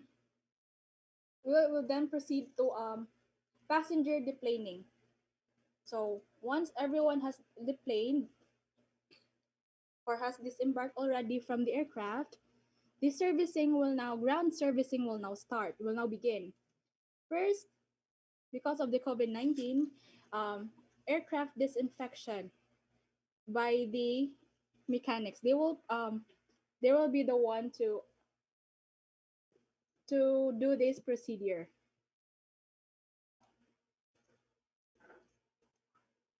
L: will then proceed to passenger deplaning. So once everyone has deplaned or has disembarked already from the aircraft, the ground servicing will now start, will now begin. First, because of the COVID-19, aircraft disinfection by the mechanics. They will be the one to do this procedure.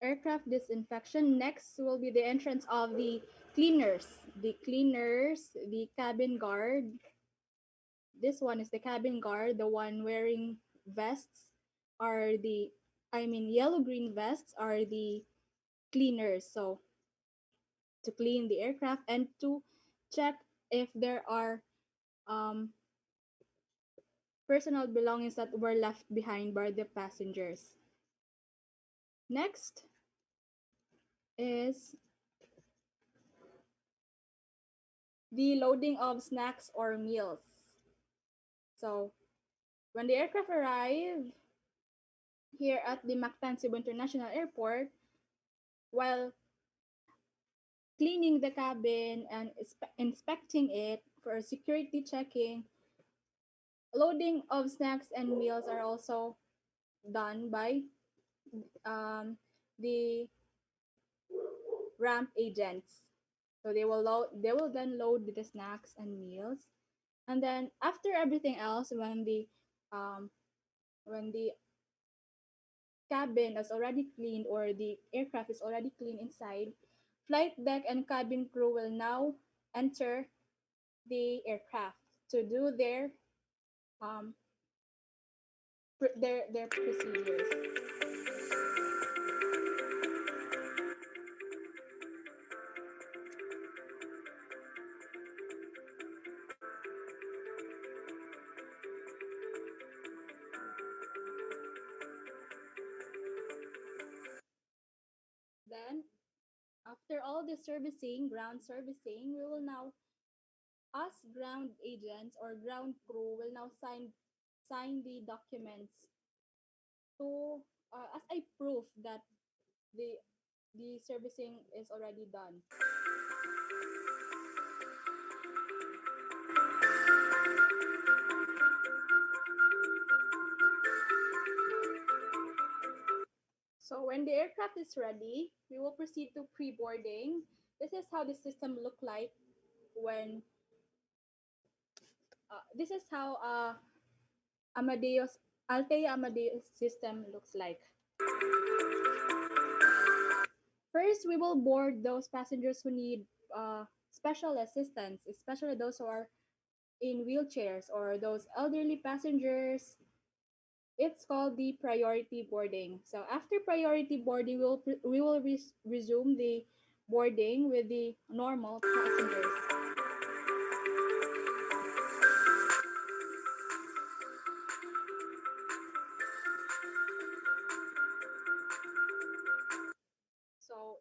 L: Aircraft disinfection. Next will be the entrance of the cleaners. The cabin guard. This one is the cabin guard, the one wearing vests are the, I mean, yellow green vests are the cleaners. So to clean the aircraft and to check if there are um, personal belongings that were left behind by the passengers. Next is the loading of snacks or meals. So when the aircraft arrive here at the Mactan Cebu International Airport, while cleaning the cabin and inspecting it for security checking. Loading of snacks and meals are also done by um, the ramp agents. So they will then load the snacks and meals, and then after everything else, um, when the cabin is already cleaned or the aircraft is already clean inside, flight deck and cabin crew will now enter the aircraft to do um their procedures. Then after all the servicing, ground servicing, we will now, us ground agents or ground crew will now sign the documents to as a proof that the the servicing is already done. So when the aircraft is ready, we will proceed to pre-boarding. This is how the system look like when this is how Amadeus Altea Amadeus system looks like. First, we will board those passengers who need special assistance, especially those who are in wheelchairs or those elderly passengers. It's called the priority boarding. So after priority boarding, we will resume the boarding with the normal passengers. So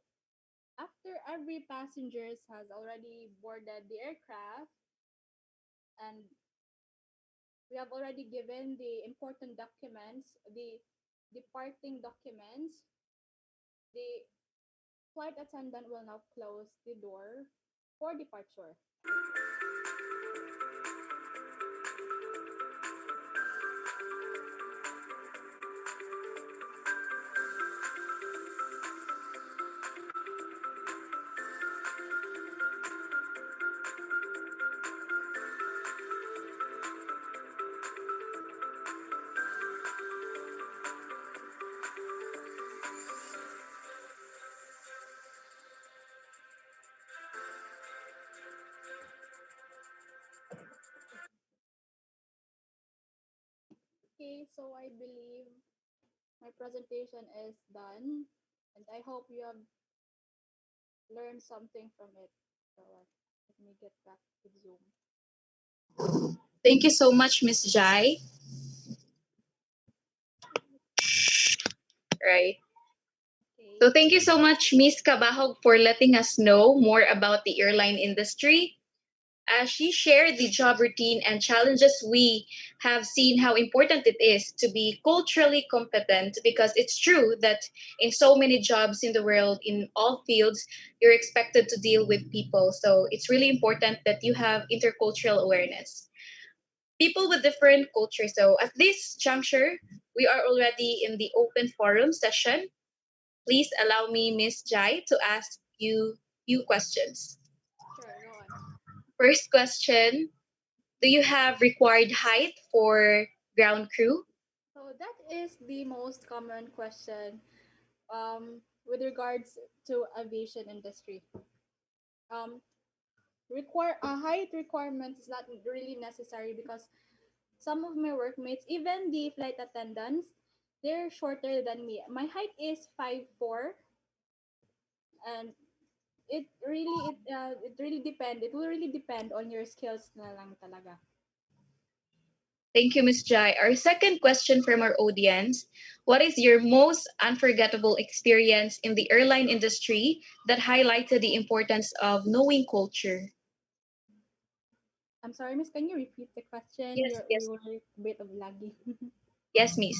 L: after every passengers has already boarded the aircraft and we have already given the important documents, the departing documents, the flight attendant will now close the door for departure. Okay, so I believe my presentation is done and I hope you have learned something from it. So let me get back to Zoom.
C: Thank you so much, Miss Jai. Right.
L: Okay.
C: So thank you so much, Miss Kabahog, for letting us know more about the airline industry. As she shared the job routine and challenges, we have seen how important it is to be culturally competent because it's true that in so many jobs in the world, in all fields, you're expected to deal with people. So it's really important that you have intercultural awareness. People with different cultures. So at this juncture, we are already in the open forum session. Please allow me, Miss Jai, to ask you few questions.
L: Sure, go on.
C: First question, do you have required height for ground crew?
L: So that is the most common question with regards to aviation industry. Um, require a height requirement is not really necessary because some of my workmates, even the flight attendants, they're shorter than me. My height is 5'4", and it really depend. It will really depend on your skills na lang talaga.
C: Thank you, Ms. Jai. Our second question from our audience, what is your most unforgettable experience in the airline industry that highlighted the importance of knowing culture?
L: I'm sorry, Miss. Can you repeat the question?
C: Yes, yes,
L: You were a bit of laggy.
C: yes, Miss.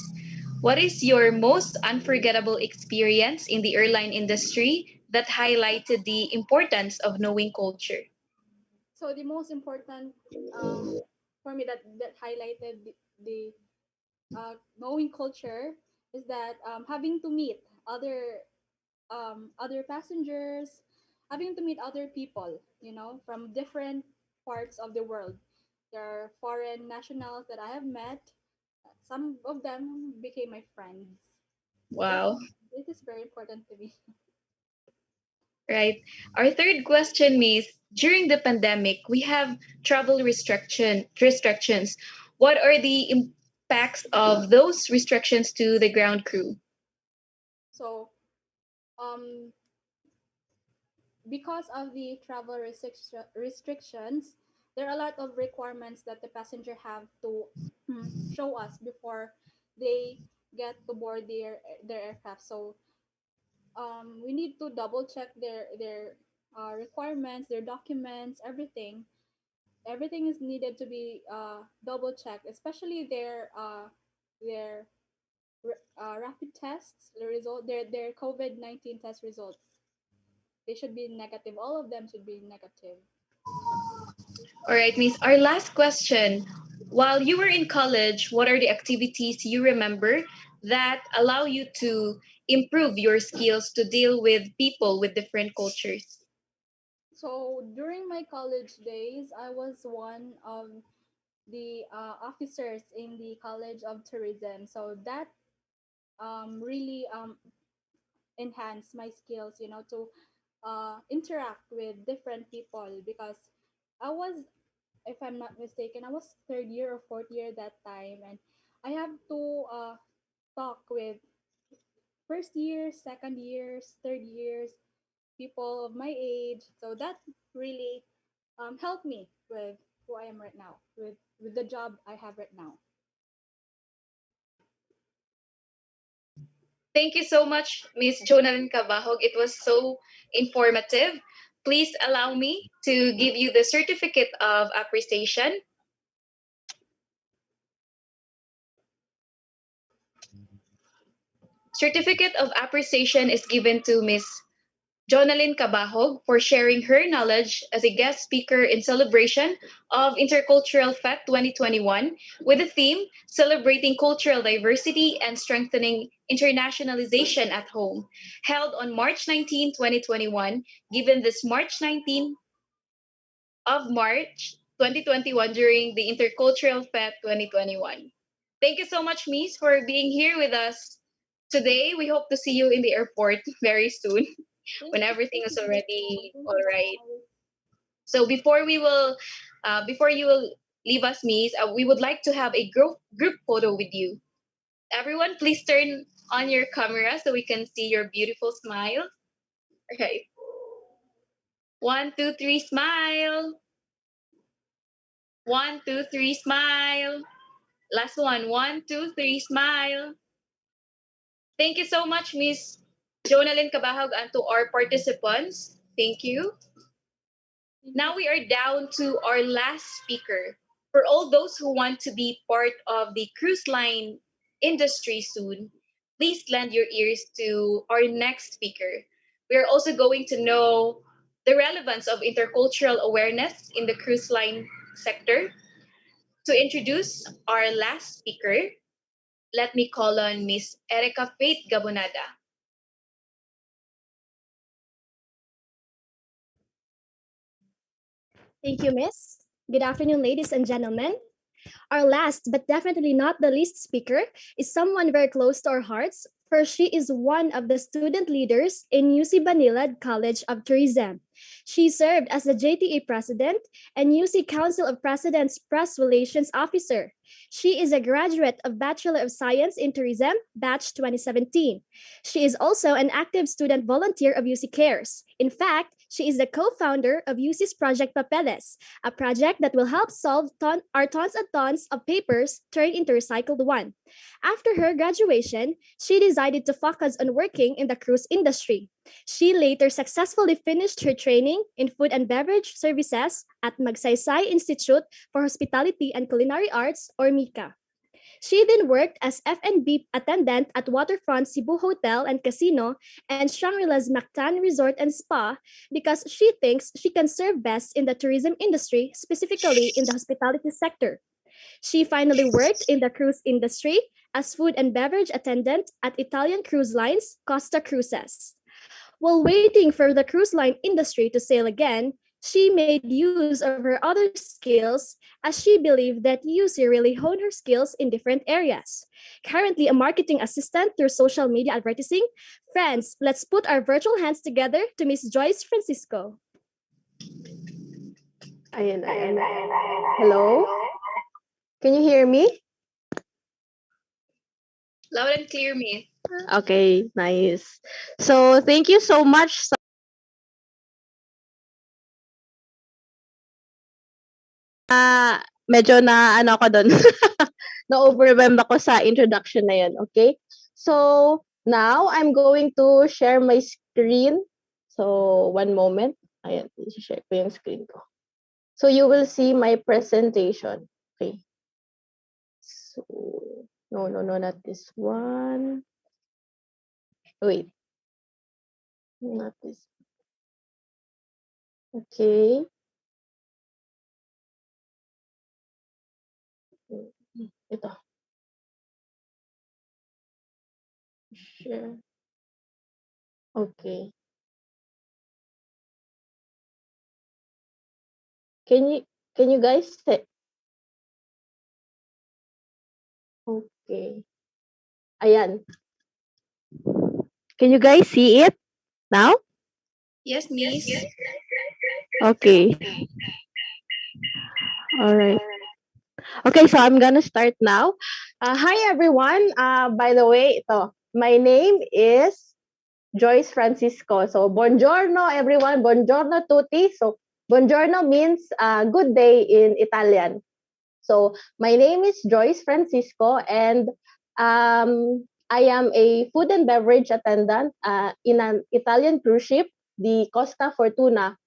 C: What is your most unforgettable experience in the airline industry that highlighted the importance of knowing culture?
L: So the most important for me that highlighted the knowing culture is that having to meet other passengers, having to meet other people, from different parts of the world. There are foreign nationals that I have met. Some of them became my friends.
C: Wow.
L: This is very important to me.
C: Right. Our third question, Miss. During the pandemic, we have travel restrictions. What are the impacts of those restrictions to the ground crew?
L: So, um, because of the travel restrictions, there are a lot of requirements that the passenger have to show us before they get to board their aircraft. So we need to double check their requirements, their documents, everything. Everything is needed to be double checked, especially their rapid tests, their COVID-19 test results. They should be negative. All of them should be negative.
C: All right, Miss. Our last question. While you were in college, what are the activities you remember that allow you to improve your skills to deal with people with different cultures?
L: So during my college days, I was one of the officers in the College of Tourism. So that really enhanced my skills, to interact with different people because I was, if I'm not mistaken, I was third year or fourth year that time, and I have to talk with first years, second years, third years, people of my age. So that really helped me with who I am right now, with the job I have right now.
C: Thank you so much, Miss Jonalyn Cabahog. It was so informative. Please allow me to give you the certificate of appreciation. Certificate of appreciation is given to Miss Jonalyn Cabahog for sharing her knowledge as a guest speaker in celebration of Intercultural Fest 2021 with the theme Celebrating Cultural Diversity and Strengthening Internationalization at Home, held on March 19, 2021, given this March 2021 during the Intercultural Fest 2021. Thank you so much, Miss, for being here with us today. We hope to see you in the airport very soon when
L: Thank you.
C: everything
L: Thank
C: is
L: you, Gina.
C: already
L: Thank
C: all
L: you,
C: right.
L: guys.
C: So before you will leave us, Miss, we would like to have a group photo with you. Everyone, please turn on your camera so we can see your beautiful smile. Okay, 1, 2, 3, smile. 1, 2, 3, smile. Last one, 1, 2, 3, smile. Thank you so much, Miss Jonalyn Cabahag, and to our participants. Thank you.
L: Thank you.
C: Now we are down to our last speaker. For all those who want to be part of the cruise line industry soon, please lend your ears to our next speaker. We are also going to know the relevance of intercultural awareness in the cruise line sector. To introduce our last speaker, let me call on Miss Erica Faith Gabonada.
N: Thank you, Miss. Good afternoon, ladies and gentlemen. Our last, but definitely not the least speaker, is someone very close to our hearts, for she is one of the student leaders in UC Banilad College of Tourism. She served as the JTA president and UC Council of Presidents Press Relations Officer. She is a graduate of Bachelor of Science in Tourism, Batch 2017. She is also an active student volunteer of UC Cares. In fact, she is the co-founder of UC's Project Papeles, a project that will help solve our tons and tons of papers turned into recycled one. After her graduation, she decided to focus on working in the cruise industry. She later successfully finished her training in food and beverage services at Magsaysay Institute for Hospitality and Culinary Arts, or MICA. She then worked as F&B attendant at Waterfront Cebu Hotel and Casino and Shangri-La's Mactan Resort and Spa because she thinks she can serve best in the tourism industry, specifically in the hospitality sector. She finally worked in the cruise industry as food and beverage attendant at Italian cruise lines Costa Cruises. While waiting for the cruise line industry to sail again, she made use of her other skills as she believed that UC really honed her skills in different areas. Currently a marketing assistant through social media advertising, friends, let's put our virtual hands together to Miss Joyce Francisco.
O: Ayan. Hello? Can you hear me?
C: Loud and clear, me.
O: Okay, nice. So, thank you so much. Medyo na ano ako doon. Na-overwhelmed ako sa introduction na yun, okay? So, now I'm going to share my screen. So, one moment. Ayan, share ko yung screen ko. So, you will see my presentation. Okay. So, no, not this one. Wait. Not this. Okay. Ito. Share. Okay. Can you guys say? Okay. Ayan. Can you guys see it now?
C: Yes, Miss.
O: Okay. All right. Okay, so I'm gonna start now. Hi everyone. By the way, my name is Joyce Francisco. So buongiorno everyone. Buongiorno tutti. So buongiorno means good day in Italian. So my name is Joyce Francisco and I am a food and beverage attendant in an Italian cruise ship, the Costa Fortuna.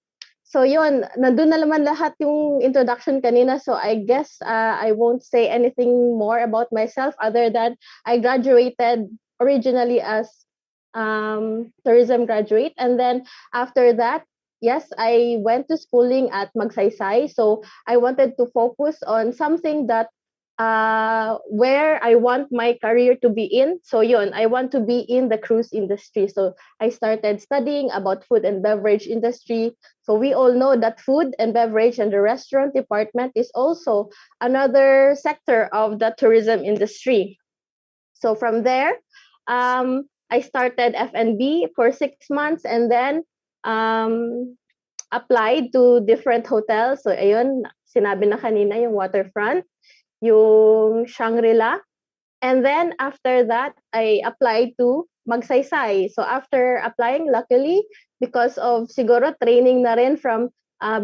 O: So yun, nandun na naman lahat yung introduction kanina. So I guess I won't say anything more about myself other than I graduated originally as tourism graduate. And then after that, yes, I went to schooling at Magsaysay. So I wanted to focus on something that where I want my career to be in. So yun, I want to be in the cruise industry. So I started studying about food and beverage industry. So we all know that food and beverage and the restaurant department is also another sector of the tourism industry. So from there, I started F&B for 6 months and then applied to different hotels. So ayun, sinabi na kanina yung Waterfront, yung Shangri-La. And then after that, I applied to Magsaysay. So after applying, luckily, because of siguro training na rin from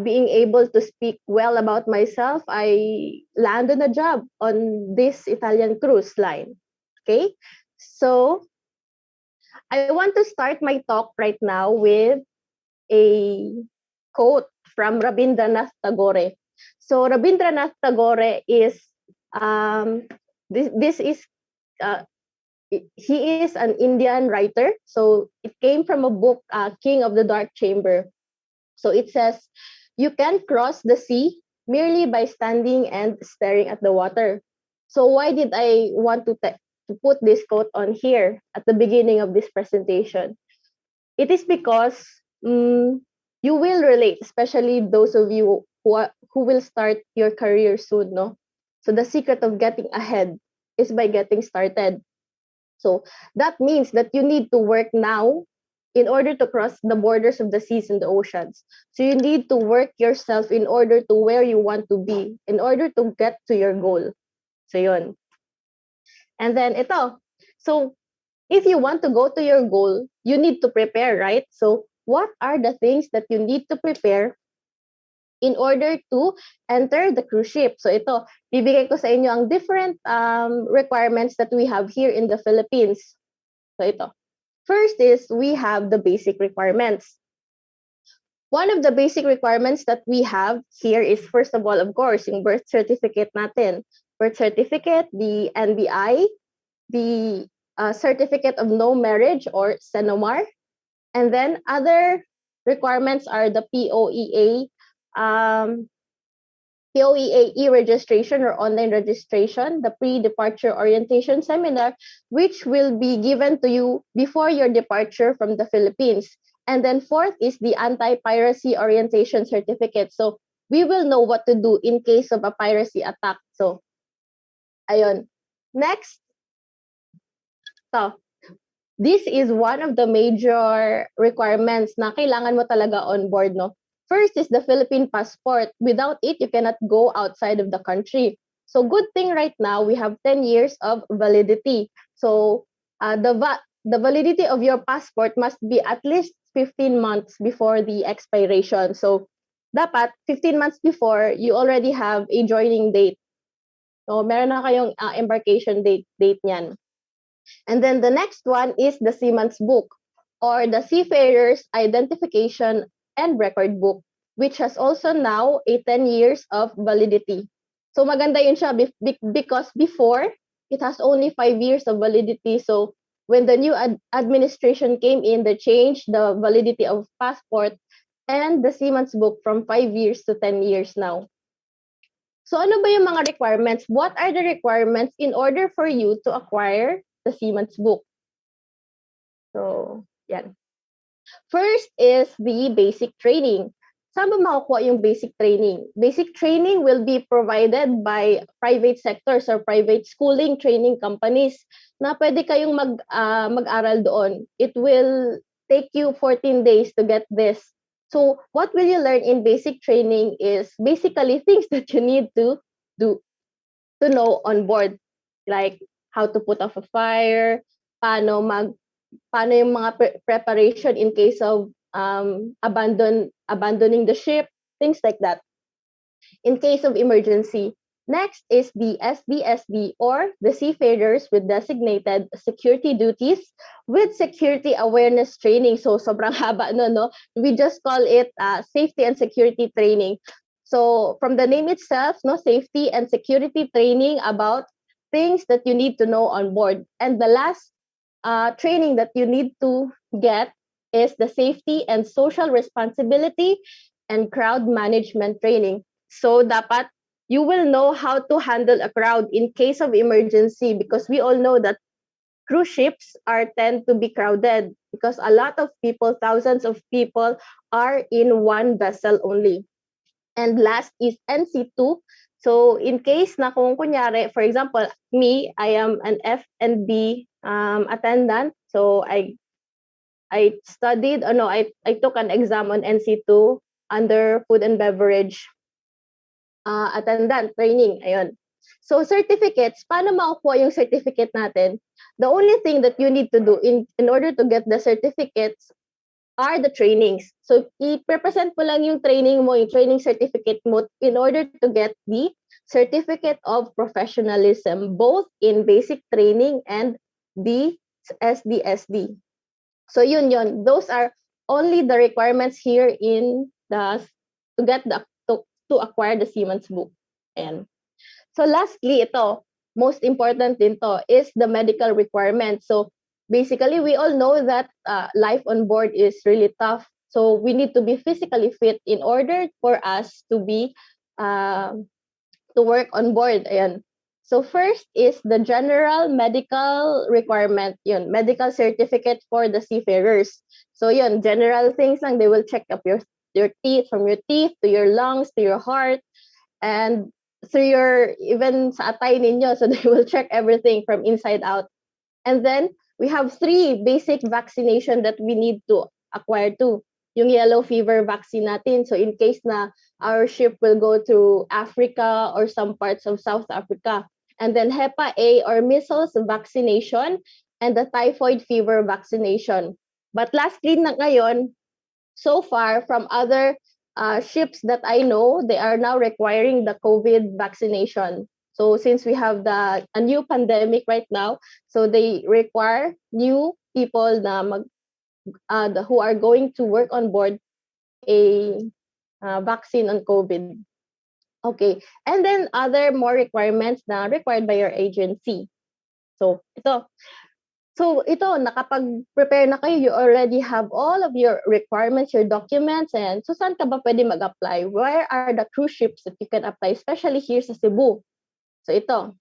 O: being able to speak well about myself, I landed a job on this Italian cruise line. Okay, so I want to start my talk right now with a quote from Rabindranath Tagore. So Rabindranath Tagore is this is he is an Indian writer. So it came from a book, King of the Dark Chamber. So it says, "You can cross the sea merely by standing and staring at the water." So why did I want to put this quote on here at the beginning of this presentation? It is because you will relate, especially those of you who will start your career soon, no? So the secret of getting ahead is by getting started. So that means that you need to work now in order to cross the borders of the seas and the oceans. So you need to work yourself in order to where you want to be, in order to get to your goal. So yun. And then ito. So if you want to go to your goal, you need to prepare, right? So what are the things that you need to prepare in order to enter the cruise ship? So ito, bibigay ko sa inyo ang different requirements that we have here in the Philippines. So ito. First is we have the basic requirements. One of the basic requirements that we have here is, first of all, of course, yung birth certificate natin. birth certificate, the NBI, the certificate of no marriage or CENOMAR, and then other requirements are the POEA e-registration or online registration, the pre-departure orientation seminar, which will be given to you before your departure from the Philippines. And then fourth is the anti-piracy orientation certificate. So we will know what to do in case of a piracy attack. So, ayun. Next, so this is one of the major requirements na kailangan mo talaga on board, no? First is the Philippine passport. Without it, you cannot go outside of the country. So good thing right now, we have 10 years of validity. So the validity of your passport must be at least 15 months before the expiration. So dapat 15 months before, you already have a joining date. So meron na kayong embarkation date niyan. And then the next one is the Seaman's Book or the Seafarer's Identification and Record Book, which has also now a 10 years of validity. So maganda yun siya because before, it has only 5 years of validity. So when the new administration came in, they changed the validity of passport and the Seaman's Book from 5 years to 10 years now. So ano ba yung mga requirements? What are the requirements in order for you to acquire the Seaman's Book? So, yan. First is the basic training. Saan ba makukuha yung basic training? Basic training will be provided by private sectors or private schooling training companies na pwede kayong mag-aral doon. It will take you 14 days to get this. So, what will you learn in basic training is basically things that you need to do, to know on board. Like how to put off a fire, paano yung mga preparation in case of abandoning the ship, things like that. In case of emergency. Next is the SDSD or the Seafarers with Designated Security Duties with Security Awareness Training. So sobrang haba no? We just call it Safety and Security Training. So from the name itself, no, safety and security training about things that you need to know on board. And the last training that you need to get is the safety and social responsibility and crowd management training. So dapat you will know how to handle a crowd in case of emergency because we all know that cruise ships tend to be crowded because a lot of people, thousands of people are in one vessel only. And last is NC2. So in case na kung kunyari, for example, me, I am an F&B attendant. So I studied, I took an exam on NC2 under food and beverage attendant training. Ayun. So certificates, paano makukuha yung certificate natin? The only thing that you need to do in order to get the certificates are the trainings. So, i-present mo lang yung training mo, yung training certificate mo in order to get the certificate of professionalism, both in basic training and the SDSD. So, yun. Those are only the requirements here in to acquire the Seaman's Book. And so, lastly, ito, most important din to, is the medical requirements. So, basically, we all know that life on board is really tough. So we need to be physically fit in order for us to work on board. Ayan. So first is the general medical requirement, yun, medical certificate for the seafarers. So yun, general things lang. They will check up your teeth, from your teeth to your lungs to your heart, and through even sa atay ninyo. So they will check everything from inside out. And then we have 3 basic vaccination that we need to acquire too. Yung yellow fever vaccine natin. So in case na our ship will go to Africa or some parts of South Africa. And then Hepa A or measles vaccination and the typhoid fever vaccination. But lastly na ngayon, so far from other ships that I know, they are now requiring the COVID vaccination. So since we have a new pandemic right now, so they require new people na who are going to work on board a vaccine on COVID. Okay. And then other more requirements na required by your agency. So, ito, nakapag-prepare na kayo, you already have all of your requirements, your documents, and so saan ka ba pwede mag-apply? Where are the cruise ships that you can apply, especially here sa Cebu? So ito,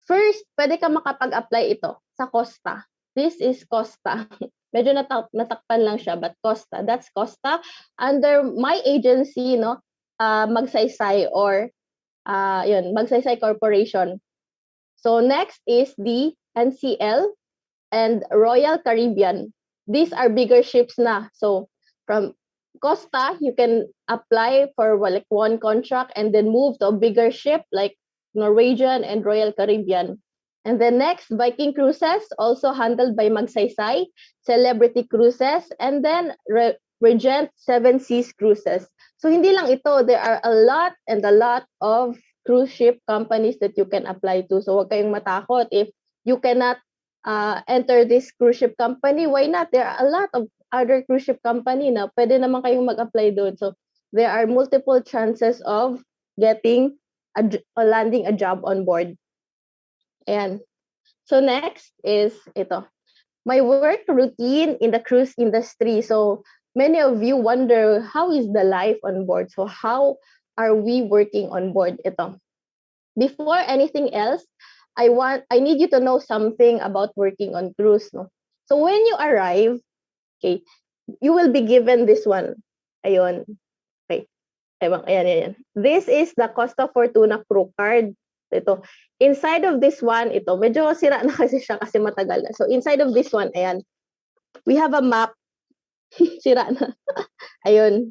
O: first, pwede ka makapag-apply ito sa Costa. This is Costa. Medyo natakpan lang siya, but Costa. That's Costa. Under my agency, no, Magsaysay or Magsaysay Corporation. So next is the NCL and Royal Caribbean. These are bigger ships na. So from Costa, you can apply for like one contract and then move to a bigger ship like Norwegian and Royal Caribbean. And then next, Viking Cruises, also handled by Magsaysay, Celebrity Cruises, and then Regent Seven Seas Cruises. So hindi lang ito, there are a lot and a lot of cruise ship companies that you can apply to. So huwag kayong matakot if you cannot enter this cruise ship company. Why not? There are a lot of other cruise ship company na pwede naman kayong mag-apply doon. So there are multiple chances of getting or landing a job on board. And so next is ito. My work routine in the cruise industry. So many of you wonder, how is the life on board? So how are we working on board? Ito. Before anything else, I need you to know something about working on cruise. No? So when you arrive, okay, you will be given this one. Ayun. Okay. Ayan. This is the Costa Fortuna crew card. Ito. Inside of this one, ito, medyo sira na kasi siya kasi matagal na. So inside of this one, ayan, we have a map. Sira na. Ayun.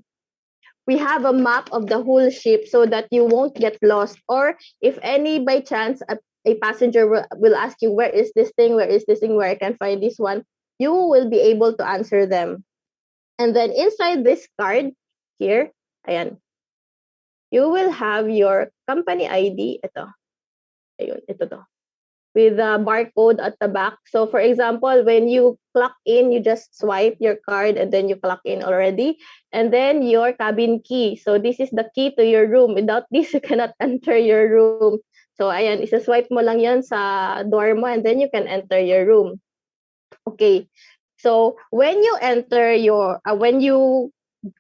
O: We have a map of the whole ship so that you won't get lost. Or if any by chance a passenger will ask you, where is this thing, where I can find this one, you will be able to answer them. And then inside this card here, ayan, you will have your company ID. Ito. Ayun, ito to. With the barcode at the back. So for example, when you clock in, you just swipe your card and then you clock in already. And then your cabin key. So this is the key to your room. Without this, you cannot enter your room. So ayan, isa-swipe mo lang yan sa door mo and then you can enter your room. Okay. So when you enter when you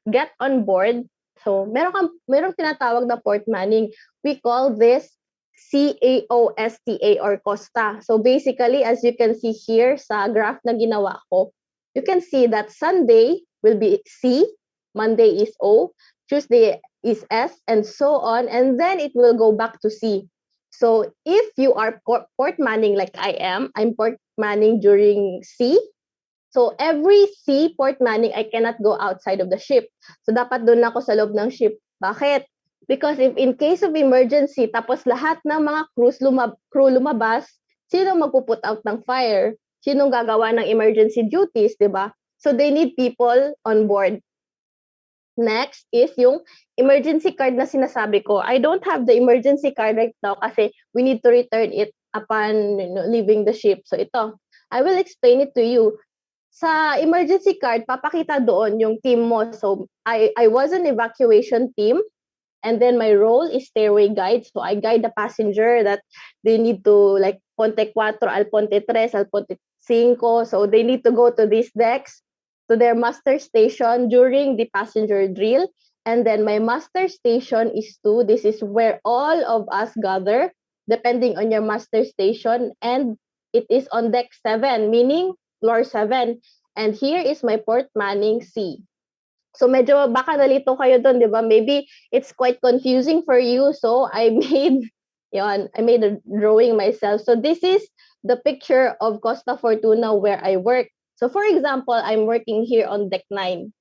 O: get on board, so merong tinatawag na port manning. We call this CAOSTA or Costa. So basically, as you can see here sa graph na ginawa ko, you can see that Sunday will be C, Monday is O, Tuesday is S, and so on. And then it will go back to C. So if you are port manning like I am, I'm port manning during C. So every C port manning, I cannot go outside of the ship. So dapat doon ako sa loob ng ship. Bakit? Because if in case of emergency, tapos lahat ng mga crew lumabas, sino magpuput out ng fire? Sinong gagawa ng emergency duties, di ba? So they need people on board. Next is yung emergency card na sinasabi ko. I don't have the emergency card right now kasi we need to return it upon leaving the ship. So ito, I will explain it to you. Sa emergency card, papakita doon yung team mo. So I was an evacuation team. And then my role is stairway guide. So I guide the passenger that they need to like Ponte 4, Al Ponte 3, Al Ponte 5. So they need to go to these decks to their muster station during the passenger drill. And then my muster station is 2. This is where all of us gather depending on your muster station. And it is on deck 7, meaning floor 7. And here is my port manning C. So medyo baka nalito kayo doon, 'di ba? Maybe it's quite confusing for you. So I made a drawing myself. So this is the picture of Costa Fortuna where I work. So for example, I'm working here on deck 9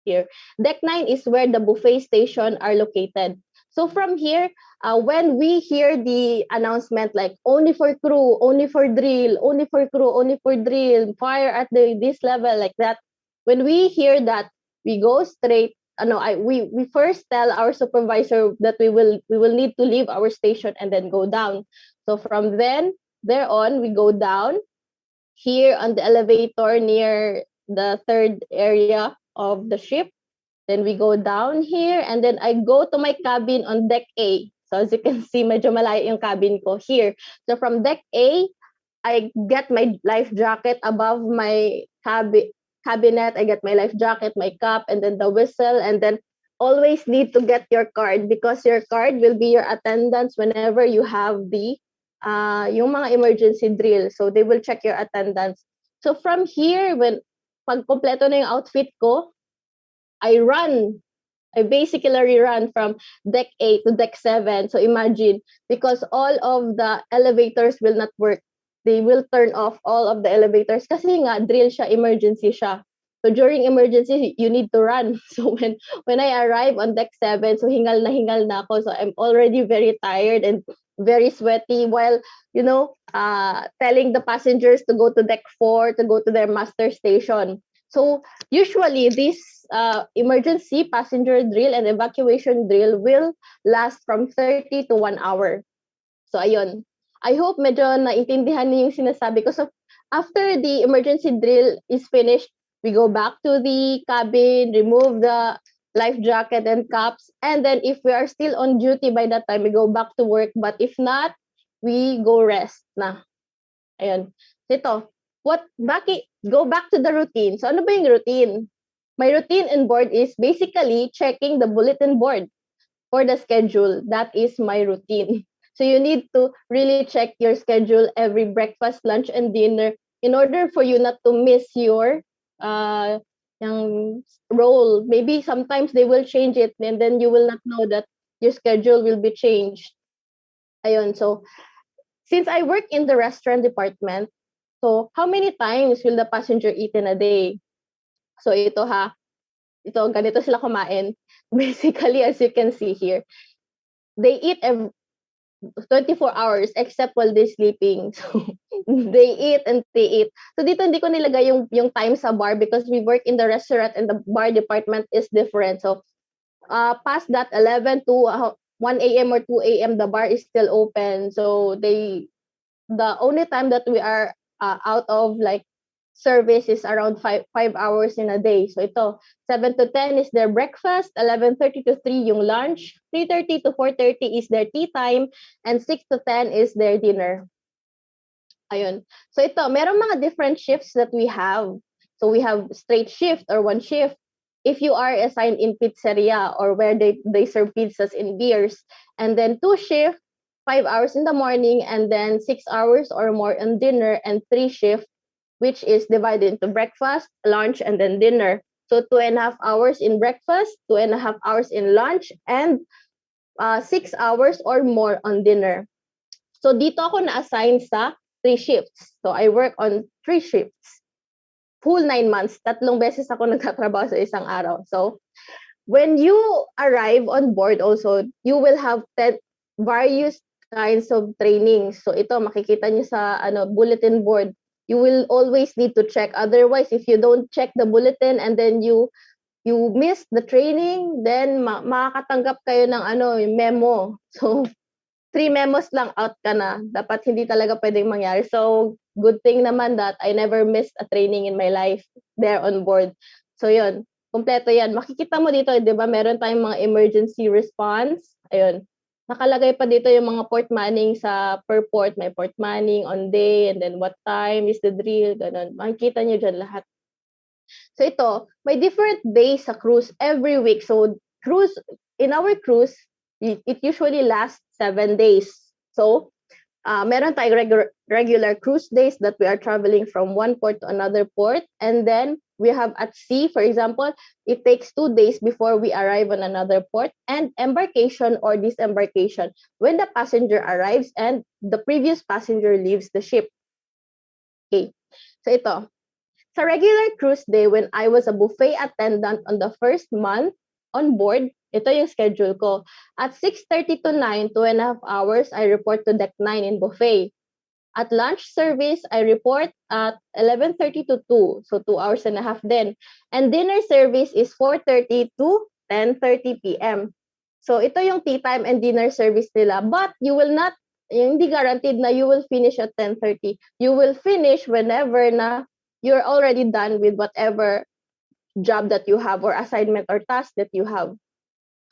O: here. Deck 9 is where the buffet station are located. So from here, when we hear the announcement like only for crew, only for drill, only for crew, only for drill, fire at this level like that. When we hear that, we go straight. We first tell our supervisor that we will need to leave our station and then go down. So from there on, we go down here on the elevator near the third area of the ship. Then we go down here, and then I go to my cabin on deck A. So as you can see, medyo malayo yung cabin ko here. So from deck A, I get my life jacket above my cabinet. I get my life jacket, my cup, and then the whistle, and then always need to get your card because your card will be your attendance whenever you have the yung mga emergency drill. So they will check your attendance. So from here, when pag kompleto na yung outfit ko, I run. I basically run from deck 8 to deck 7. So imagine, because all of the elevators will not work. They will turn off all of the elevators kasi nga drill siya, emergency siya. So during emergency, you need to run. So when I arrive on deck 7, so hingal na ako. So I'm already very tired and very sweaty while, telling the passengers to go to deck 4 to go to their master station. So usually this emergency passenger drill and evacuation drill will last from 30 to 1 hour. So ayun. I hope medyo naintindihan niyo yung sinasabi ko. So after the emergency drill is finished, we go back to the cabin, remove the life jacket and caps, and then if we are still on duty by that time, we go back to work. But if not, we go rest na. Ayun. Ito, go back to the routine. So ano ba yung routine? My routine in board is basically checking the bulletin board for the schedule. That is my routine. So you need to really check your schedule every breakfast, lunch, and dinner in order for you not to miss your yung role. Maybe sometimes they will change it and then you will not know that your schedule will be changed. Ayun, so since I work in the restaurant department, so how many times will the passenger eat in a day? So ito ganito sila kumain. Basically, as you can see here, they eat 24 hours except while they're sleeping. So they eat and they eat. So dito hindi ko nilagay yung time sa bar because we work in the restaurant and the bar department is different. So past that 11 to 1 a.m. or 2 a.m. the bar is still open. So the only time that we are out of like service is around 5 hours in a day. So ito, 7 to 10 is their breakfast, 11:30 to 3 yung lunch, 3:30 to 4:30 is their tea time, and 6 to 10 is their dinner. Ayun. So ito, merong mga different shifts that we have. So we have straight shift or one shift. If you are assigned in pizzeria or where they serve pizzas in beers, and then 2 shift, 5 hours in the morning, and then 6 hours or more on dinner, and 3 shift, which is divided into breakfast, lunch, and then dinner. So 2.5 hours in breakfast, 2.5 hours in lunch, and 6 hours or more on dinner. So dito ako na-assign sa 3 shifts. So I work on 3 shifts. Full 9 months. 3 beses ako nagtatrabaho sa isang araw. So when you arrive on board also, you will have various kinds of training. So ito, makikita niyo sa bulletin board. You will always need to check. Otherwise, if you don't check the bulletin and then you miss the training, then makakatanggap kayo ng memo. So 3 memos lang out ka na. Dapat hindi talaga pwedeng mangyari. So good thing naman that I never missed a training in my life there on board. So yun, kompleto yan. Makikita mo dito, di ba, meron tayong mga emergency response. Ayun. Nakalagay pa dito yung mga port manning sa per port. May port manning on day and then what time is the drill. Ganun. Makikita nyo dyan lahat. So ito, may different days sa cruise every week. So in our cruise, it usually lasts 7 days. So meron tayong regular cruise days that we are traveling from one port to another port. And then we have at sea, for example, it takes 2 days before we arrive on another port, and embarkation or disembarkation when the passenger arrives and the previous passenger leaves the ship. Okay, so ito. Sa regular cruise day, when I was a buffet attendant on the first month on board, ito yung schedule ko. At 6:30 to 9, 2.5 hours, I report to deck 9 in buffet. At lunch service, I report at 11:30 to 2, so 2 hours and a half then. And dinner service is 4:30 to 10:30 p.m. So ito yung tea time and dinner service nila. But you will not, hindi guaranteed na you will finish at 10:30. You will finish whenever na you're already done with whatever job that you have or assignment or task that you have.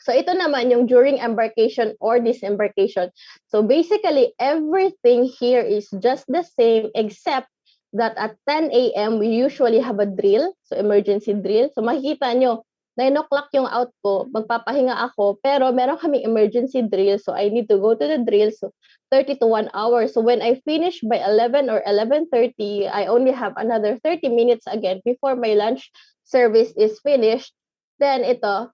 O: So ito naman yung during embarkation or disembarkation. So basically, everything here is just the same except that at 10 a.m. we usually have a drill, so emergency drill. So makikita nyo, 9 o'clock yung out ko, magpapahinga ako, pero meron kaming emergency drill, so I need to go to the drill, so 30 to 1 hour. So when I finish by 11 or 11:30, I only have another 30 minutes again before my lunch service is finished. Then ito,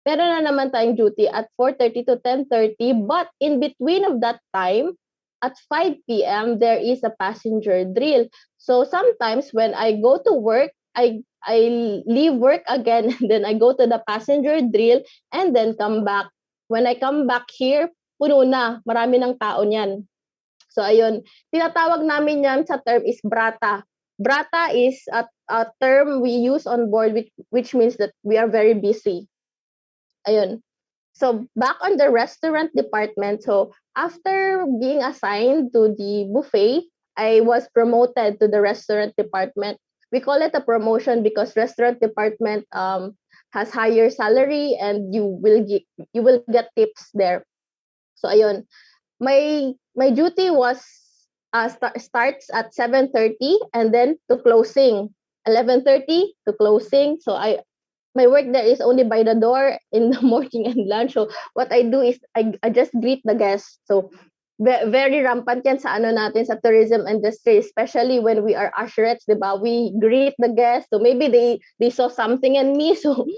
O: meron na naman tayong duty at 4:30 to 10:30, but in between of that time, at 5 p.m., there is a passenger drill. So sometimes when I go to work, I leave work again, and then I go to the passenger drill, and then come back. When I come back here, puno na, marami ng tao niyan. So ayun, tinatawag namin yan sa term is brata. Brata is a term we use on board which means that we are very busy. Ayun. So back on the restaurant department, so after being assigned to the buffet, I was promoted to the restaurant department. We call it a promotion because restaurant department has higher salary and you will get tips there. So ayun, my duty was starts at 7:30 and then to closing 11:30 to closing. So my work there is only by the door in the morning and lunch. So what I do is I just greet the guests. So very rampant yan sa ano natin sa tourism industry, especially when we are usherates, di ba? We greet the guests. So maybe they saw something in me. So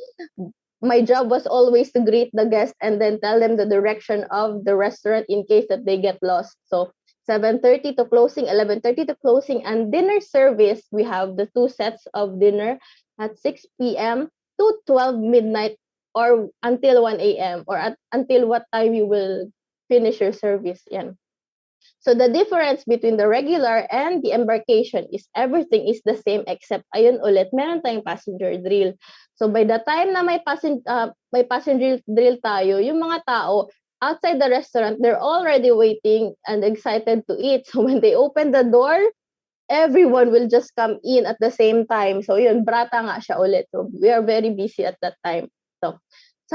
O: my job was always to greet the guests and then tell them the direction of the restaurant in case that they get lost. So 7:30 to closing, 11:30 to closing, and dinner service. We have the two sets of dinner at 6 p.m. to 12 midnight or until 1 a.m. or until what time you will finish your service. Yan. So the difference between the regular and the embarkation is everything is the same except ayun ulit, meron tayong passenger drill. So by the time na may passenger drill tayo, yung mga tao outside the restaurant, they're already waiting and excited to eat. So when they open the door, everyone will just come in at the same time. So yun, brata nga siya ulit. So we are very busy at that time. So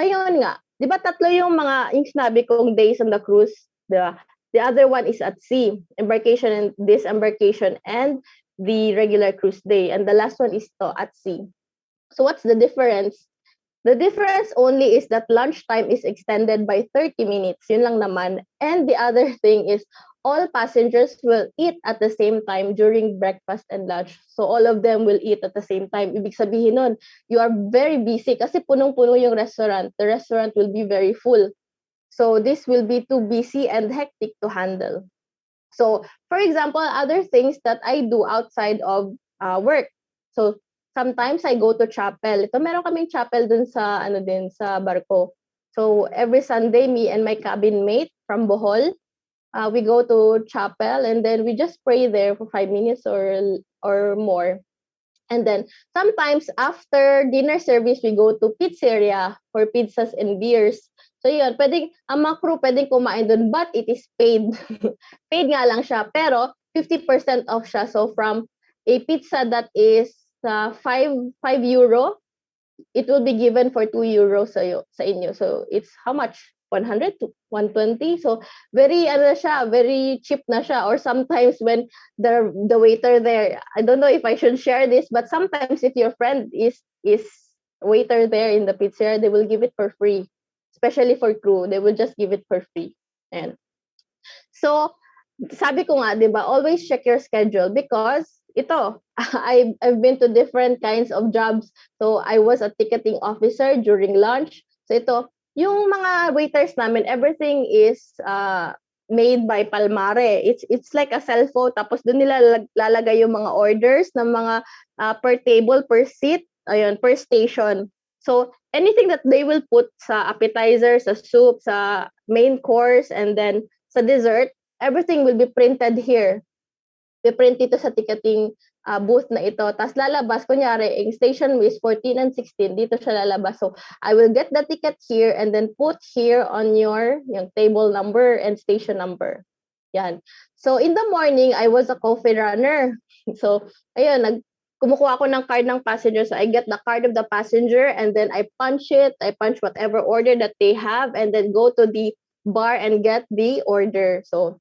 O: yun nga, di ba tatlo yung yung sinabi kong days on the cruise, di ba? The other one is at sea, embarkation and disembarkation, and the regular cruise day. And the last one is at sea. So what's the difference? The difference only is that lunchtime is extended by 30 minutes. Yun lang naman. And the other thing is all passengers will eat at the same time during breakfast and lunch. So all of them will eat at the same time. Ibig sabihin nun, you are very busy kasi punong-puno yung restaurant. The restaurant will be very full. So this will be too busy and hectic to handle. So for example, other things that I do outside of work. So sometimes I go to chapel. Ito meron kaming chapel dun sa sa barko. So every Sunday, me and my cabin mate from Bohol, we go to chapel and then we just pray there for 5 minutes or more. And then sometimes after dinner service, we go to pizzeria for pizzas and beers. So yun, ang mga crew pwedeng kumain dun, but it is paid. Paid nga lang siya, pero 50% off siya. So from a pizza that is 5 euro, it will be given for 2 euros sa inyo. So it's how much? 100 to 120. So very very cheap na siya. Or sometimes when the waiter there, I don't know if I should share this, but sometimes if your friend is waiter there in the pizzeria, they will give it for free. Especially for crew, they will just give it for free. And so sabi ko nga, 'di ba, always check your schedule because ito, I've been to different kinds of jobs. So I was a ticketing officer during lunch. So ito, yung mga waiters namin, everything is made by Palmare. It's like a cell phone, tapos doon nila lalagay yung mga orders ng mga per table, per seat, ayun, per station. So anything that they will put sa appetizer, sa soup, sa main course, and then sa dessert, everything will be printed here. Piprint ito sa ticketing booth na ito. Tapos lalabas, kunyari, yung station is 14 and 16, dito siya lalabas. So, I will get the ticket here and then put here on yung table number and station number. Yan. So, in the morning, I was a coffee runner. So, ayun, kumukuha ako ng card ng passenger. So I get the card of the passenger and then I punch it. I punch whatever order that they have and then go to the bar and get the order. So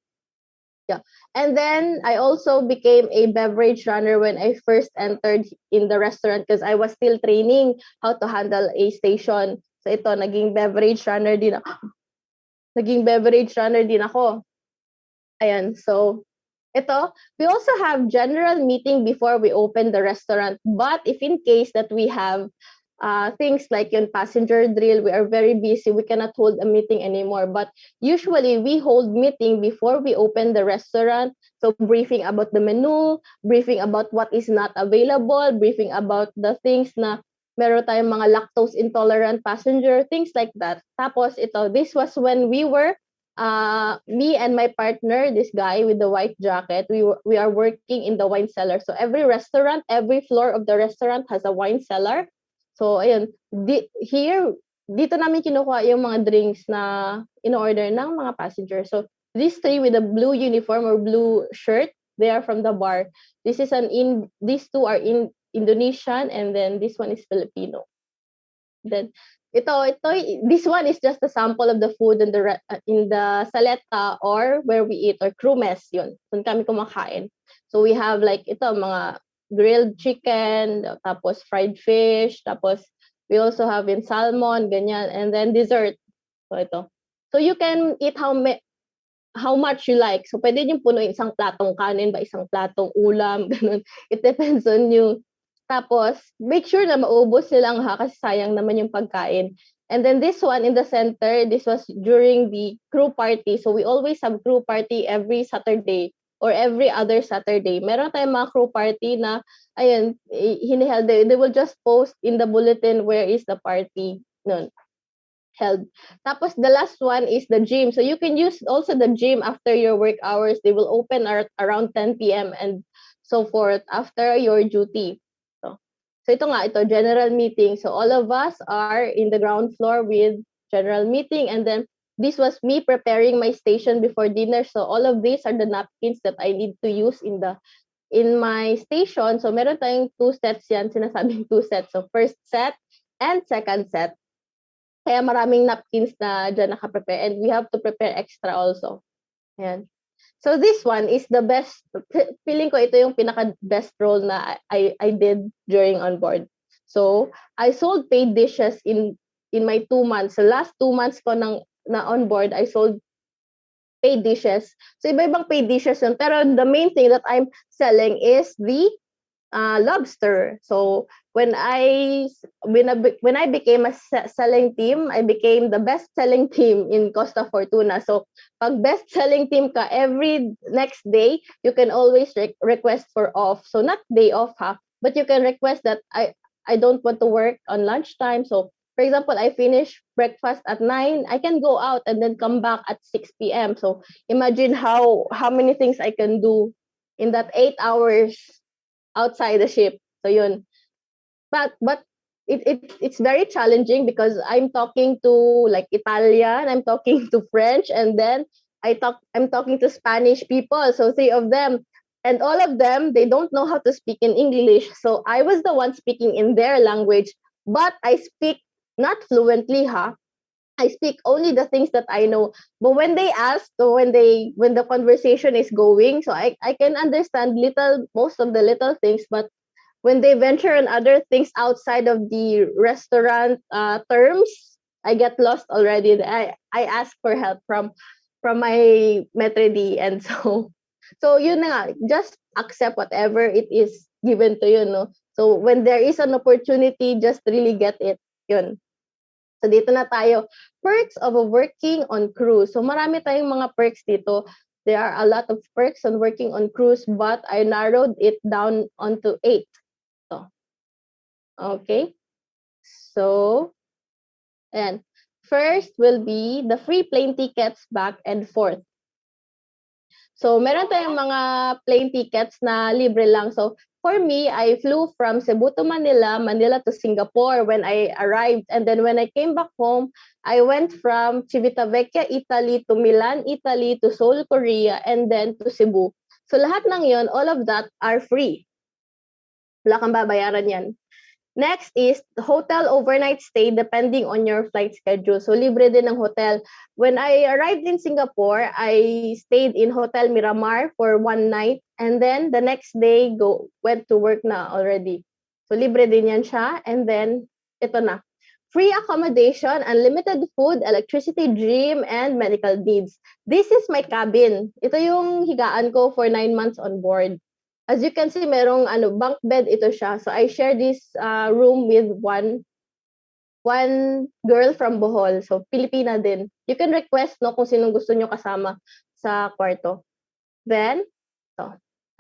O: yeah. And then I also became a beverage runner when I first entered in the restaurant because I was still training how to handle a station. So ito, naging beverage runner din ako. Ayan, so ito, we also have general meeting before we open the restaurant. But if in case that we have things like yung passenger drill, we are very busy, we cannot hold a meeting anymore. But usually we hold meeting before we open the restaurant. So briefing about the menu, briefing about what is not available, briefing about the things na meron tayong mga lactose intolerant passenger, things like that. Tapos ito, this was when we were me and my partner, this guy with the white jacket, we are working in the wine cellar. So every restaurant, every floor of the restaurant has a wine cellar. So ayun, dito namin kinukuha yung mga drinks na in-order ng mga passengers. So these three with a blue uniform or blue shirt, they are from the bar. These two are in Indonesian and then this one is Filipino. Then this one is just a sample of the food in the saleta or where we eat or crew mess yun. Doon kami kumakain. So we have like mga grilled chicken, tapos fried fish, tapos we also have in salmon, ganyan, and then dessert. So ito. So you can eat how much you like. So pwede yung punuin isang platong kanin ba, isang platong ulam, ganun. It depends on you. Tapos, make sure na maubos silang kasi sayang naman yung pagkain. And then this one in the center, this was during the crew party. So we always have crew party every Saturday or every other Saturday. Meron tayong mga crew party na, ayun, hiniheld. They will just post in the bulletin where is the party nun held. Tapos the last one is the gym. So you can use also the gym after your work hours. They will open around 10 p.m. and so forth after your duty. So ito general meeting. So all of us are in the ground floor with general meeting and then this was me preparing my station before dinner. So all of these are the napkins that I need to use in my station. So meron tayong 2 sets yan, sinasabing 2 sets. So first set and second set. Kaya maraming napkins na dyan nakaprepare and we have to prepare extra also. Ayan. So this one is the best, feeling ko ito yung pinaka-best role na I did during on board. So I sold paid dishes in my 2 months. The last 2 months ko na on board, I sold paid dishes. So iba-ibang paid dishes yun. Pero the main thing that I'm selling is the lobster. So when I became a selling team, I became the best selling team in Costa Fortuna. So pag best selling team ka, every next day you can always request for off. So not day off but you can request that I don't want to work on lunchtime. So for example, I finish breakfast at 9, I can go out and then come back at 6 p.m. So imagine how many things I can do in that 8 hours outside the ship. So yun. But it's very challenging because I'm talking to like Italian, I'm talking to French, and then I'm talking to Spanish people. So 3 of them. And all of them, they don't know how to speak in English. So I was the one speaking in their language, but I speak not fluently, I speak only the things that I know. But when they ask, so when the conversation is going, so I can understand most of the little things, but when they venture on other things outside of the restaurant terms, I get lost already. I ask for help from my maitre d, and so yun na nga, just accept whatever it is given to you, no? So when there is an opportunity, just really get it. Yun. So dito na tayo. Perks of working on cruise. So marami tayong mga perks dito. There are a lot of perks on working on cruise, but I narrowed it down onto 8. So, okay. So, and first will be the free plane tickets back and forth. So, meron tayong mga plane tickets na libre lang. So, for me, I flew from Cebu to Manila, Manila to Singapore when I arrived. And then when I came back home, I went from Civitavecchia, Italy to Milan, Italy to Seoul, Korea, and then to Cebu. So, lahat ng yon, all of that are free. Wala kang babayaran yan. Next is the hotel overnight stay depending on your flight schedule. So libre din ng hotel. When I arrived in Singapore, I stayed in Hotel Miramar for one night and then the next day went to work na already. So libre din yan siya and then ito na. Free accommodation, unlimited food, electricity, gym, and medical needs. This is my cabin. Ito yung higaan ko for 9 months on board. As you can see, merong bunk bed ito siya. So I share this room with one girl from Bohol. So Pilipina din. You can request no kung sinong gusto nyo kasama sa kwarto. Then,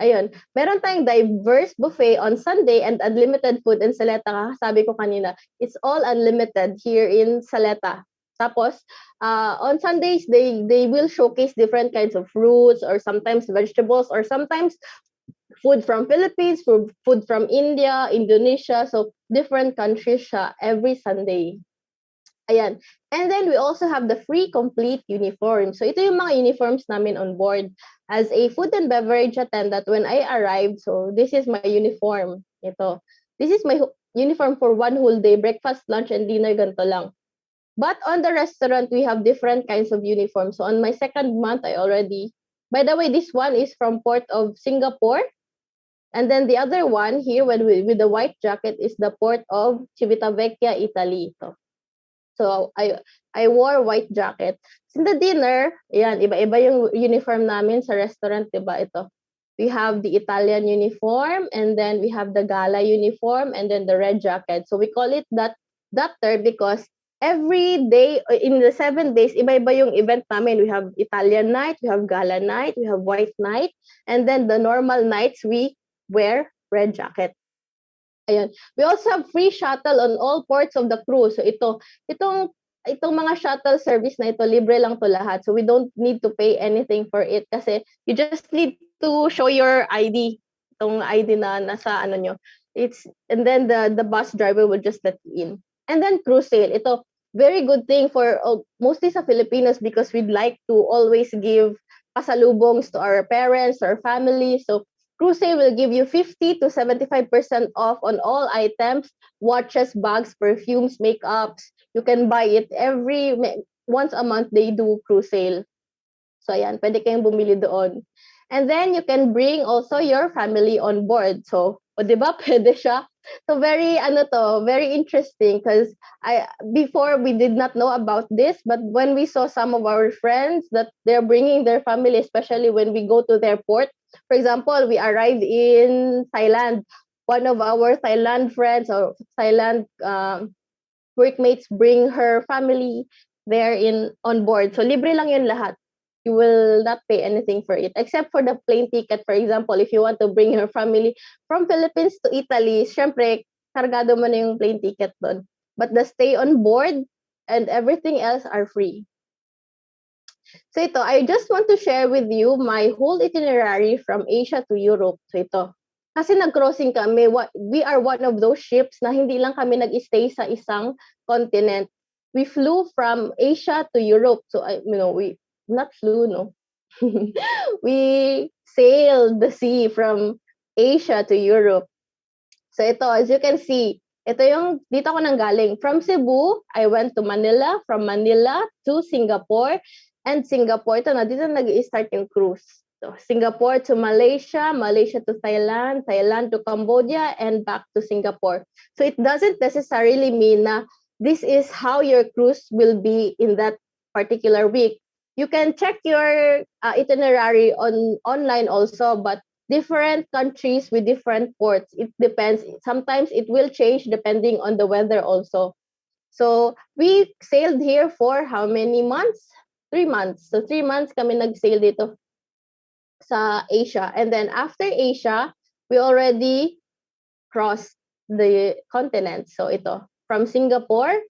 O: ayun. Meron tayong diverse buffet on Sunday and unlimited food in Saleta. Sabi ko kanina, it's all unlimited here in Saleta. Tapos, on Sundays, they will showcase different kinds of fruits or sometimes vegetables or sometimes food from Philippines, food from India, Indonesia, so different countries siya every Sunday. Ayan. And then we also have the free complete uniform. So ito yung mga uniforms namin on board. As a food and beverage attendant, when I arrived, so this is my uniform. Ito. This is my uniform for one whole day, breakfast, lunch, and dinner, ganito lang. But on the restaurant, we have different kinds of uniforms. So on my second month, by the way, this one is from Port of Singapore. And then the other one here with the white jacket is the Port of Civitavecchia, Italy. So I wore white jacket. In the dinner, ayan, iba-iba yung uniform namin sa restaurant, diba? Ito. We have the Italian uniform, and then we have the gala uniform, and then the red jacket. So we call it that term because every day, in the 7 days, iba-iba yung event namin. We have Italian night, we have gala night, we have white night, and then the normal nights, we wear red jacket. Ayan. We also have free shuttle on all ports of the cruise. So itong mga shuttle service na ito, libre lang to lahat. So we don't need to pay anything for it kasi you just need to show your ID. Itong ID na nasa nyo. And then the bus driver will just let you in. And then cruise sail. Ito, very good thing for mostly sa Filipinos because we'd like to always give pasalubongs to our parents, our family. So cruise sail will give you 50 to 75% off on all items, watches, bags, perfumes, makeups. You can buy it once a month they do cruise sale. So ayan, pwede kayong bumili doon. And then you can bring also your family on board. So, di ba, pwede siya. So very interesting because before we did not know about this, but when we saw some of our friends that they're bringing their family, especially when we go to their port. For example, we arrived in Thailand. One of our Thailand friends or Thailand workmates bring her family there on board. So libre lang yun lahat. You will not pay anything for it except for the plane ticket. For example, if you want to bring your family from Philippines to Italy, syempre, kargado mo na yung plane ticket doon. But the stay on board and everything else are free. So ito, I just want to share with you my whole itinerary from Asia to Europe. So ito, kasi nag-crossing kami, we are one of those ships na hindi lang kami nag-stay sa isang continent. We flew from Asia to Europe. So, we not flew, no? We sailed the sea from Asia to Europe. So ito, as you can see, dito ako nang galing. From Cebu, I went to Manila. From Manila to Singapore. And Singapore, dito nag-start yung cruise. So Singapore to Malaysia, Malaysia to Thailand, Thailand to Cambodia, and back to Singapore. So it doesn't necessarily mean na this is how your cruise will be in that particular week. You can check your itinerary online also, but different countries with different ports. It depends. Sometimes it will change depending on the weather also. So we sailed here for how many months? 3 months. So 3 months kami nag-sail dito sa Asia. And then after Asia, we already crossed the continent. So ito, from Singapore,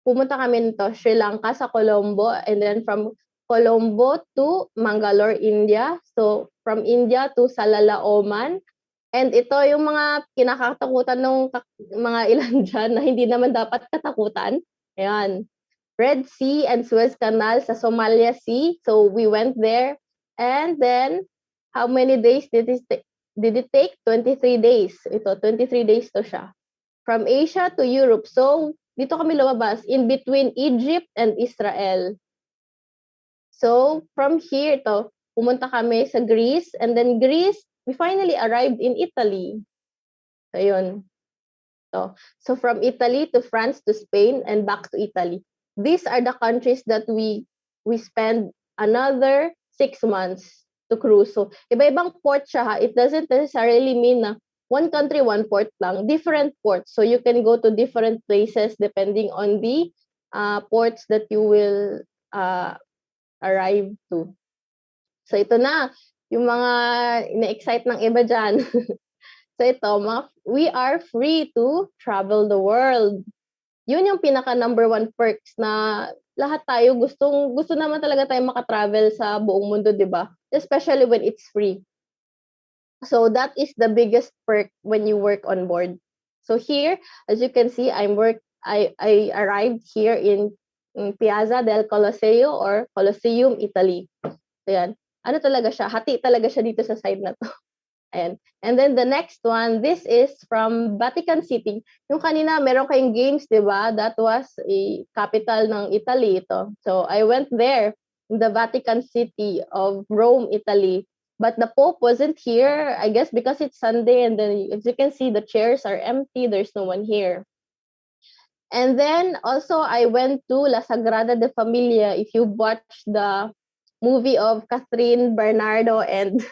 O: pumunta kami nito Sri Lanka sa Colombo, and then from Colombo to Mangalore, India. So from India to Salalah, Oman. And ito yung mga kinakatakutan ng mga ilan dyan na hindi naman dapat katakutan. Ayan. Red Sea and Suez Canal sa Somalia Sea. So we went there. And then, how many days did we stay? did it take? 23 days. Ito, 23 days to siya. From Asia to Europe. So, dito kami lumabas in between Egypt and Israel. So, from here, pumunta kami sa Greece. And then Greece, we finally arrived in Italy. So, yun. So from Italy to France to Spain and back to Italy. These are the countries that we spend another 6 months to cruise. So, iba-ibang port siya ha. It doesn't necessarily mean na one country, one port lang. Different ports. So, you can go to different places depending on the ports that you will arrive to. So, ito na. Yung mga ina-excite ng iba dyan. So, ito, we are free to travel the world. Yun yung pinaka number one perks na lahat tayo gusto naman talaga tayo makatravel sa buong mundo, di ba? Especially when it's free. So that is the biggest perk when you work on board. So here, as you can see, I arrived here in Piazza del Colosseo or Colosseum, Italy. So yan. Ano talaga siya? Hati talaga siya dito sa side na to. Ayan. And then the next one, this is from Vatican City. Yung kanina, meron kayong games, di ba? That was a capital ng Italy ito. So I went there in the Vatican City of Rome, Italy. But the Pope wasn't here, I guess because it's Sunday. And then as you can see, the chairs are empty. There's no one here. And then also I went to La Sagrada de Familia. If you watched the movie of Catherine Bernardo and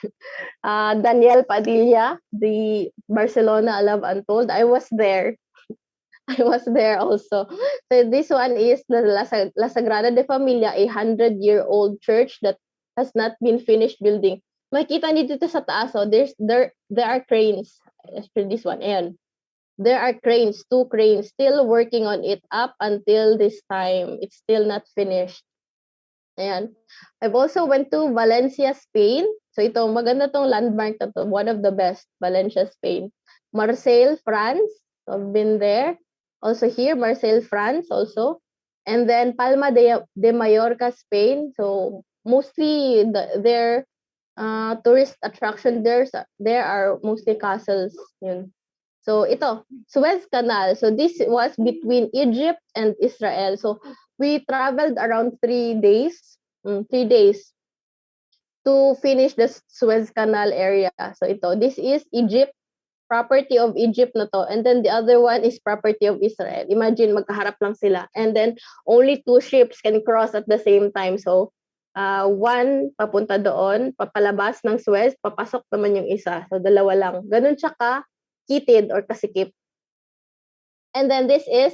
O: Daniel Padilla, the Barcelona Love Untold, I was there. I was there also. So this one is the La Sagrada de Familia, a 100-year-old church that has not been finished building. Makita niyo dito sa taas, there are cranes. As for this one, ayan. There are cranes, 2 cranes, still working on it up until this time. It's still not finished. Ayan. I've also went to Valencia, Spain. So ito, maganda tong landmark na to. One of the best, Valencia, Spain. Marseille, France. So I've been there. Also here, Marseille, France also. And then Palma de Mallorca, Spain. So mostly their tourist attraction there are mostly castles. Yun. So ito, Suez Canal. So this was between Egypt and Israel. So we traveled around 3 days, 3 days to finish the Suez Canal area. So ito, this is Egypt, property of Egypt na to. And then the other one is property of Israel. Imagine, magkaharap lang sila. And then only 2 ships can cross at the same time. So one papunta doon, papalabas ng Suez, papasok naman yung isa. So dalawa lang. Ganun siya kitid or kasikip. And then this is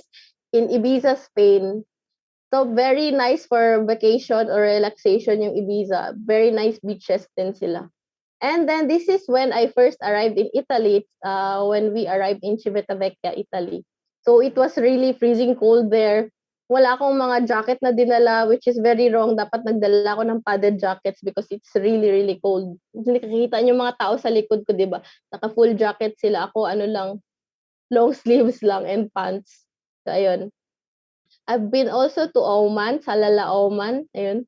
O: in Ibiza, Spain. So very nice for vacation or relaxation yung Ibiza. Very nice beaches din sila. And then this is when I first arrived in Italy, when we arrived in Civitavecchia, Italy. So it was really freezing cold there. Wala akong mga jacket na dinala, which is very wrong. Dapat nagdala ako ng padded jackets because it's really, really cold. Hindi nakikita niyo mga tao sa likod ko, di ba? Naka full jacket sila. Ako, long sleeves lang and pants. So, ayun. I've been also to Oman, Salalah, Oman. Ayun.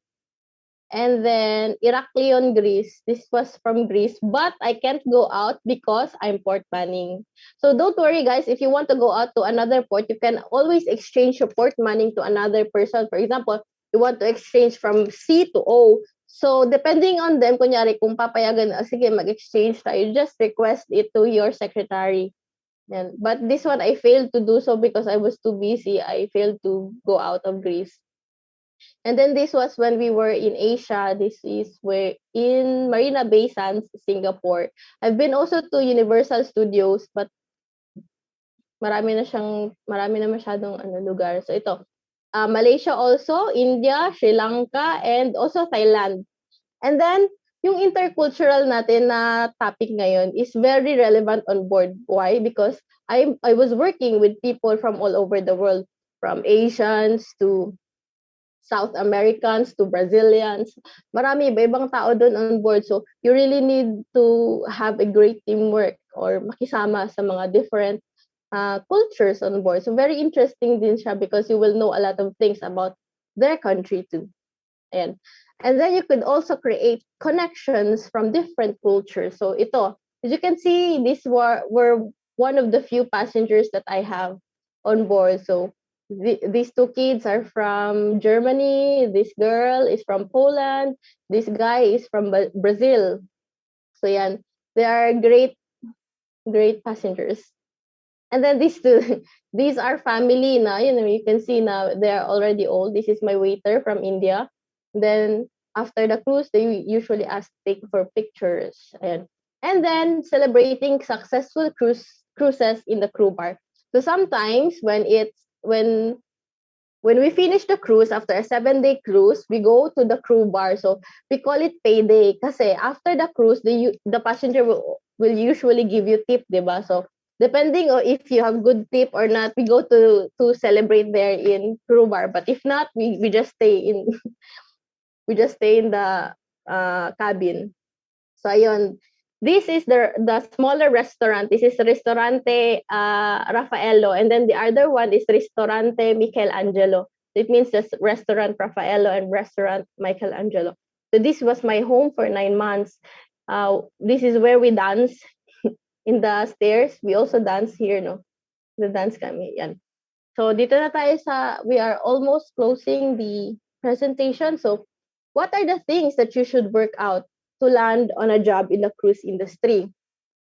O: And then Iraklion, Greece. This was from Greece, but I can't go out because I'm port manning. So don't worry, guys. If you want to go out to another port, you can always exchange your port manning to another person. For example, you want to exchange from C to O. So depending on them, kunyari, kung papayagan, sige, mag-exchange tayo, just request it to your secretary. Yan. But this one, I failed to do so because I was too busy. I failed to go out of Greece. And then this was when we were in Asia. This is where in Marina Bay Sands, Singapore. I've been also to Universal Studios, but marami na masyadong lugar. So ito, Malaysia also, India, Sri Lanka, and also Thailand. And then, yung intercultural natin na topic ngayon is very relevant on board. Why? Because I was working with people from all over the world, from Asians to South Americans to Brazilians. Marami, iba-ibang tao doon on board. So, you really need to have a great teamwork or makisama sa mga different cultures on board. So, very interesting din siya because you will know a lot of things about their country too. And then you could also create connections from different cultures. So, ito, As you can see, these were one of the few passengers that I have on board. So these two kids are from Germany. This girl is from Poland. This guy is from Brazil. So yan, they are great passengers. And then these two, these are family now. You can see now they are already old. This is my waiter from India. Then after the cruise, they usually ask take for pictures. And then celebrating successful cruises in the crew bar. So sometimes when we finish the cruise after a 7-day cruise, we go to the crew bar. So we call it payday kasi after the cruise, the passenger will usually give you tip, diba? So depending on if you have good tip or not, we go to celebrate there in crew bar. But if not, we just stay in we just stay in the cabin. So ayun, this is the smaller restaurant. This is Ristorante Raffaello, and then the other one is Ristorante Michelangelo. It means just restaurant Raffaello and restaurant Michelangelo. So this was my home for 9 months. This is where we dance in the stairs. We also dance here, no? The dance kami, yan. So dito na tayo we are almost closing the presentation. So what are the things that you should work out to land on a job in the cruise industry?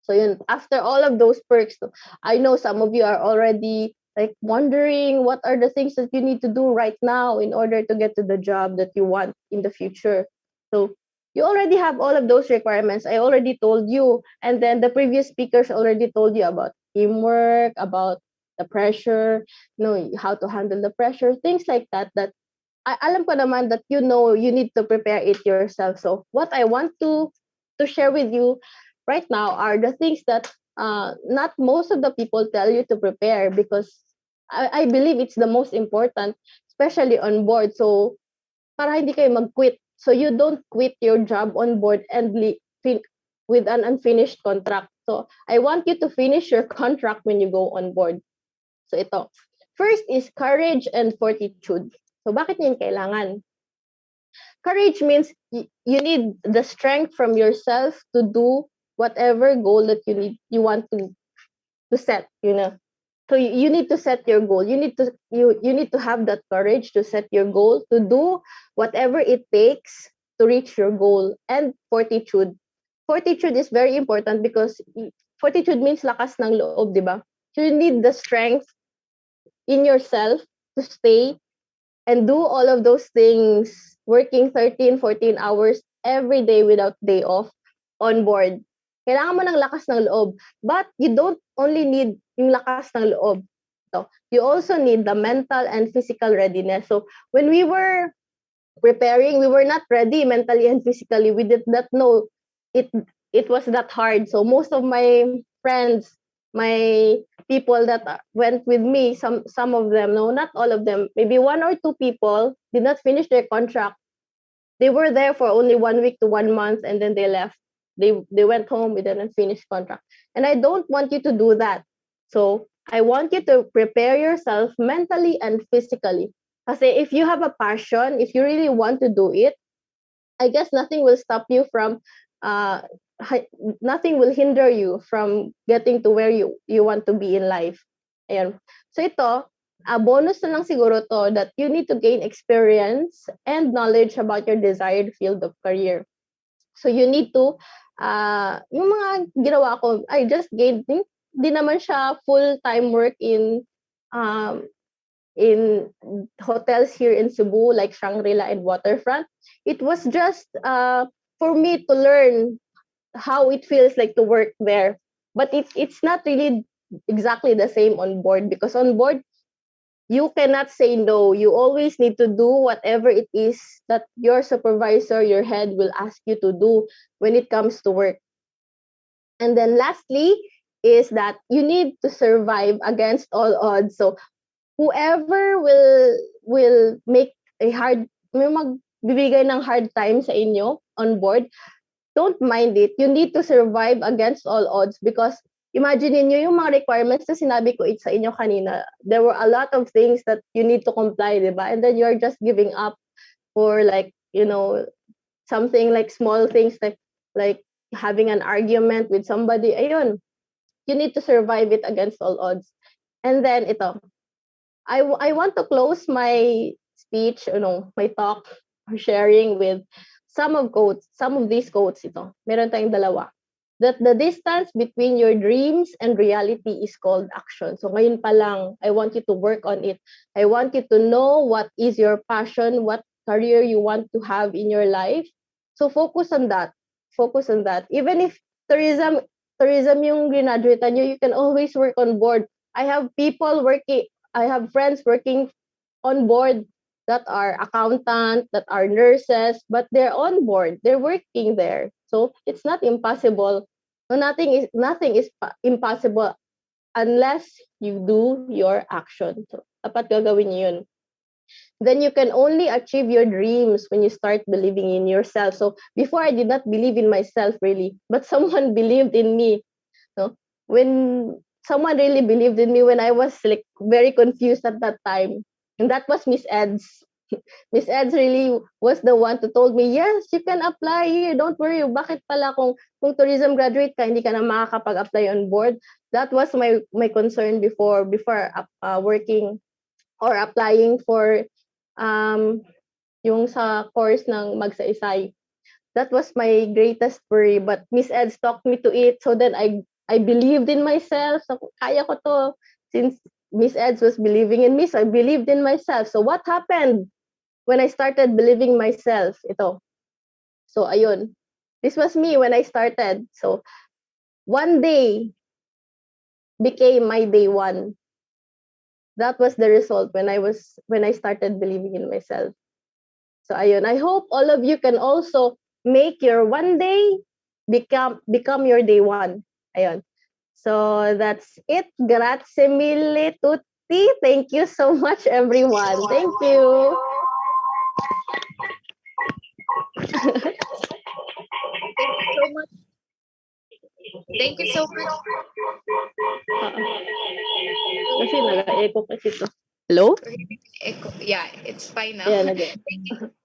O: So yun, after all of those perks, I know some of you are already like wondering what are the things that you need to do right now in order to get to the job that you want in the future. So you already have all of those requirements. I already told you, and then the previous speakers already told you about teamwork, about the pressure, how to handle the pressure, things like that. That alam ko naman that you need to prepare it yourself. So what I want to share with you right now are the things that not most of the people tell you to prepare, because I believe it's the most important, especially on board. So para hindi kayo mag-quit. So you don't quit your job on board and with an unfinished contract. So I want you to finish your contract when you go on board. So ito. First is courage and fortitude. So bakit yun kailangan? Courage means you need the strength from yourself to do whatever goal that you want to set, So you need to set your goal. You need to have that courage to set your goal, to do whatever it takes to reach your goal. And fortitude. Fortitude is very important because fortitude means lakas ng loob, di ba? So you need the strength in yourself to stay and do all of those things, working 13, 14 hours every day without day off on board. Kailangan mo ng lakas ng loob. But you don't only need yung lakas ng loob. So, you also need the mental and physical readiness. So when we were preparing, we were not ready mentally and physically. We did not know it was that hard. So most of my friends, my people that went with me, some of them, no, not all of them, maybe one or two people did not finish their contract. They were there for only 1 week to 1 month, and then they left. They went home with an unfinished contract. And I don't want you to do that. So I want you to prepare yourself mentally and physically. Kasi if you have a passion, if you really want to do it, I guess nothing will stop you from nothing will hinder you from getting to where you want to be in life. Ayan. So ito, bonus na lang siguro to that you need to gain experience and knowledge about your desired field of career. So you need to, yung mga ginawa ko, I just gained, di naman siya full-time work in hotels here in Cebu, like Shangri-La and Waterfront. It was just for me to learn how it feels like to work there. But it's not really exactly the same on board, because on board, you cannot say no. You always need to do whatever it is that your supervisor, your head will ask you to do when it comes to work. And then lastly is that you need to survive against all odds. So whoever will make a hard, may magbibigay ng hard time sa inyo on board, don't mind it. You need to survive against all odds, because imagine niyo yung mga requirements na sinabi ko sa inyo kanina. There were a lot of things that you need to comply, diba? And then you're just giving up for something like small things like having an argument with somebody, ayun, you need to survive it against all odds. And then ito, I want to close my speech, my talk or sharing with some of these quotes ito. Meron tayong dalawa. That the distance between your dreams and reality is called action. So ngayon pa lang, I want you to work on it. I want you to know what is your passion, what career you want to have in your life. So focus on that. Focus on that. Even if tourism yung graduate nyo, you can always work on board. I have friends working on board that are accountant, that are nurses, but they're on board. They're working there. So it's not impossible. No, nothing is impossible unless you do your action. So dapat gagawin niyo yun. Then you can only achieve your dreams when you start believing in yourself. So before I did not believe in myself really, but someone believed in me. No? When someone really believed in me when I was like very confused at that time. And that was Miss Eds. Miss Eds really was the one to told me, yes, you can apply here. Don't worry. Bakit pala kung tourism graduate ka, hindi ka na makakapag-apply on board? That was my concern before working or applying for yung sa course ng magsaysay. That was my greatest worry. But Miss Eds talked me to it. So then I believed in myself. So kaya ko to. Since Miss Eds was believing in me, so I believed in myself. So what happened when I started believing myself? Ito. So ayun. This was me when I started. So one day became my day one. That was the result when I started believing in myself. So ayun, I hope all of you can also make your one day become your day one. Ayun. So that's it. Grazie mille tutti. Thank you so much, everyone. Thank you.
C: Thank you so much. Thank you so much.
O: Kasi nag-echo kasi to. Hello?
C: Echo. Yeah, it's fine now.
O: Yeah, nag-echo.
C: Thank you.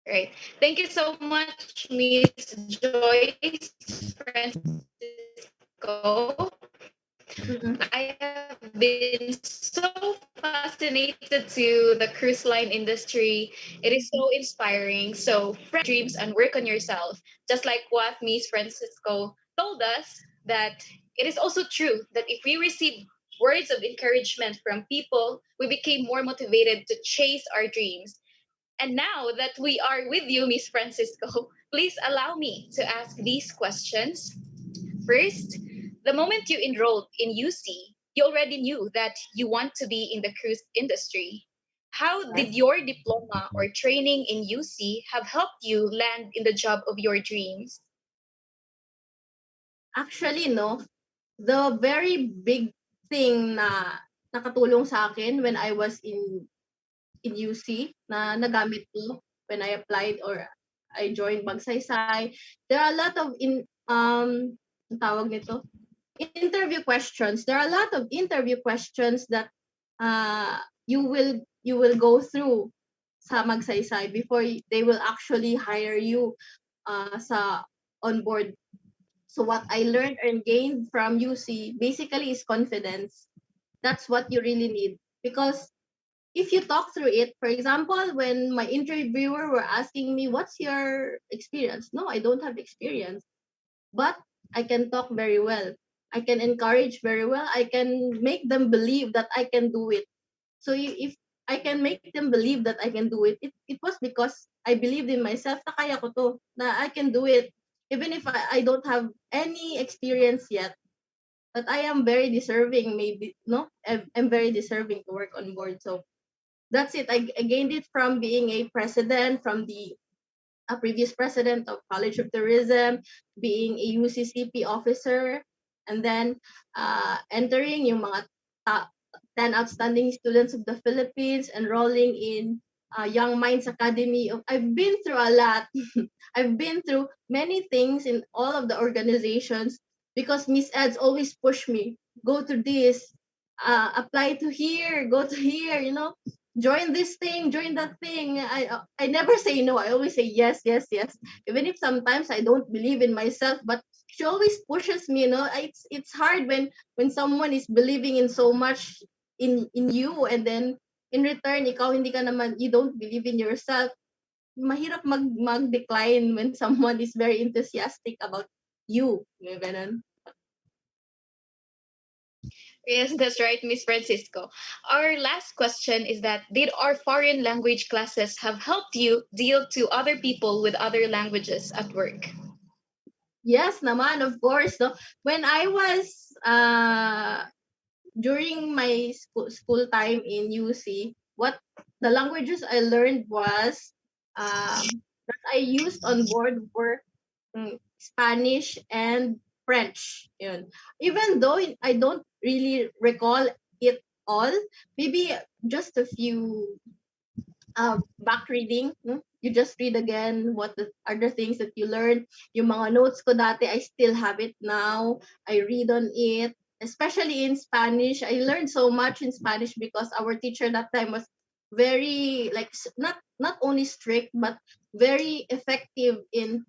C: Right. Thank you so much, Miss Joyce Francisco. I have been so fascinated to the cruise line industry. It is so inspiring. So, dreams and work on yourself. Just like what Miss Francisco told us, that it is also true that if we receive words of encouragement from people, we became more motivated to chase our dreams. And now that we are with you, Miss Francisco, please allow me to ask these questions. First, the moment you enrolled in UC, you already knew that you want to be in the cruise industry. How did your diploma or training in UC have helped you land in the job of your dreams?
P: Actually, no, the very big thing na nakatulong sa akin when I was in UC na nagamit ko when I applied or I joined Magsaysay, there are a lot of ang tawag nito, interview questions. There are a lot of interview questions that you will go through sa Magsaysay before they will actually hire you sa on board. So what I learned and gained from UC basically is confidence. That's what you really need because if you talk through it, for example, when my interviewer were asking me, what's your experience? No, I don't have experience, but I can talk very well. I can encourage very well. I can make them believe that I can do it. So if I can make them believe that I can do it, it was because I believed in myself na kaya ko to, na I can do it. Even if I don't have any experience yet, but I am very deserving, maybe, no? I'm very deserving to work on board. So that's it. I gained it from being a president, from the a previous president of College of Tourism, being a UCCP officer, and then entering yung mga 10 outstanding students of the Philippines, enrolling in Young Minds Academy. I've been through a lot. I've been through many things in all of the organizations because Miss Eds always push me, go to this, apply to here, go to here, join this thing, join that thing. I never say no. I always say yes, yes, yes. Even if sometimes I don't believe in myself, but she always pushes me. It's hard when someone is believing in so much in you, and then in return, ikaw hindi ka naman, you don't believe in yourself. Mahirap mag-decline when someone is very enthusiastic about you. Yung ganun.
C: Yes, that's right, Miss Francisco. Our last question is that did our foreign language classes have helped you deal to other people with other languages at work?
P: Yes, naman, of course. No? When I was during my school time in UC, what the languages I learned was that I used on board were Spanish and French. Yun. Even though I don't really recall it all, maybe just a few back reading. No? You just read again what are the things that you learned. Yung mga notes ko dati, I still have it now. I read on it. Especially in Spanish. I learned so much in Spanish because our teacher that time was very like not only strict but very effective in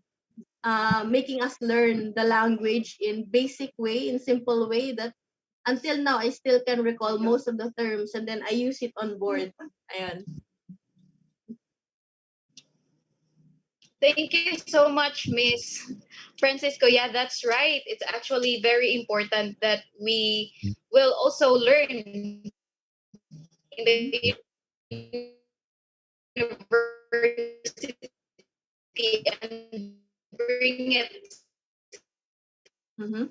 P: making us learn the language in basic way, in simple way that until now I still can recall most of the terms and then I use it on board. Ayan.
C: Thank you so much, Miss Francisco. Yeah, that's right. It's actually very important that we will also learn in the university and bring it
P: Mm-hmm.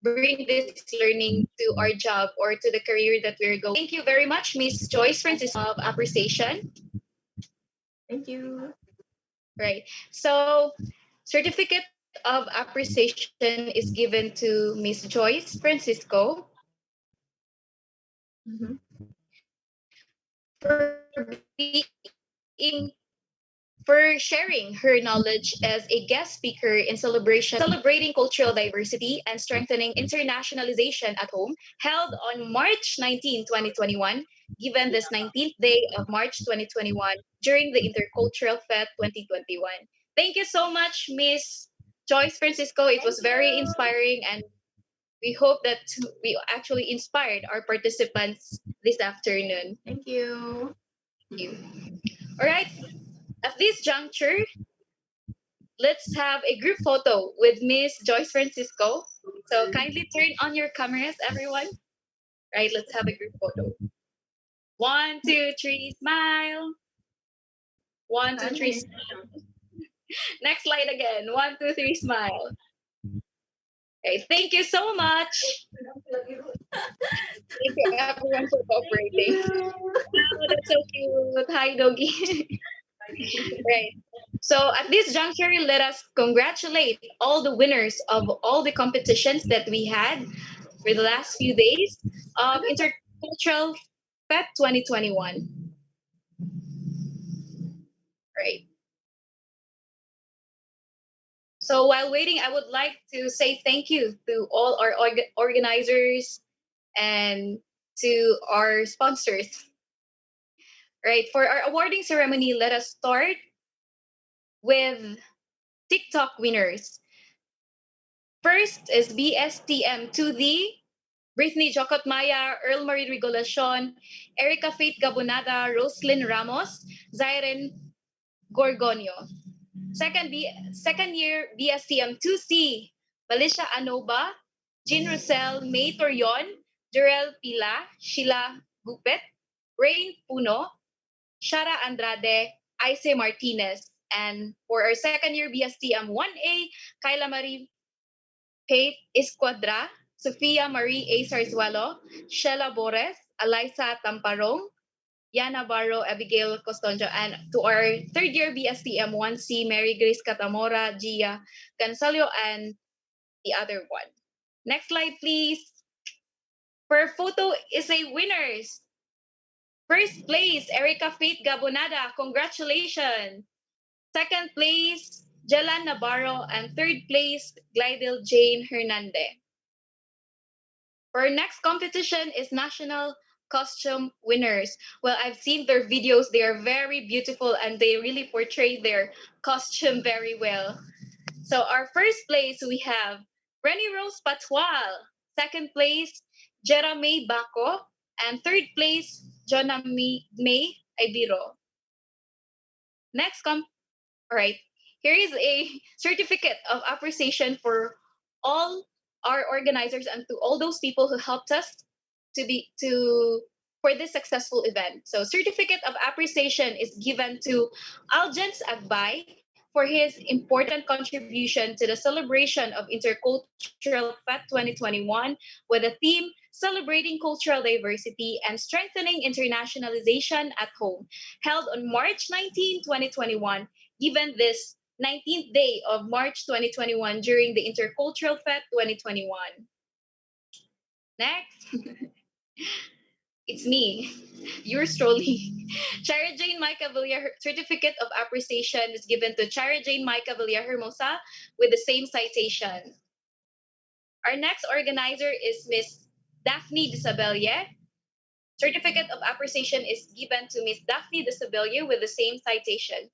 C: bring this learning to our job or to the career that we're going. Thank you very much, Miss Joyce Francisco of appreciation.
P: Thank you.
C: Right. So, certificate of appreciation is given to Miss Joyce Francisco
P: Mm-hmm.
C: for for sharing her knowledge as a guest speaker in celebrating cultural diversity and strengthening internationalization at home, held on March 19, 2021, given this 19th day of March 2021 during the Intercultural Fest 2021. Thank you so much, Miss Joyce Francisco. It was very inspiring, and we hope that we actually inspired our participants this afternoon.
P: Thank you.
C: Thank you. All right. At this juncture, let's have a group photo with Miss Joyce Francisco. So kindly turn on your cameras, everyone. Right, let's have a group photo. 1, 2, 3, smile. 1, 2, 3, smile. Next slide again. 1, 2, 3, smile. Okay, thank you so much. Thank you everyone for cooperating. Oh, that's so cute. Hi, doggy. Right. So at this juncture, let us congratulate all the winners of all the competitions that we had for the last few days of Intercultural Fest 2021. Right. So while waiting, I would like to say thank you to all our organizers and to our sponsors. Right. For our awarding ceremony, let us start with TikTok winners. First is BSTM 2D, Brittany Jocot Maya, Earl Marie Rigolacion, Erica Faith Gabonada, Roslyn Ramos, Zyren Gorgonio. Second year BSTM 2C, Valicia Anoba, Jean Russell, May Torion, Durel Pila, Sheila Gupet, Rain Puno, Shara Andrade, Aise Martinez. And for our second year BSTM 1A, Kyla Marie Kate Esquadra, Sofia Marie A. Sarzuelo, Sheila Bores, Eliza Tamparong, Yana Barro, Abigail Costonjo, and to our third year BSTM 1C, Mary Grace Catamora, Gia Gansalio, and the other one. Next slide, please. Per photo is a winners. First place, Erica Faith Gabonada. Congratulations. Second place, Jalan Navarro. And third place, Glidel Jane Hernandez. Our next competition is National costume winners. Well, I've seen their videos. They are very beautiful and they really portray their costume very well. So our first place we have Renny Rose Patwal. Second place, Jeremy Bako. And third place, Jonah May Ibiro. Next, all right. Here is a certificate of appreciation for all our organizers and to all those people who helped us to for this successful event. So certificate of appreciation is given to Aljans Agbay for his important contribution to the celebration of Intercultural Fest 2021 with a theme celebrating cultural diversity and strengthening internationalization at home, held on March 19, 2021, given this 19th day of March 2021 during the Intercultural Fest 2021. Next, it's me, yours truly. Chara Jane Micah Villar Certificate of Appreciation is given to Chara Jane Micah Villar Hermosa with the same citation. Our next organizer is Miss Daphne Disabelle. Certificate of Appreciation is given to Miss Daphne Disabelle with the same citation.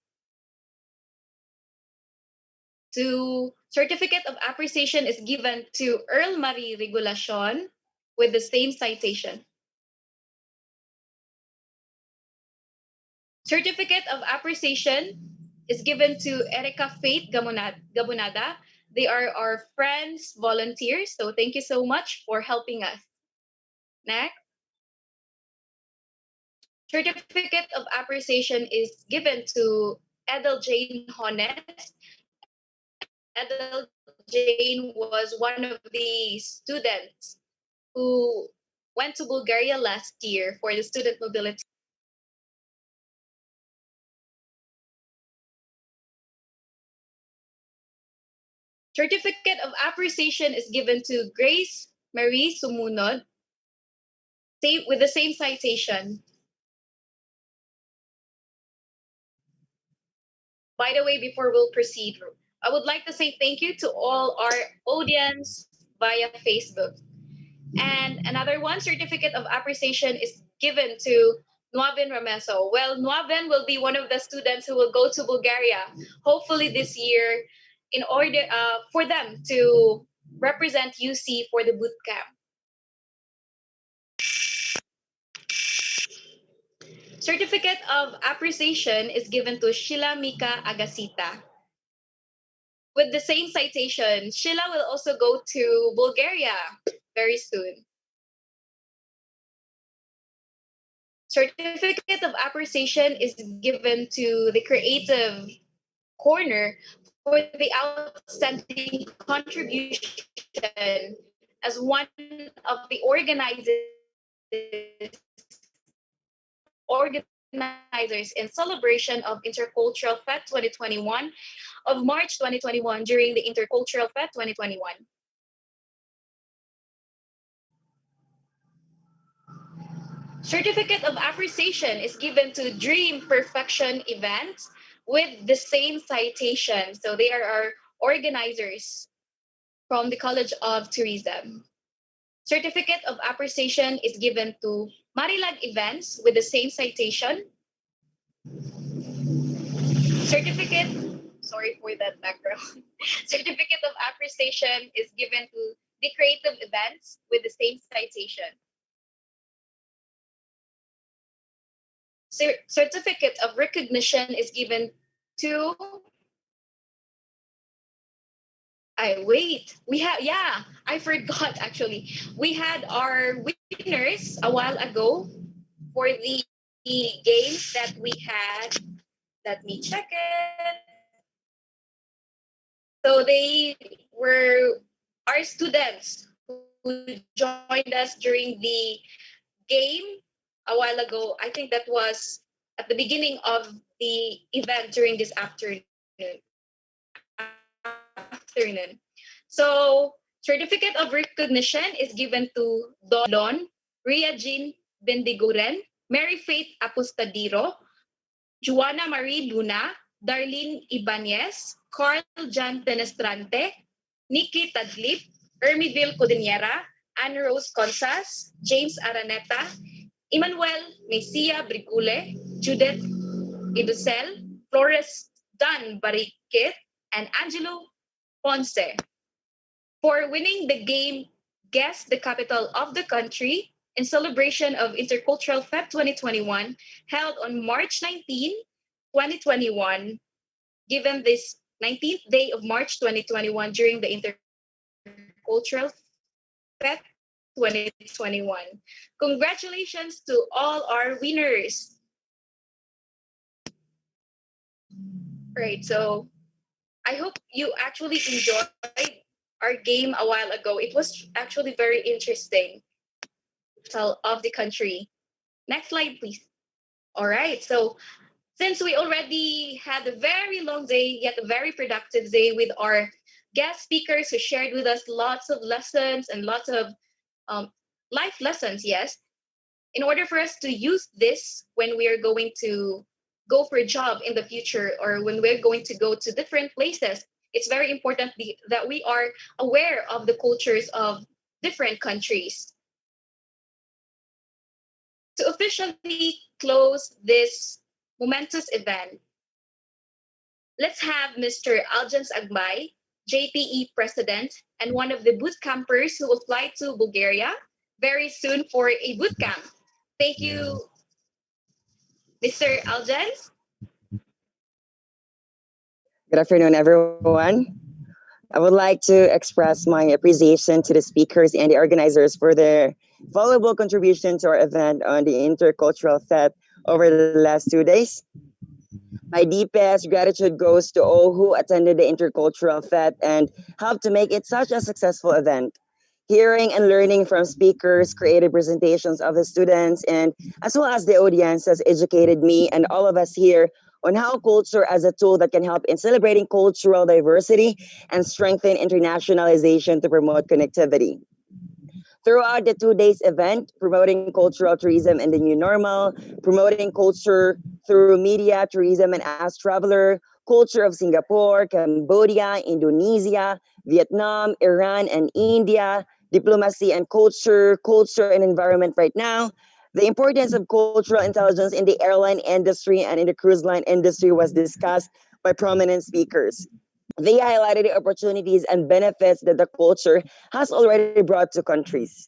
C: To certificate of appreciation is given to Earl Marie Regulacion with the same citation. Certificate of appreciation is given to Erica Faith Gabonada. They are our friends, volunteers. So thank you so much for helping us. Next. Certificate of appreciation is given to Edel Jane Honest. Edel Jane was one of the students who went to Bulgaria last year for the student mobility. Certificate of appreciation is given to Grace Marie Sumunod with the same citation. By the way, before we'll proceed, I would like to say thank you to all our audience via Facebook. And another one, certificate of appreciation is given to Nuaven Rameso. Well, Nuaven will be one of the students who will go to Bulgaria, hopefully this year, in order for them to represent UC for the boot camp. Certificate of appreciation is given to Sheila Mika Agasita. With the same citation, Sheila will also go to Bulgaria very soon. Certificate of appreciation is given to the Creative Corner for the outstanding contribution as one of the organizers in celebration of Intercultural Fest 2021 of March 2021 during the Intercultural Fest 2021. Certificate of appreciation is given to Dream Perfection Events with the same citation. So they are our organizers from the College of Tourism. Certificate of appreciation is given to Marilag Events with the same citation. Sorry for that background. Certificate of appreciation is given to the Creative Events with the same citation. Certificate of recognition is given to I forgot actually. We had our winners a while ago for the games that we had. Let me check it. So they were our students who joined us during the game a while ago. I think that was at the beginning of the event during this afternoon. So, certificate of recognition is given to Don, Ria Jean Bendiguren, Mary Faith Apostadiro, Juana Marie Luna, Darlene Ibanez, Carl Jan Tenestrante, Nikki Tadlip, Ermiville Codinera, Anne Rose Consas, James Araneta, Emmanuel Mesia Brigule, Judith Idusel, Flores Dan Bariquet, and Angelo Ponce for winning the game Guess the Capital of the Country in celebration of Intercultural Feb 2021 held on March 19, 2021, given this 19th day of March 2021 during the Intercultural Feb 2021. Congratulations to all our winners. Right, so I hope you actually enjoyed our game a while ago. It was actually very interesting. Of the country. Next slide, please. All right, so since we already had a very long day, yet a very productive day with our guest speakers who shared with us lots of lessons and lots of life lessons, yes, in order for us to use this when we are going to go for a job in the future or when we're going to go to different places, it's very important that we are aware of the cultures of different countries. To officially close this momentous event, let's have Mr. Aljans Agbay, JPE President and one of the boot campers who will fly to Bulgaria very soon for a boot camp. Thank you, Mr. Aljans.
Q: Good afternoon, everyone. I would like to express my appreciation to the speakers and the organizers for their valuable contribution to our event on the Intercultural Fest over the last 2 days. My deepest gratitude goes to all who attended the Intercultural Fest and helped to make it such a successful event. Hearing and learning from speakers, creative presentations of the students, and as well as the audience has educated me and all of us here on how culture as a tool that can help in celebrating cultural diversity and strengthen internationalization to promote connectivity. Throughout the 2 days event, promoting cultural tourism in the new normal, promoting culture through media, tourism, and as traveler, culture of Singapore, Cambodia, Indonesia, Vietnam, Iran, and India, diplomacy and culture, culture and environment right now. The importance of cultural intelligence in the airline industry and in the cruise line industry was discussed by prominent speakers. They highlighted the opportunities and benefits that the culture has already brought to countries.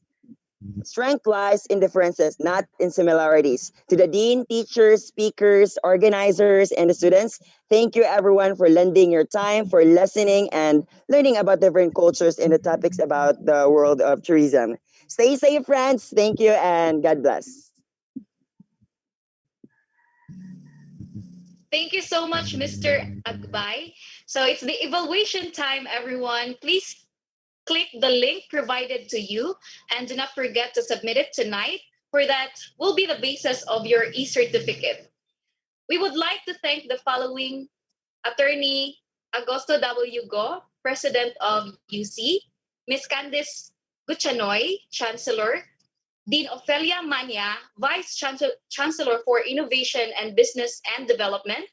Q: Strength lies in differences, not in similarities. To the dean, teachers, speakers, organizers, and the students, thank you everyone for lending your time, for listening, and learning about different cultures and the topics about the world of tourism. Stay safe, friends. Thank you, and God bless.
C: Thank you so much, Mr. Agbay. So it's the evaluation time, everyone. Please click the link provided to you and do not forget to submit it tonight, for that will be the basis of your e-certificate. We would like to thank the following: Attorney Agosto W. Go, President of UC, Ms. Candice Guchanoy, Chancellor, Dean Ophelia Mania, Vice Chancellor for Innovation and Business and Development,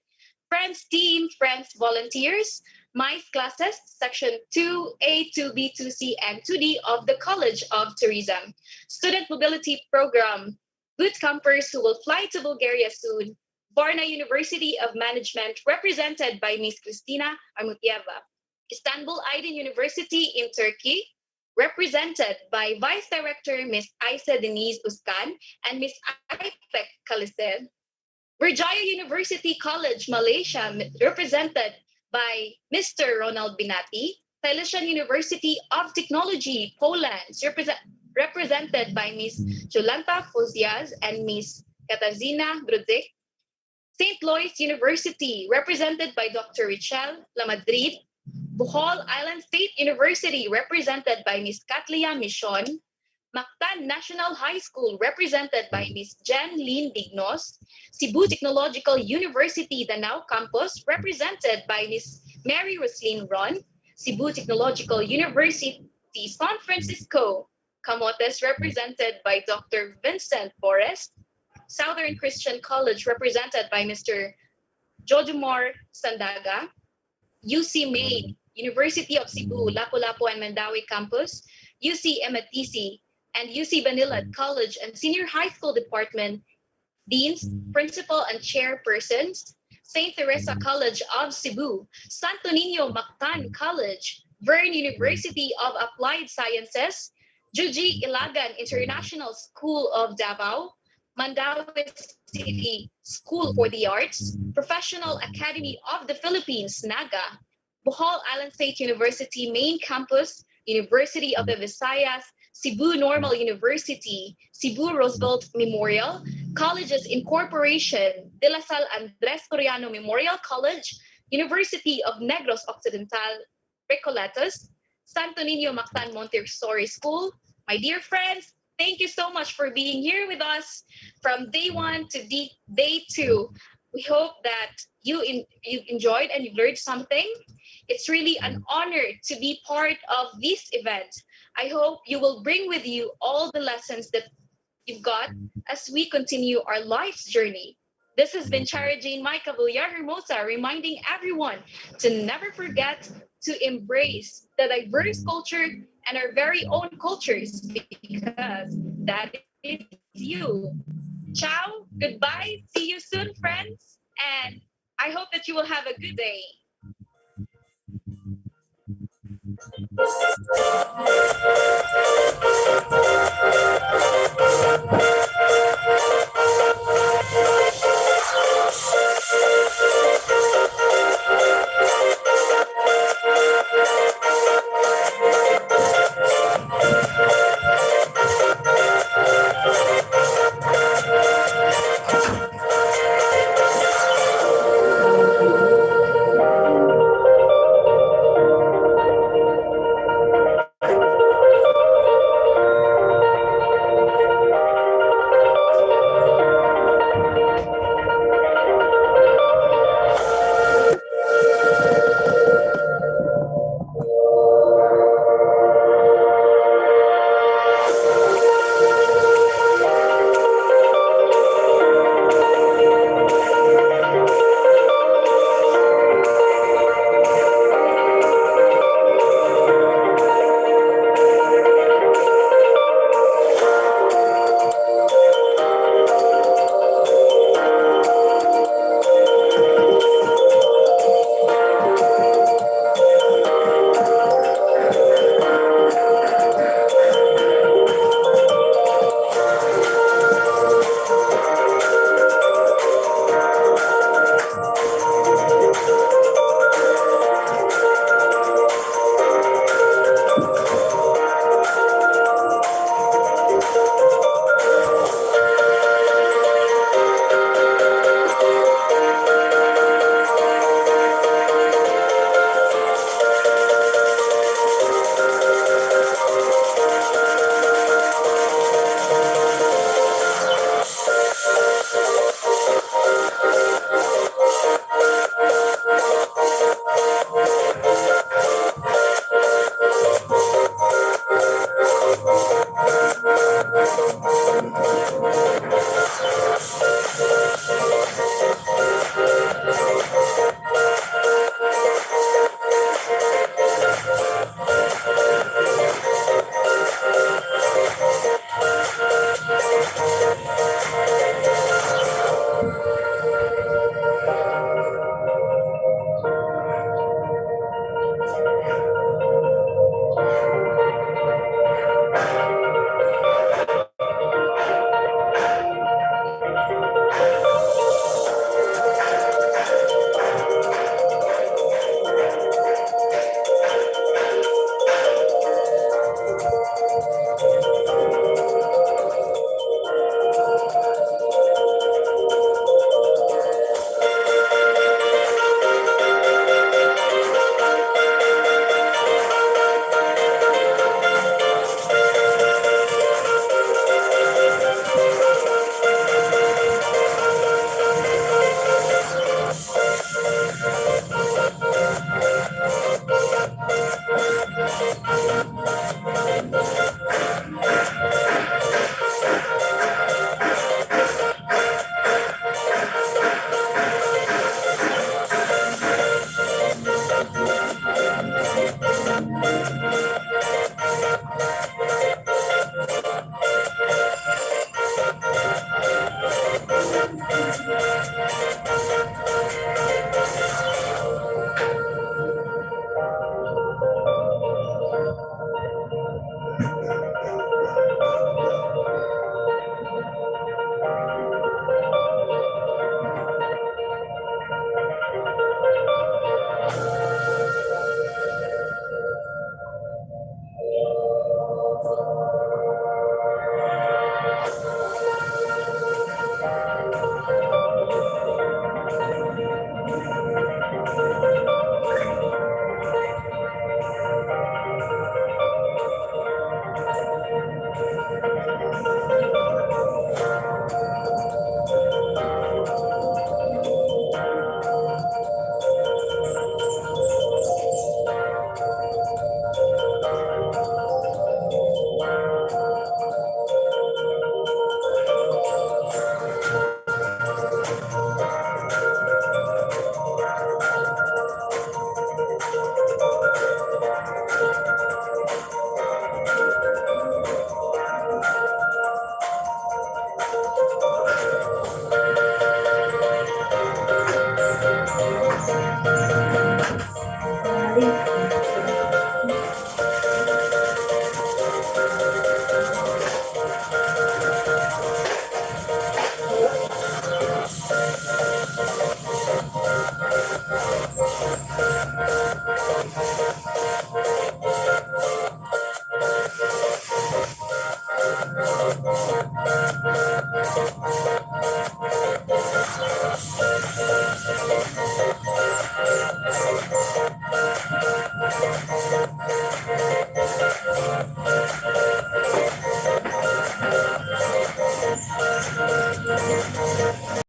C: Friends Team, Friends Volunteers, MICE classes, Section 2A, 2B, 2C, and 2D of the College of Tourism, Student Mobility Program, boot campers who will fly to Bulgaria soon, Varna University of Management, represented by Ms. Kristina Armutieva, Istanbul Aydin University in Turkey, represented by Vice Director Ms. Aisa Denise Uskan and Ms. Ipek Kalised, Virgaya University College, Malaysia, represented by Mr. Ronald Binati, Silesian University of Technology, Poland, represented by Ms. Jolanta Fozias and Ms. Katarzyna Grudzik, St. Louis University, represented by Dr. Richelle Lamadrid, Bohol Island State University, represented by Ms. Katlia Michon, Mactan National High School, represented by Ms. Jen Lynn Dignos, Cebu Technological University Danao Campus, represented by Ms. Mary Roslyn Ron, Cebu Technological University San Francisco, Camotes, represented by Dr. Vincent Forrest, Southern Christian College, represented by Mr. Jojumar Sandaga, UC Maine, University of Cebu, Lapu-Lapu and Mandawi Campus, UC MATC, and UC Manila College and Senior High School Department deans, principal, and chairpersons, St. Teresa College of Cebu, Santo Niño Mactan College, Verne University of Applied Sciences, Juji Ilagan International School of Davao, Mandaue City School for the Arts, Professional Academy of the Philippines, NAGA, Bohol Island State University Main Campus, University of the Visayas, Cebu Normal University, Cebu Roosevelt Memorial, Colleges Incorporation, De La Salle Andres Soriano Memorial College, University of Negros Occidental, Recoletos, Santo Niño Mactan Montessori School. My dear friends, thank you so much for being here with us from day one to day two. We hope that you enjoyed and you learned something. It's really an honor to be part of this event. I hope you will bring with you all the lessons that you've got as we continue our life's journey. This has been Chara Jane Micah Hermosa reminding everyone to never forget to embrace the diverse culture and our very own cultures because that is you. Ciao, goodbye, see you soon, friends, and I hope that you will have a good day.